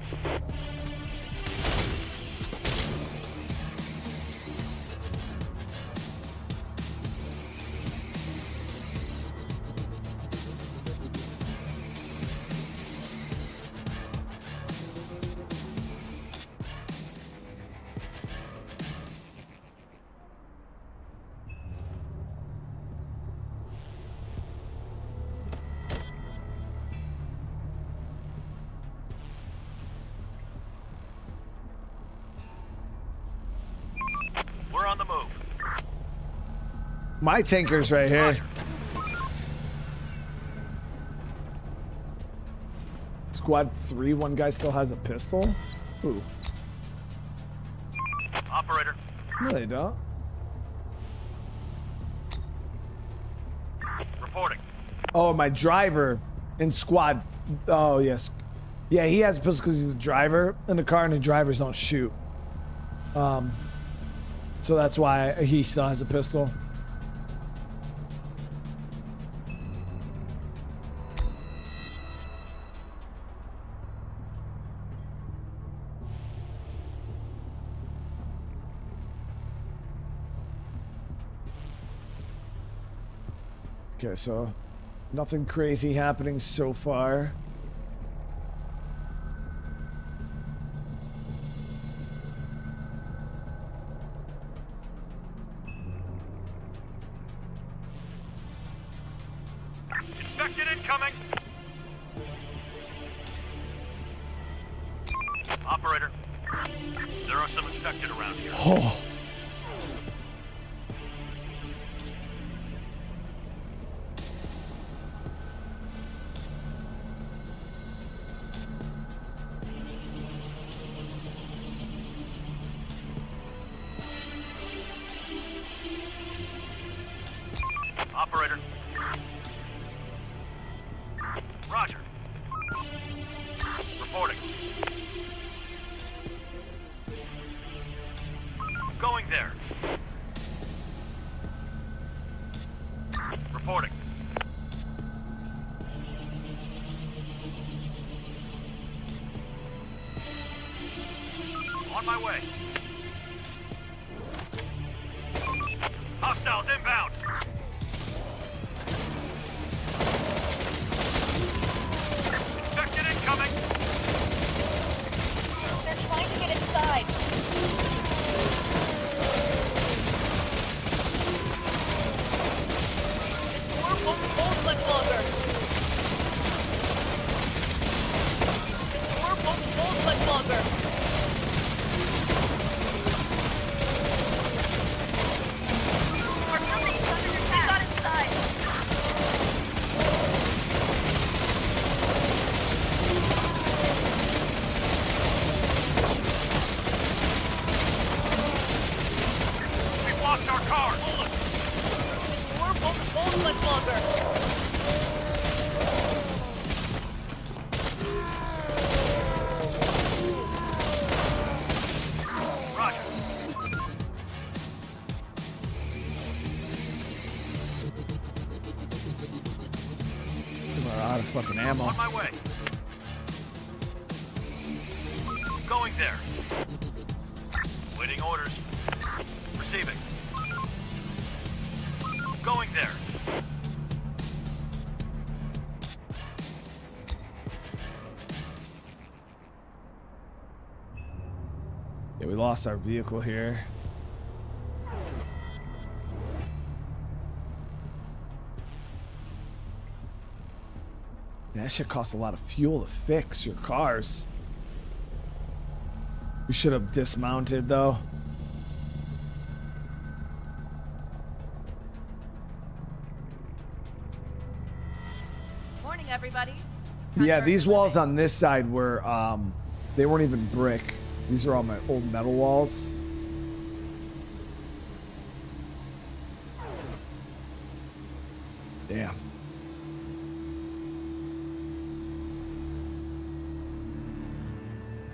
We're on the move. My tanker's right here. Roger. Squad 3, one guy still has a pistol? Ooh. Operator. No, they don't. Reporting. Oh, my driver in squad. Oh, yes. Yeah, he has a pistol because he's a driver in the car, and the drivers don't shoot. So that's why he still has a pistol. Okay, so nothing crazy happening so far. Infected incoming. Operator. There are some infected around here. Oh. Operator. Roger. Reporting. Going there. Reporting. On my way. Hostiles inbound. Infected incoming. They're trying to get inside. This war won't hold much longer. This war won't hold much longer. Our building's under attack. Got inside. We've lost our car. Hold it. This war won't hold much longer. Roger. We're out of fucking ammo. On my way. Going there. Waiting orders. Receiving. Going there. Yeah, we lost our vehicle here. That shit costs a lot of fuel to fix your cars. We should have dismounted though. Morning, everybody. Yeah, these walls on this side were, they weren't even brick. These are all my old metal walls. Damn.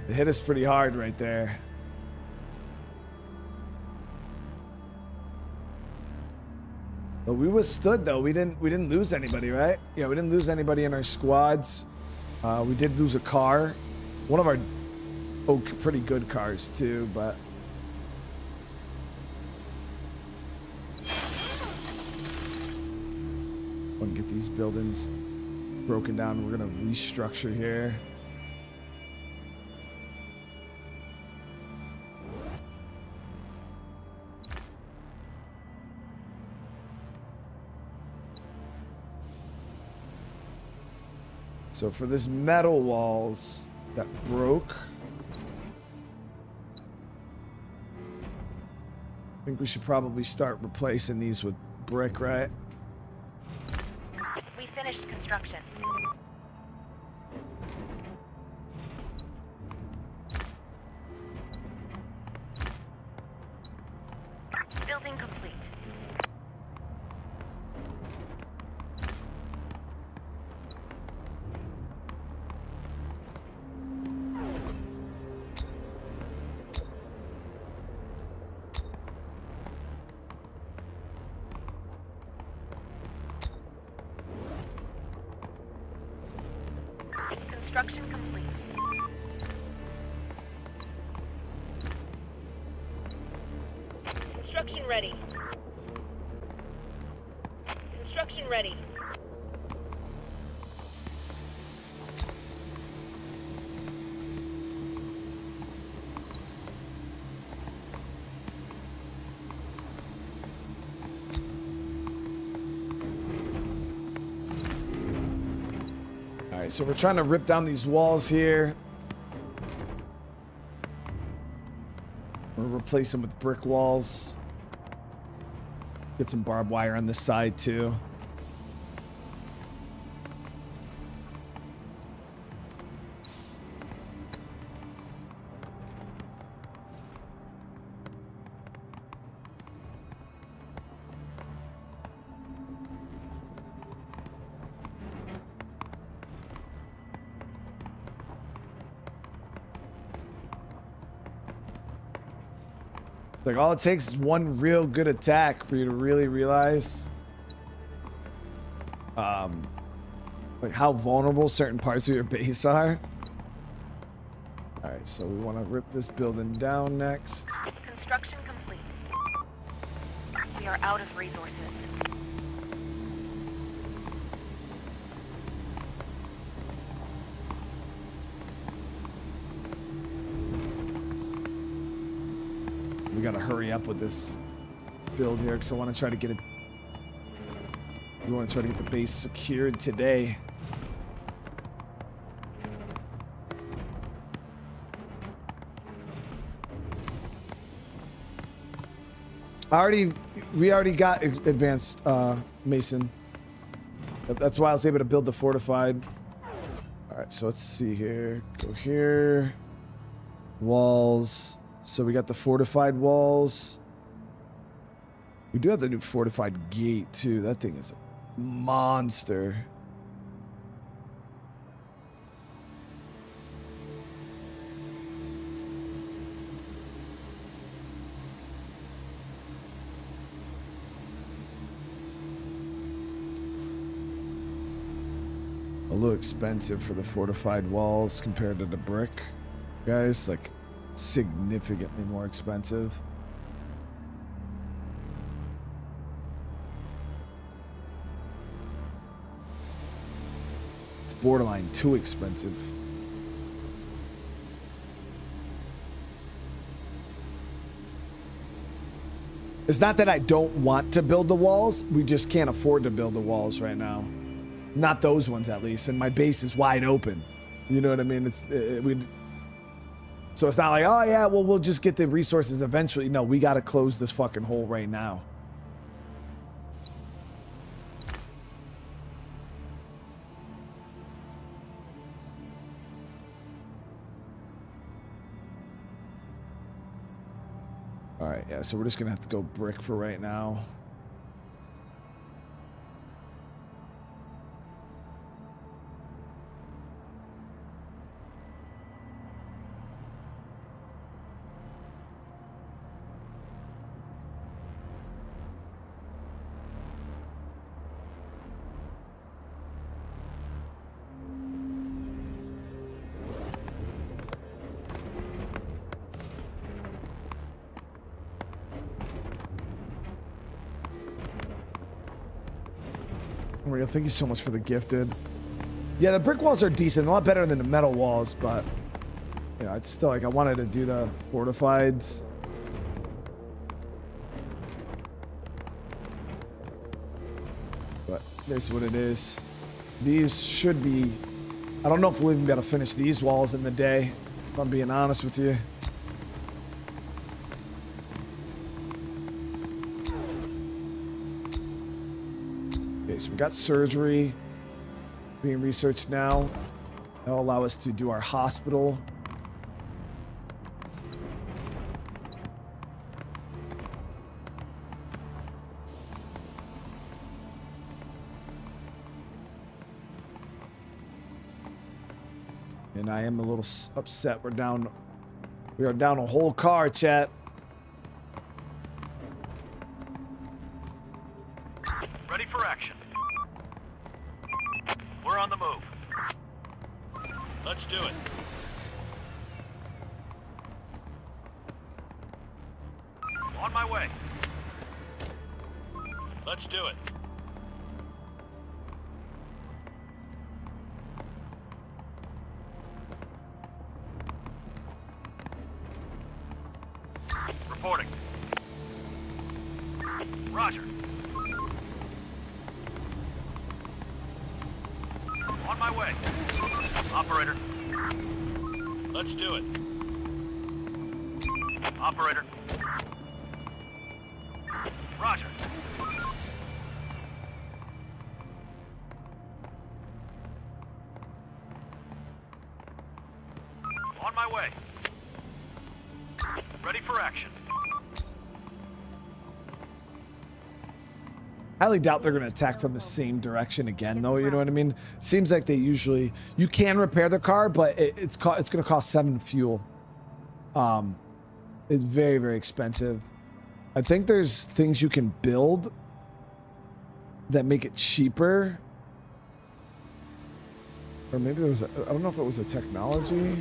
It hit us pretty hard right there. But we withstood though. We didn't lose anybody, right? Yeah, we didn't lose anybody in our squads. We did lose a car. One of our pretty good cars too, but want to get these buildings broken down. We're gonna restructure here. So for this metal walls that broke, I think we should probably start replacing these with brick, right? We finished construction. Building complete. Construction complete. Construction ready. Construction ready. So we're trying to rip down these walls here. We'll replace them with brick walls. Get some barbed wire on this side too. Like all it takes is one real good attack for you to really realize like how vulnerable certain parts of your base are. All right, so we want to rip this building down next. Construction complete. We are out of resources. We gotta hurry up with this build here because I want to try to get it. We want to try to get the base secured today. We already got advanced Mason. That's why I was able to build the fortified. All right, so let's see here. Go here. Walls. So we got the fortified walls. We do have the new fortified gate too. That thing is a monster. A little expensive for the fortified walls compared to the brick, guys. Like significantly more expensive. It's borderline too expensive. It's not that I don't want to build the walls, we just can't afford to build the walls right now. Not those ones, at least. And my base is wide open. You know what I mean? So it's not like, oh yeah, well, we'll just get the resources eventually. No, we got to close this fucking hole right now. All right, yeah, so we're just gonna have to go brick for right now. Mario, thank you so much for the gifted. Yeah, the brick walls are decent, a lot better than the metal walls, but yeah, it's still like I wanted to do the fortifieds. But this is what it is. These should be, I don't know if we'll even be able to finish these walls in the day, if I'm being honest with you. So we got surgery being researched now. That'll allow us to do our hospital. And I am a little upset. We are down a whole car, chat. Ready for action. We're on the move. Let's do it. On my way. Let's do it. Reporting. Roger. On my way. Operator. Let's do it. Operator. Roger. On my way. Ready for action. Highly doubt they're going to attack from the same direction again, though. You know what I mean? Seems like they usually, you can repair the car, but it's going to cost 7 fuel. It's very, very expensive. I think there's things you can build that make it cheaper. Or maybe there was I don't know if it was a technology.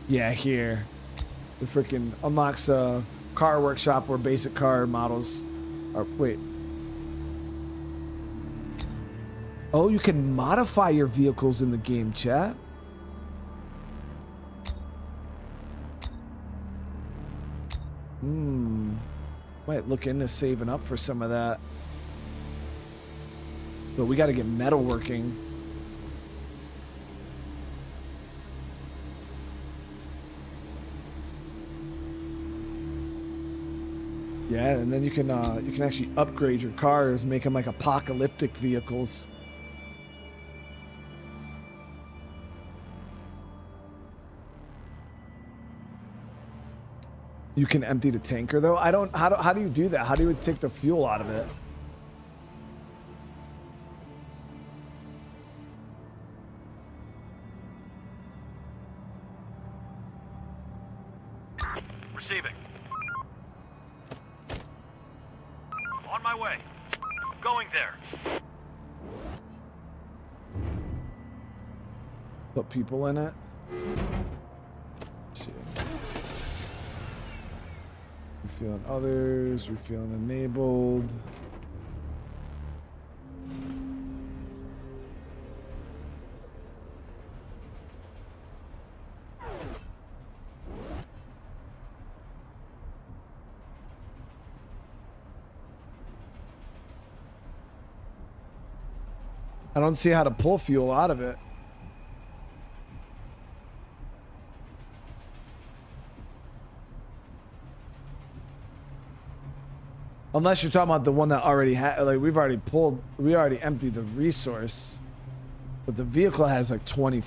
Yeah, here. The freaking unlocks a car workshop where basic car models are. Wait. Oh, you can modify your vehicles in the game, chat. Might look into saving up for some of that. But we got to get metal working. Yeah, and then you can actually upgrade your cars, make them like apocalyptic vehicles. You can empty the tanker though. I don't. How do you do that? How do you take the fuel out of it? Receiving. On my way. Going there. Put people in it. Let's see. Refueling others. Refueling enabled. I don't see how to pull fuel out of it. Unless you're talking about the one that already had, like we already emptied the resource, but the vehicle has like 20.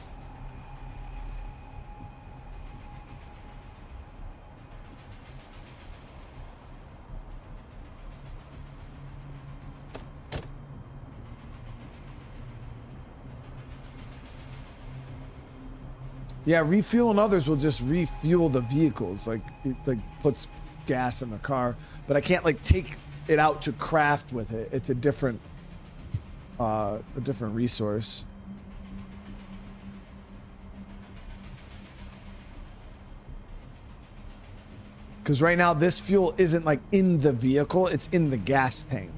Yeah, refueling others will just refuel the vehicles, like it, like puts gas in the car, but I can't like take it out to craft with it. It's a different resource. Because right now this fuel isn't like in the vehicle, it's in the gas tank.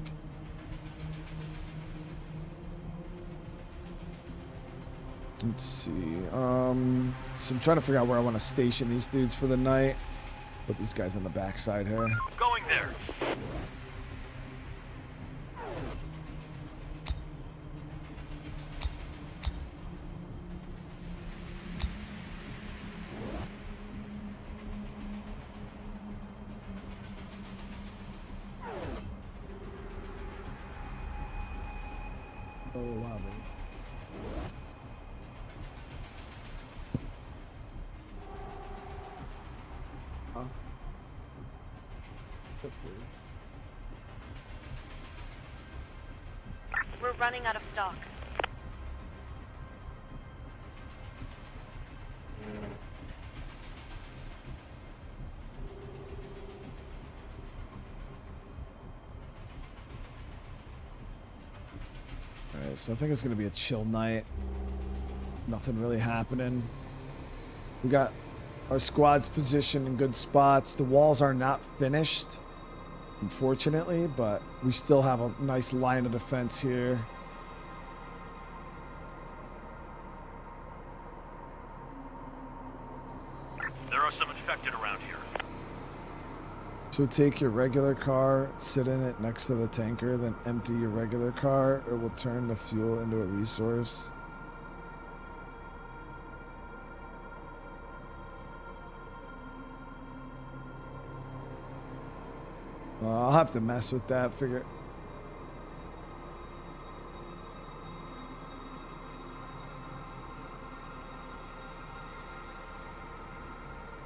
Let's see. So I'm trying to figure out where I want to station these dudes for the night. Put these guys on the backside here. Going there. Oh wow, baby. Huh? We're running out of stock. Alright, so I think it's gonna be a chill night. Nothing really happening. We got our squads positioned in good spots. The walls are not finished, unfortunately, but we still have a nice line of defense here. There are some infected around here. So take your regular car, sit in it next to the tanker, then empty your regular car. It will turn the fuel into a resource. I'll have to mess with that, figure.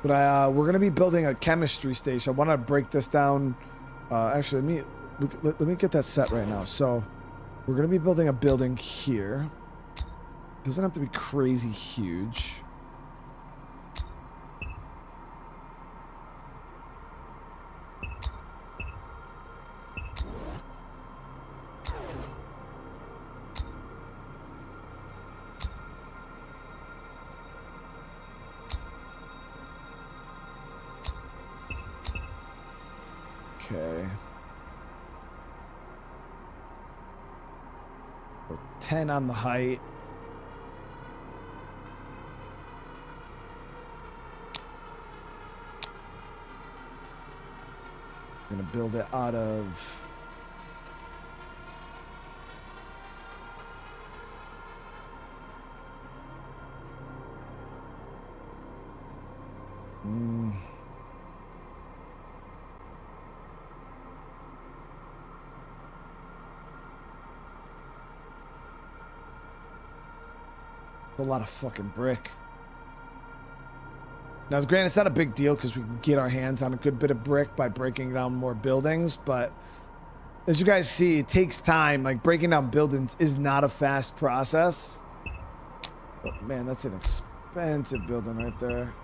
But we're gonna be building a chemistry station. I want to break this down. Actually, let me get that set right now. So we're gonna be building a building here. Doesn't have to be crazy huge. Okay. We're 10 on the height. We're gonna build it out of a lot of fucking brick. Now, granted, it's not a big deal because we can get our hands on a good bit of brick by breaking down more buildings, but as you guys see, it takes time. Like, breaking down buildings is not a fast process. But man, that's an expensive building right there.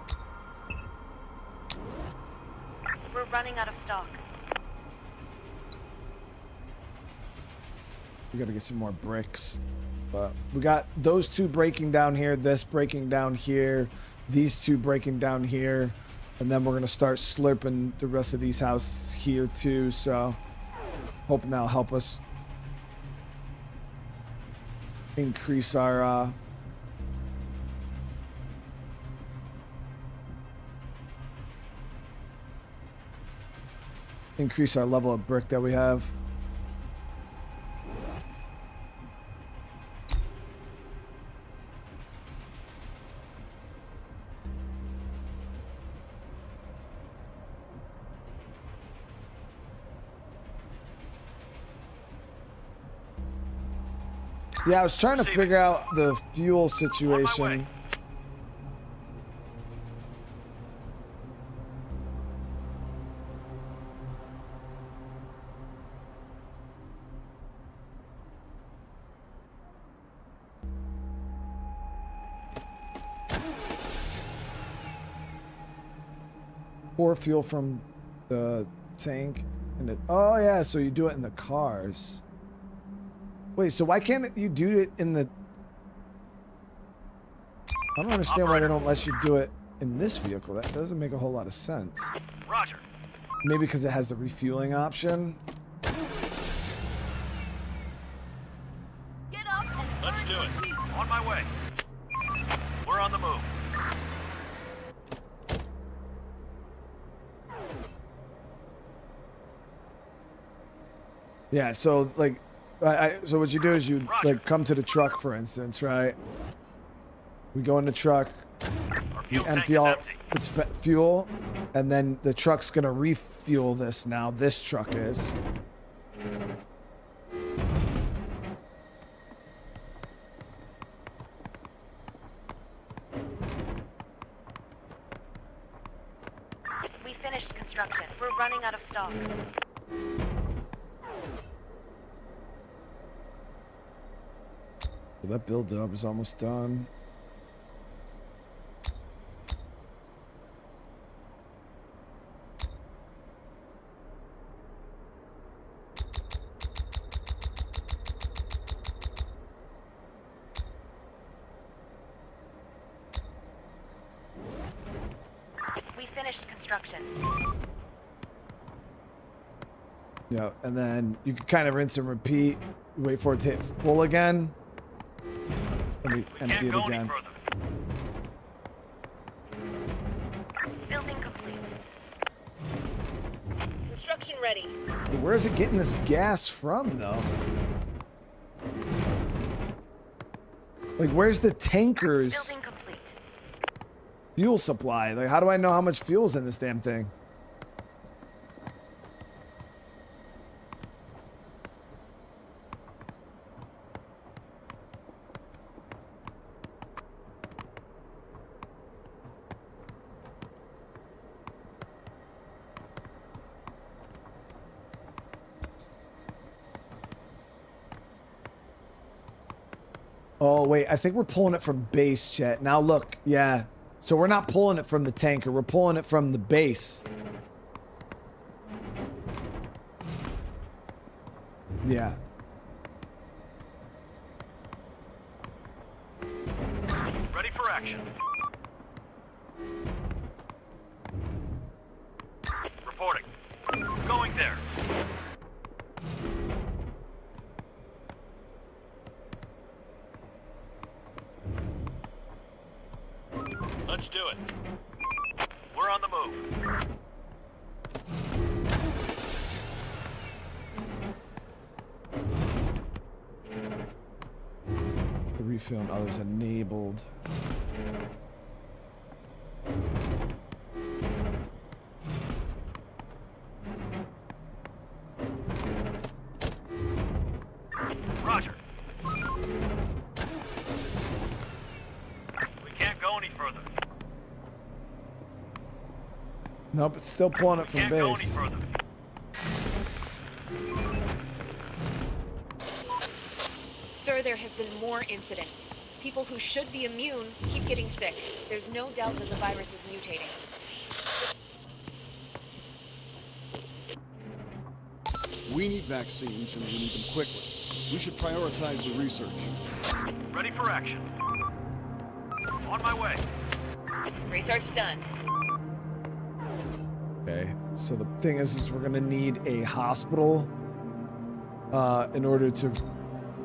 We're running out of stock. We gotta get some more bricks. But we got those two breaking down here, this breaking down here, these two breaking down here, and then we're gonna start slurping the rest of these houses here too. So hoping that'll help us increase our level of brick that we have. Yeah, I was trying to Receiving. figure out the fuel On my situation. way. Pour fuel from the tank. And it, oh yeah, so you do it in the cars. Wait, so why can't you do it in the... I don't understand why they don't let you do it in this vehicle. That doesn't make a whole lot of sense. Roger. Maybe because it has the refueling option. Get up and Let's burn do your it. feet. On my way. We're on the move. Yeah, so like, so what you do is you like come to the truck, for instance, right? We go in the truck, Our you fuel tank empty is all empty. its fuel, and then the truck's gonna refuel this now. This truck is. We finished construction. We're running out of stock. So that build up is almost done. We finished construction. Yeah, and then you can kind of rinse and repeat. Wait for it to hit full again. And we empty Can't it go any again. further. Building complete. Construction ready. But where is it getting this gas from, though? Like, where's the tanker's Building complete. fuel supply? Like, how do I know how much fuel's in this damn thing? Oh, wait, I think we're pulling it from base, chat. Now, look, yeah. So we're not pulling it from the tanker. We're pulling it from the base. Yeah. Ready for action. Reporting. Going there. Let's do it. We're on the move. The refill and others enabled. Roger. We can't go any further. Nope, it's still pulling it from Can't go any base. further. Sir, there have been more incidents. People who should be immune keep getting sick. There's no doubt that the virus is mutating. We need vaccines, and we need them quickly. We should prioritize the research. Ready for action. On my way. Research done. Okay, so the thing is we're gonna need a hospital in order to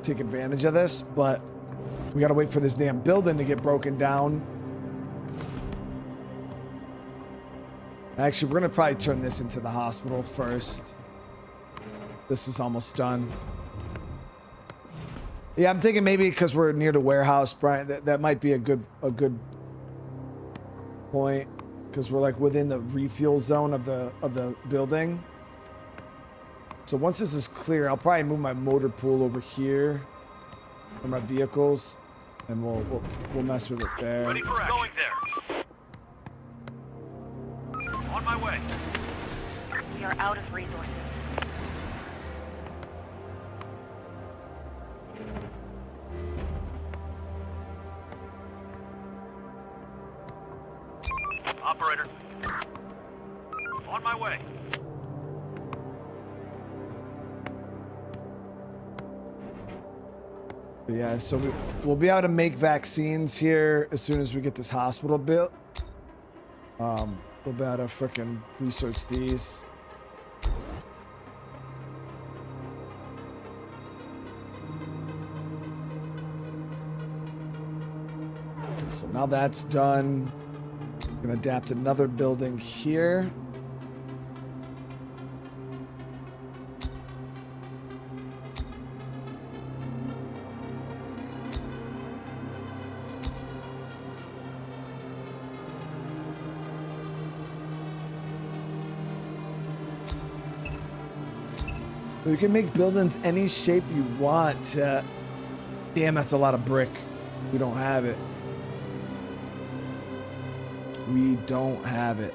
take advantage of this, but we gotta wait for this damn building to get broken down. Actually, we're gonna probably turn this into the hospital first. This is almost done. Yeah, I'm thinking maybe because we're near the warehouse, Brian, that might be a good point. Because we're like within the refuel zone of the building. So once this is clear, I'll probably move my motor pool over here. from our vehicles, and we'll mess with it there. Ready for action. Going there. On my way. We are out of resources. Operator. On my way. But yeah, so we'll be able to make vaccines here as soon as we get this hospital built. We'll be able to frickin' research these. So now that's done. We're gonna adapt another building here. You can make buildings any shape you want. Damn, that's a lot of brick. We don't have it. We don't have it.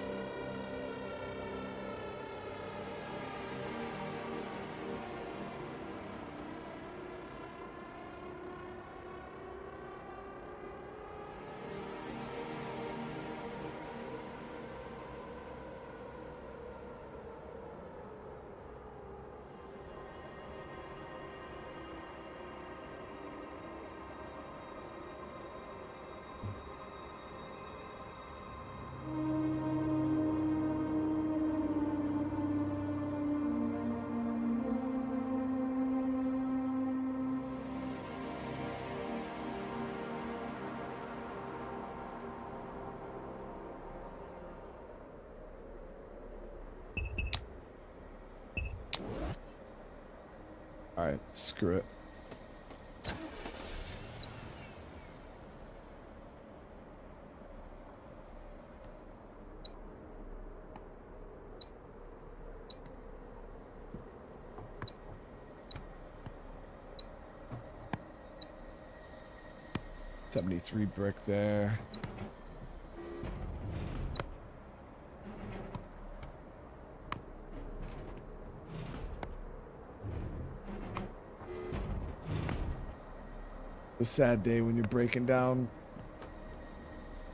All right, screw it. $73 brick there. The sad day when you're breaking down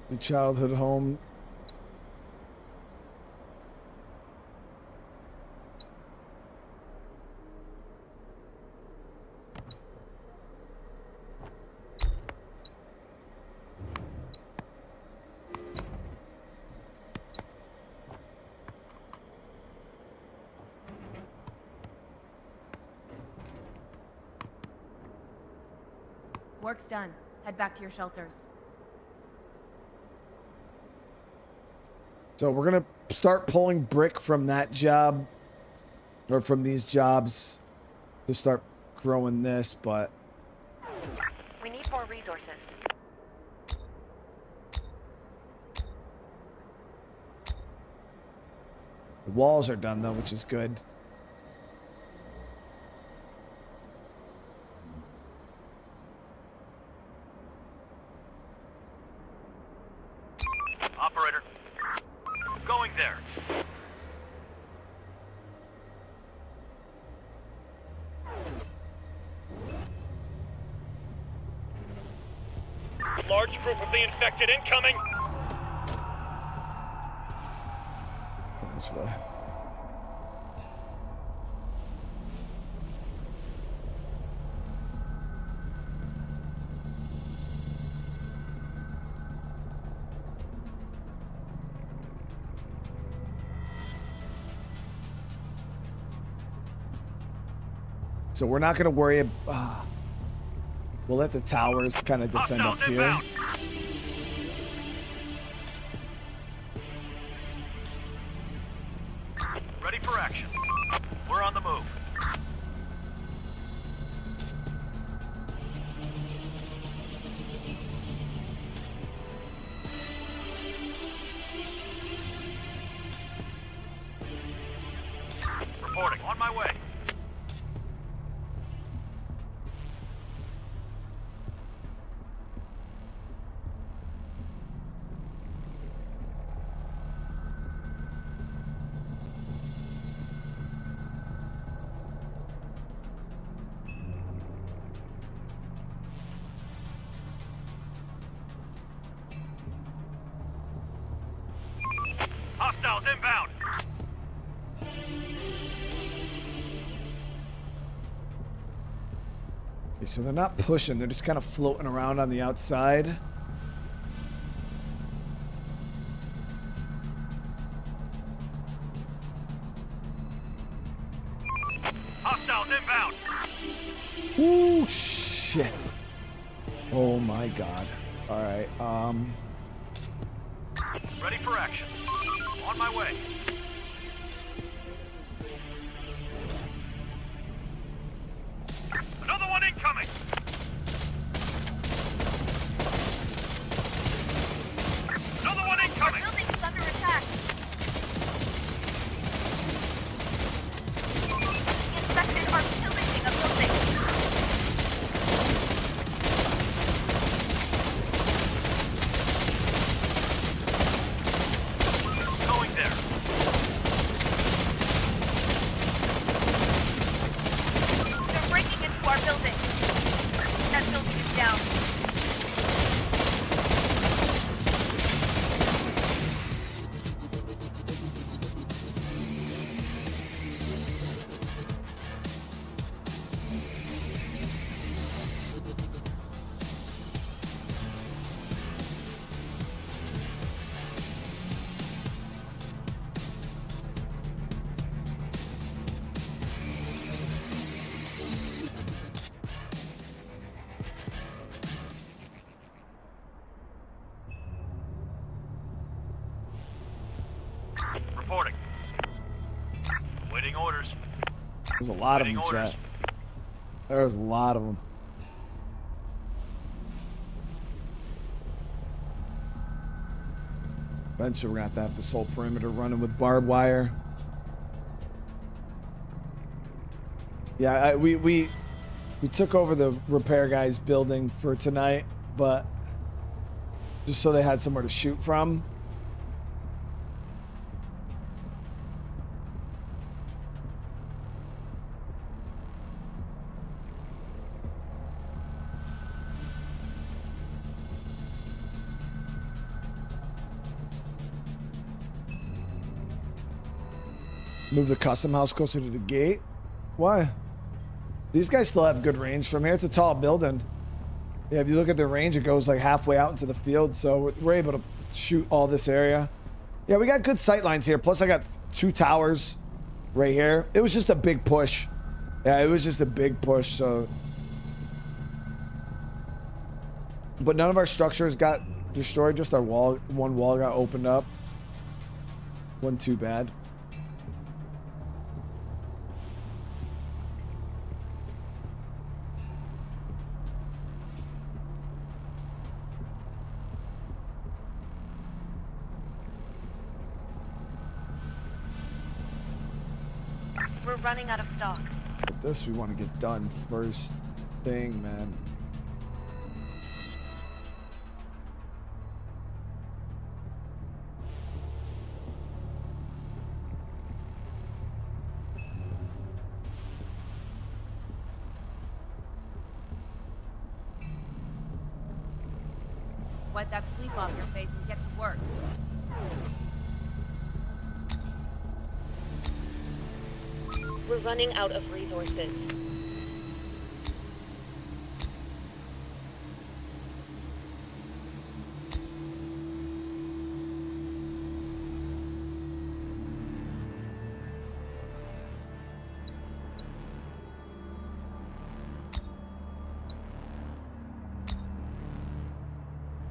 your childhood home. Work's done. Head back to your shelters. So we're gonna start pulling brick from that job, or from these jobs, to start growing this, but We need more resources. the walls are done though, which is good. Operator. Going there. Large group of the infected incoming. Which way? So we're not going to worry about... we'll let the towers kind of defend up Hostiles here. inbound. Ready for action. We're on the move. Reporting. On my way. Hostiles inbound. Okay, so they're not pushing, they're just kind of floating around on the outside. Hostiles inbound. Ooh, shit. Oh my god. All right. Ready for action. On my way. Another one incoming. Another one incoming. Building is under attack. The infected are pillaging a building. Going there. They're breaking into our building. That building is down. Reporting. Waiting orders. There's a lot of Waiting them, orders. chat. There's a lot of them. Eventually, we're gonna have to have this whole perimeter running with barbed wire. Yeah, we took over the repair guy's building for tonight, but just so they had somewhere to shoot from. Move the custom house closer to the gate. Why? These guys still have good range from here. It's a tall building. Yeah, if you look at the range, it goes like halfway out into the field, so we're able to shoot all this area. Yeah, we got good sight lines here. Plus, I got 2 towers right here. It was just a big push. Yeah, it was just a big push, so... But none of our structures got destroyed. Just our wall. One wall got opened up. Wasn't too bad. We're running out of stock. This we want to get done first thing, man. Wipe that sleep off your face and get to work. We're running out of resources.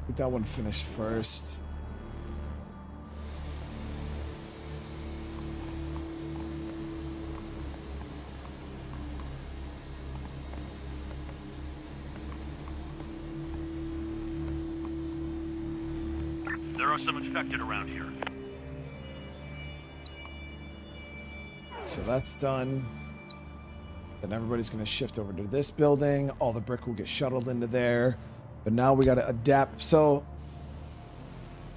Get that one finished first. There are some infected around here. So that's done. Then everybody's going to shift over to this building. All the brick will get shuttled into there. But now we got to adapt. So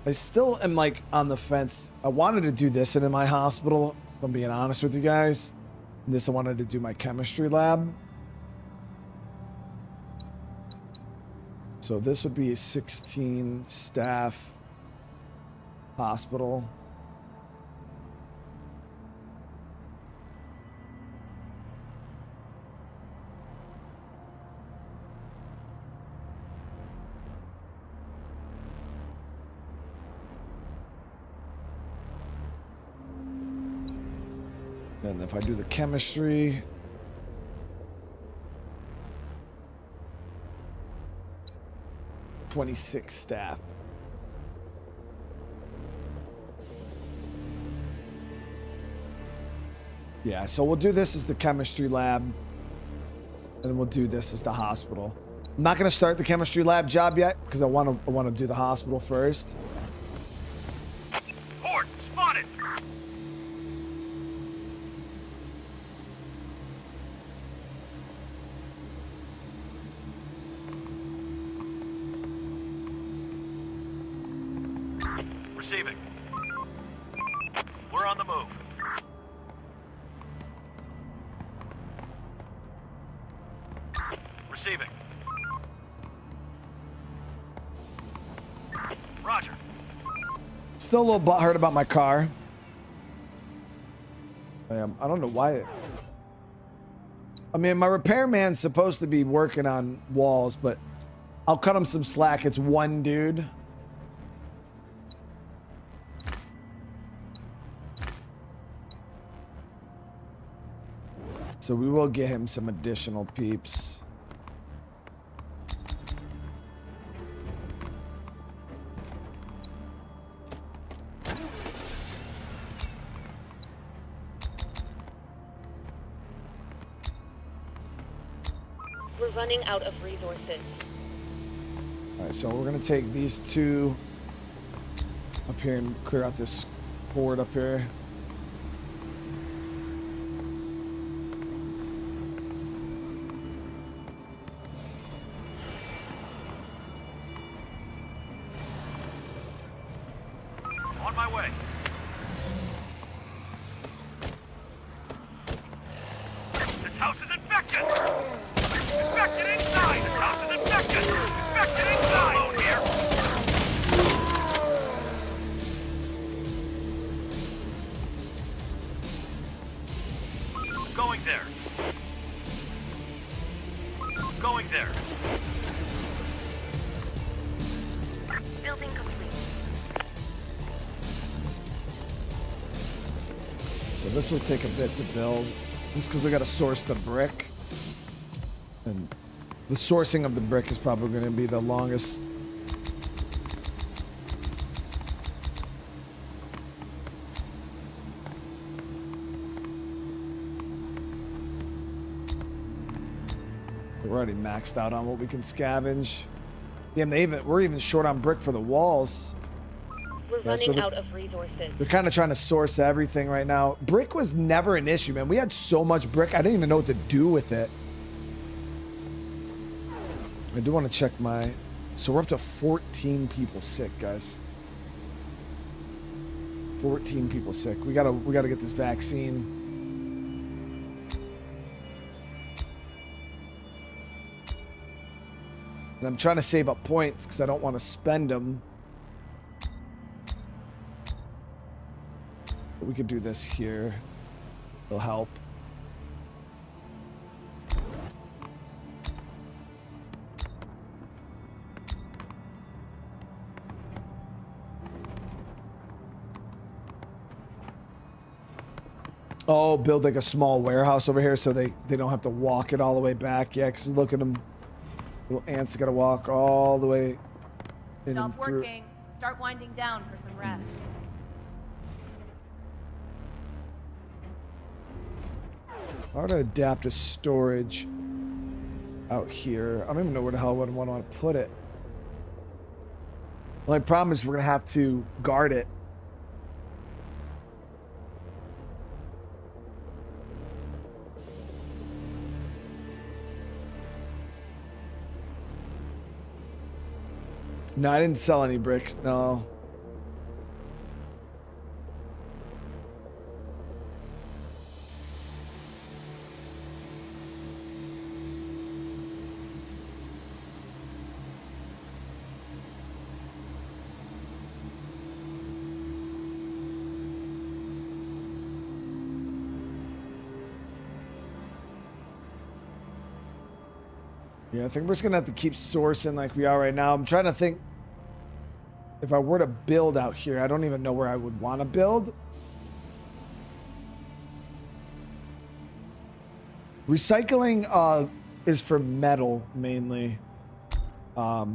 I still am like on the fence. I wanted to do this in my hospital, if I'm being honest with you guys. And this I wanted to do my chemistry lab. So this would be a 16 staff hospital. Then if I do the chemistry, $26 staff. Yeah, so we'll do this as the chemistry lab, and then we'll do this as the hospital. I'm not going to start the chemistry lab job yet because I want to do the hospital first. Horde, spotted! Receiving. We're on the move. Receiving. Roger. Still a little butthurt about my car. I don't know why. I mean, my repairman's supposed to be working on walls, but I'll cut him some slack. It's one dude. So we will get him some additional peeps. We're running out of resources. All right, so we're gonna take these two up here and clear out this horde up here. On my way. This house is infected! Infected inside! This house is infected! Infected inside! Alone here! Going there. Going there. Building complete. So this will take a bit to build, just because we got to source the brick. And the sourcing of the brick is probably going to be the longest. We're already maxed out on what we can scavenge. Yeah, we're even short on brick for the walls. We're Yeah, so running out of resources. They're kind of trying to source everything right now. Brick was never an issue, man. We had so much brick, I didn't even know what to do with it. I do want to check my... So we're up to 14 people sick, guys. 14 people sick. We gotta get this vaccine. And I'm trying to save up points because I don't want to spend them. But we could do this here. It'll help. Oh, build like a small warehouse over here so they don't have to walk it all the way back. Yeah, because look at them. Little ants got to walk all the way in and Stop through. working. Start winding down for some rest. How to adapt to storage out here? I don't even know where the hell I would want to put it. The only problem is we're going to have to guard it. No, I didn't sell any bricks. No. Yeah, I think we're just gonna have to keep sourcing like we are right now. I'm trying to think if I were to build out here. I don't even know where I would want to build. Recycling is for metal mainly. But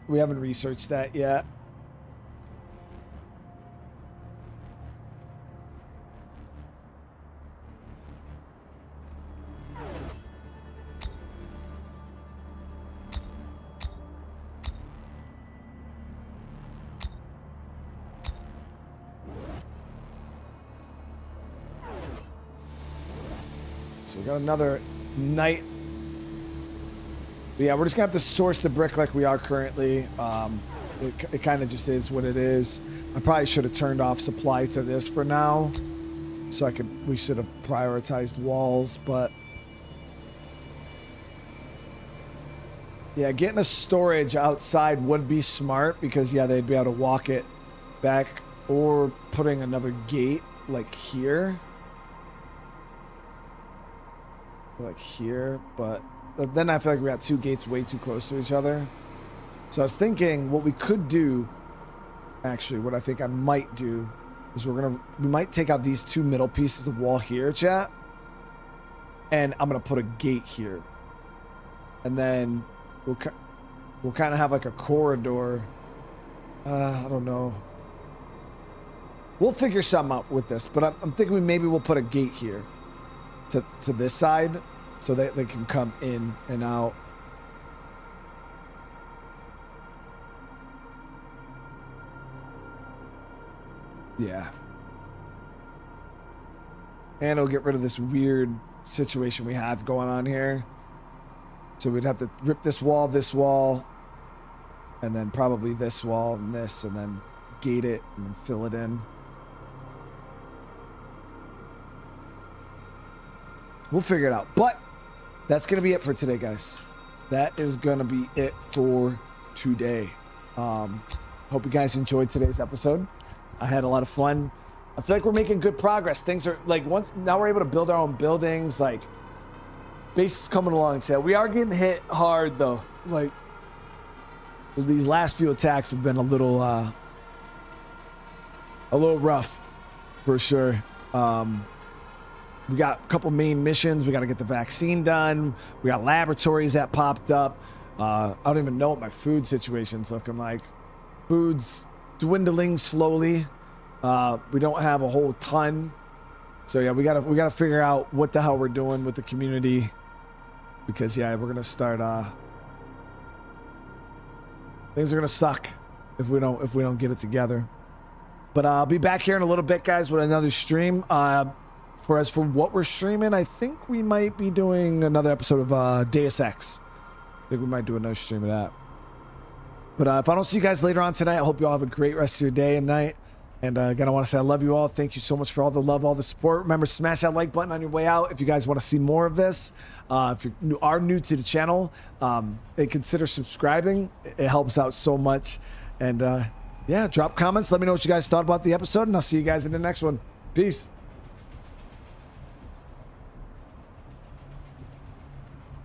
we haven't researched that yet. So we got another night. But yeah, we're just gonna have to source the brick like we are currently. It kind of just is what it is. I probably should have turned off supply to this for now, so we should have prioritized walls. But yeah, getting a storage outside would be smart because yeah, they'd be able to walk it back, or putting another gate like here. Like here, but then I feel like we got two gates way too close to each other. So I was thinking what we could do, actually, what I think I might do is we might take out these two middle pieces of wall here, chat, and I'm gonna put a gate here, and then we'll kind of have like a corridor. I don't know. We'll figure something out with this, but I'm thinking maybe we'll put a gate here to this side so that they can come in and out. Yeah. And it'll get rid of this weird situation we have going on here. So we'd have to rip this wall, and then probably this wall and this, and then gate it and then fill it in. We'll figure it out. But that's going to be it for today, guys. That is going to be it for today. Hope you guys enjoyed today's episode. I had a lot of fun. I feel like we're making good progress. Things are like now we're able to build our own buildings. Like base is coming along. So we are getting hit hard though. Like these last few attacks have been a little rough for sure. We got a couple main missions. We got to get the vaccine done. We got laboratories that popped up. I don't even know what my food situation's looking like. Food's dwindling slowly. We don't have a whole ton. So yeah, we gotta figure out what the hell we're doing with the community, because yeah, we're gonna start. Things are gonna suck if we don't get it together. But I'll be back here in a little bit, guys, with another stream. For what we're streaming, I think we might be doing another episode of Deus Ex. I think we might do another stream of that. But if I don't see you guys later on tonight, I hope you all have a great rest of your day and night. And again, I want to say I love you all. Thank you so much for all the love, all the support. Remember, smash that like button on your way out if you guys want to see more of this. If you are new to the channel, consider subscribing. It helps out so much. And yeah, drop comments. Let me know what you guys thought about the episode, and I'll see you guys in the next one. Peace.